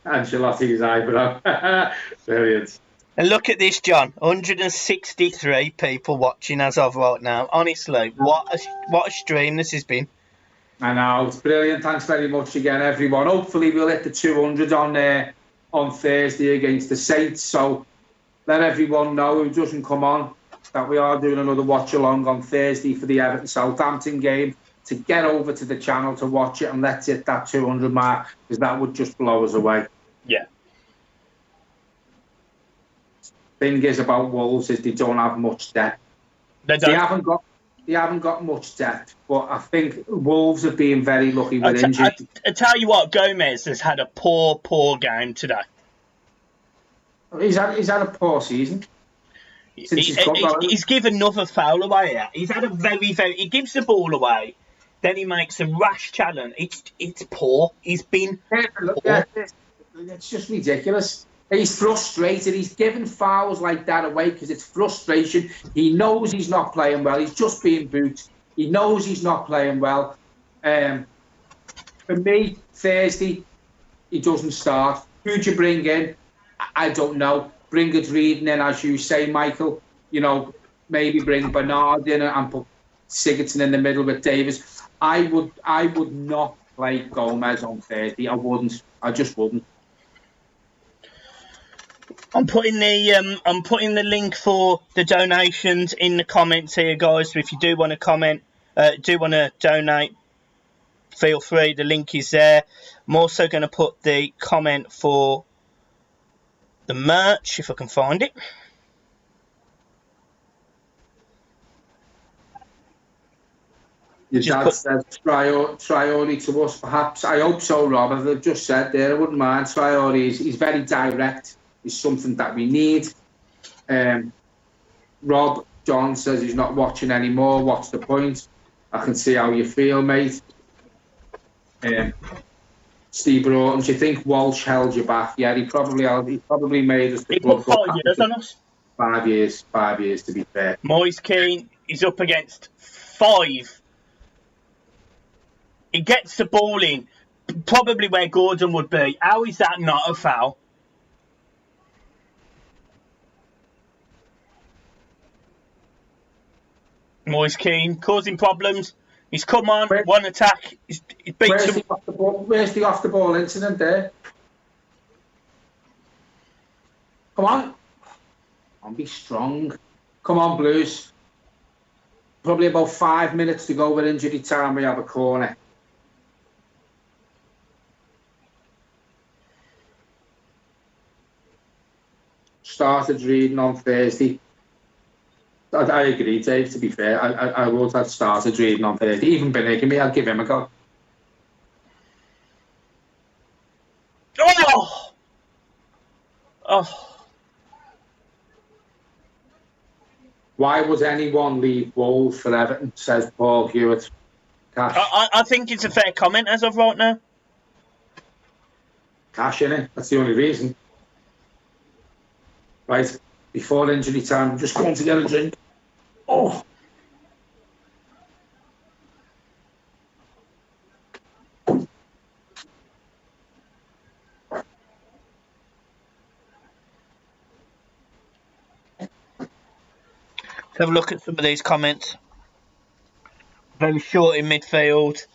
Ancelotti's eyebrow. Brilliant. And look at this, John. 163 people watching as of right now. Honestly, what a stream this has been. I know, it's brilliant. Thanks very much again, everyone. Hopefully we'll hit the 200 on Thursday against the Saints. So let everyone know who doesn't come on that we are doing another watch-along on Thursday for the Everton-Southampton game, to get over to the channel to watch it, and let's hit that 200 mark, because that would just blow us away. Yeah. Thing is about Wolves is they don't have much depth. They haven't got much depth, but I think Wolves have been very lucky with injuries. I tell you what, Gomez has had a poor game today. He's had a poor season. He's given another foul away here. He's had a he gives the ball away, then he makes a rash challenge. It's poor. He's been poor. It's just ridiculous. He's frustrated. He's giving fouls like that away because it's frustration. He knows he's not playing well. He's just being booted. He knows he's not playing well. For me, Thursday, he doesn't start. Who'd you bring in? I don't know. Bring a Reading in, as you say, Michael. You know, maybe bring Bernard in and put Sigurdsson in the middle with Davis. I would not play Gomez on Thursday. I wouldn't. I just wouldn't. I'm putting the link for the donations in the comments here, guys. So if you do want to comment, do want to donate, feel free. The link is there. I'm also going to put the comment for the merch if I can find it. Your dad says Traore to us, perhaps. I hope so, Rob. As I've just said there, I wouldn't mind. Traore, he's very direct. He's something that we need. Rob John says he's not watching anymore. What's the point? I can see how you feel, mate. Steve Broughton, do you think Walsh held you back? Yeah, he probably made us the club. 5 years on us. 5 years. 5 years, to be fair. Moise Keane is up against 5. He gets the ball in, probably where Gordon would be. How is that not a foul? Moise Keane causing problems. He's come on, one attack. He beats him. Where's the off the ball incident there? Come on. I'll be strong. Come on, Blues. Probably about 5 minutes to go with injury time. We have a corner. Started Reading on Thursday. I agree, Dave, to be fair. I would have started Reading on Thursday. Even Benigamy, I'd give him a go. Oh! Oh. Why would anyone leave Wolves for Everton, says Paul Hewitt. Cash. I think it's a fair comment as of right now. Cash, innit? That's the only reason. Right, before injury time, I'm just going to get a drink. Oh! Let's have a look at some of these comments. Very short in midfield.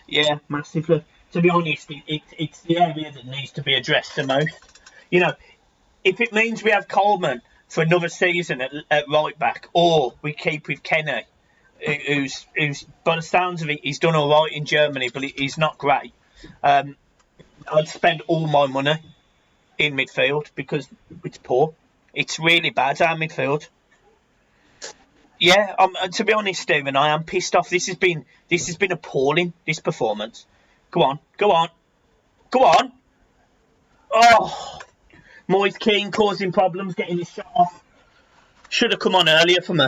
Yeah, massively. To be honest, it's the area that needs to be addressed the most. You know, if it means we have Coleman for another season at right back, or we keep with Kenny, who's by the sounds of it, he's done all right in Germany, but he's not great. I'd spend all my money in midfield because it's poor. It's really bad, our midfield. Yeah, to be honest, Stephen, I am pissed off. This has been appalling, this performance. Go on. Oh, Moise Keane causing problems, getting his shot off. Should have come on earlier for me.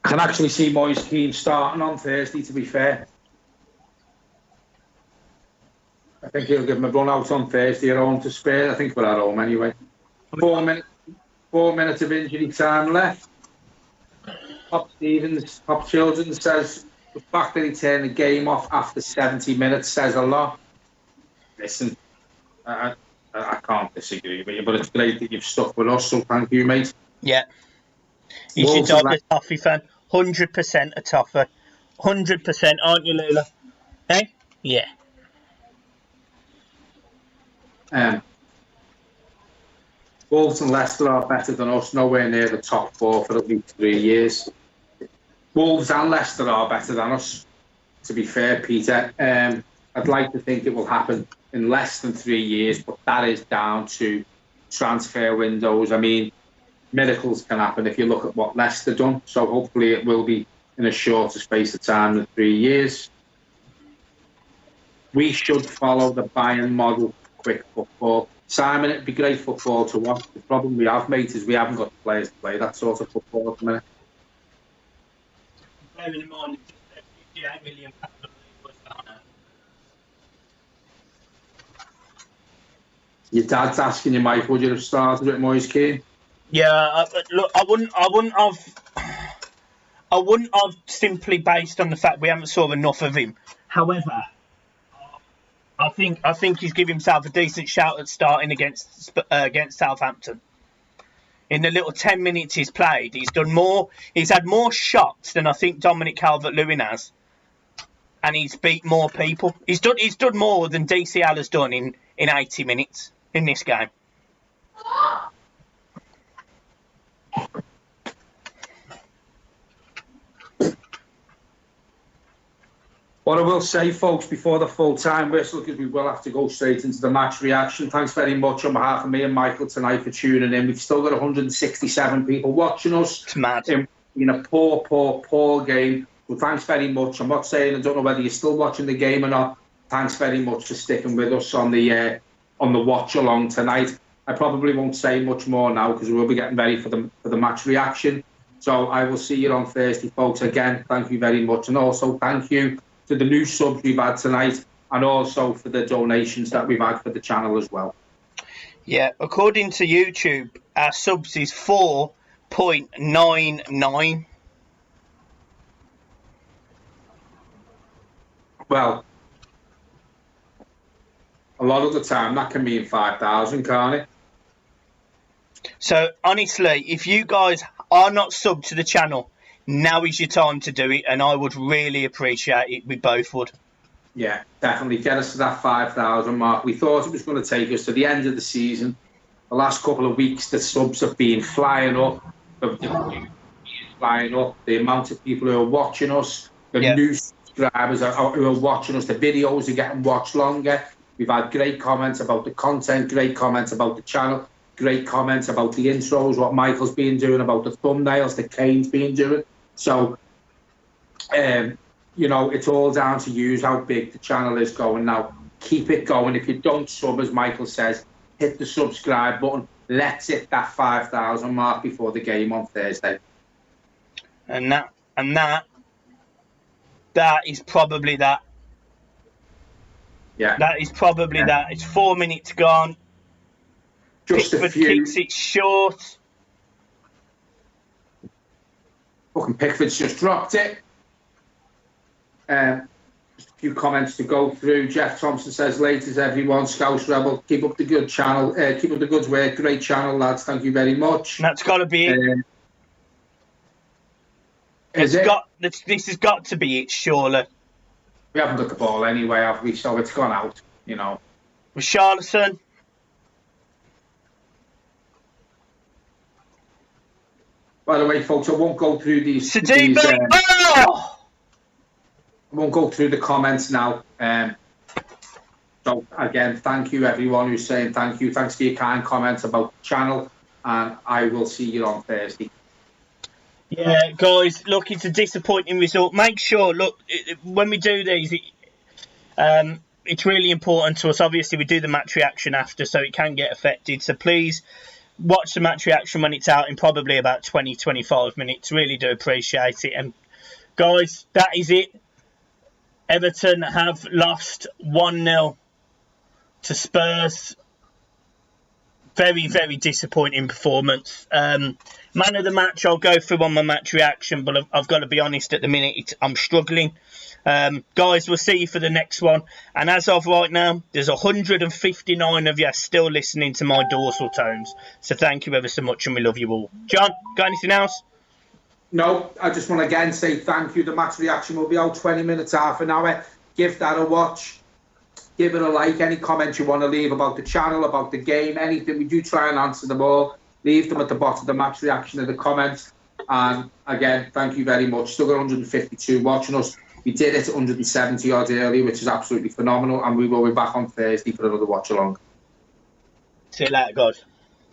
I can actually see Moise Keane starting on Thursday, to be fair. I think he'll give him a run out on Thursday at home to spare. I think we're at home anyway. 4 minutes of injury time left. Pop Children says the fact that he turned the game off after 70 minutes says a lot. Listen, I can't disagree with you, but it's great that you've stuck with us, so thank you, mate. Yeah. You should dog the Toffee fan. 100% a Toffee. 100%, aren't you, Lula? Hey? Yeah. Wolves and Leicester are better than us, nowhere near the top 4 for at least 3 years. Wolves and Leicester are better than us, to be fair, Peter. I'd like to think it will happen in less than 3 years, but that is down to transfer windows. I mean, miracles can happen if you look at what Leicester done, so hopefully it will be in a shorter space of time than 3 years. We should follow the Bayern model, quick football. Simon, it'd be great football to watch. The problem we have, mate, is we haven't got the players to play that sort of football at the minute. Bearing in mind, it's £58 million was down. Your dad's asking you, Mike, would you have started with Moise Keane? Yeah, look, I wouldn't I wouldn't have simply based on the fact we haven't saw enough of him. However, I think he's given himself a decent shout at starting against Southampton. In the little 10 minutes he's played, he's done more. He's had more shots than I think Dominic Calvert-Lewin has, and he's beat more people. He's done more than DCL has done in 80 minutes in this game. What I will say, folks, before the full-time whistle, because we will have to go straight into the match reaction. Thanks very much on behalf of me and Michael tonight for tuning in. We've still got 167 people watching us. It's mad. In a poor game. Well, thanks very much. I'm not saying I don't know whether you're still watching the game or not. Thanks very much for sticking with us on the watch along tonight. I probably won't say much more now because we'll be getting ready for the match reaction. So I will see you on Thursday, folks. Again, thank you very much, and also thank you to the new subs we've had tonight, and also for the donations that we've had for the channel as well. Yeah, according to YouTube, our subs is 4.99. Well, a lot of the time that can mean 5,000, can't it? So honestly, if you guys are not subbed to the channel, now is your time to do it, and I would really appreciate it. We both would. Yeah, definitely get us to that 5,000 mark. We thought it was going to take us to the end of the season. The last couple of weeks, the subs have been flying up. The amount of people who are watching us, the new subscribers who are watching us, the videos are getting watched longer. We've had great comments about the content, great comments about the channel, great comments about the intros, what Michael's been doing, about the thumbnails that Kane's been doing. So, it's all down to you, how big the channel is going now. Keep it going. If you don't sub, as Michael says, hit the subscribe button. Let's hit that 5,000 mark before the game on Thursday. And that is probably that. Yeah. That is probably that. It's 4 minutes gone. Just Pickford a few. kicks it short. Fucking Pickford's just dropped it. Just a few comments to go through. Jeff Thompson says, "Latest everyone, Scouse Rebel, keep up the good channel. Keep up the good work. Great channel, lads. Thank you very much." And that's got to be it. This has got to be it, surely. We haven't got the ball anyway, have we? So it's gone out, With Charlton. By the way, folks, I won't go through these. I won't go through the comments now. So again, thank you everyone who's saying thank you. Thanks for your kind comments about the channel, and I will see you on Thursday. Yeah, guys, look, it's a disappointing result. Make sure, look, when we do these, it's really important to us. Obviously, we do the match reaction after, so it can get affected. So please watch the match reaction when it's out in probably about 20-25 minutes. Really do appreciate it. And guys, that is it. Everton have lost 1-0 to Spurs. Very, very disappointing performance. Man of the match, I'll go through on my match reaction, but I've got to be honest, at the minute, I'm struggling. Guys, we'll see you for the next one. And as of right now, there's 159 of you still listening to my dorsal tones. So thank you ever so much, and we love you all. John, got anything else? No, I just want to again say thank you. The match reaction will be out 20 minutes, half an hour. Give that a watch. Give it a like. Any comments you want to leave about the channel, about the game, anything, we do try and answer them all. Leave them at the bottom of the match reaction in the comments. And again, thank you very much. Still got 152 watching us. We did it 170 odd earlier, which is absolutely phenomenal. And we will be back on Thursday for another watch along. See you later, guys.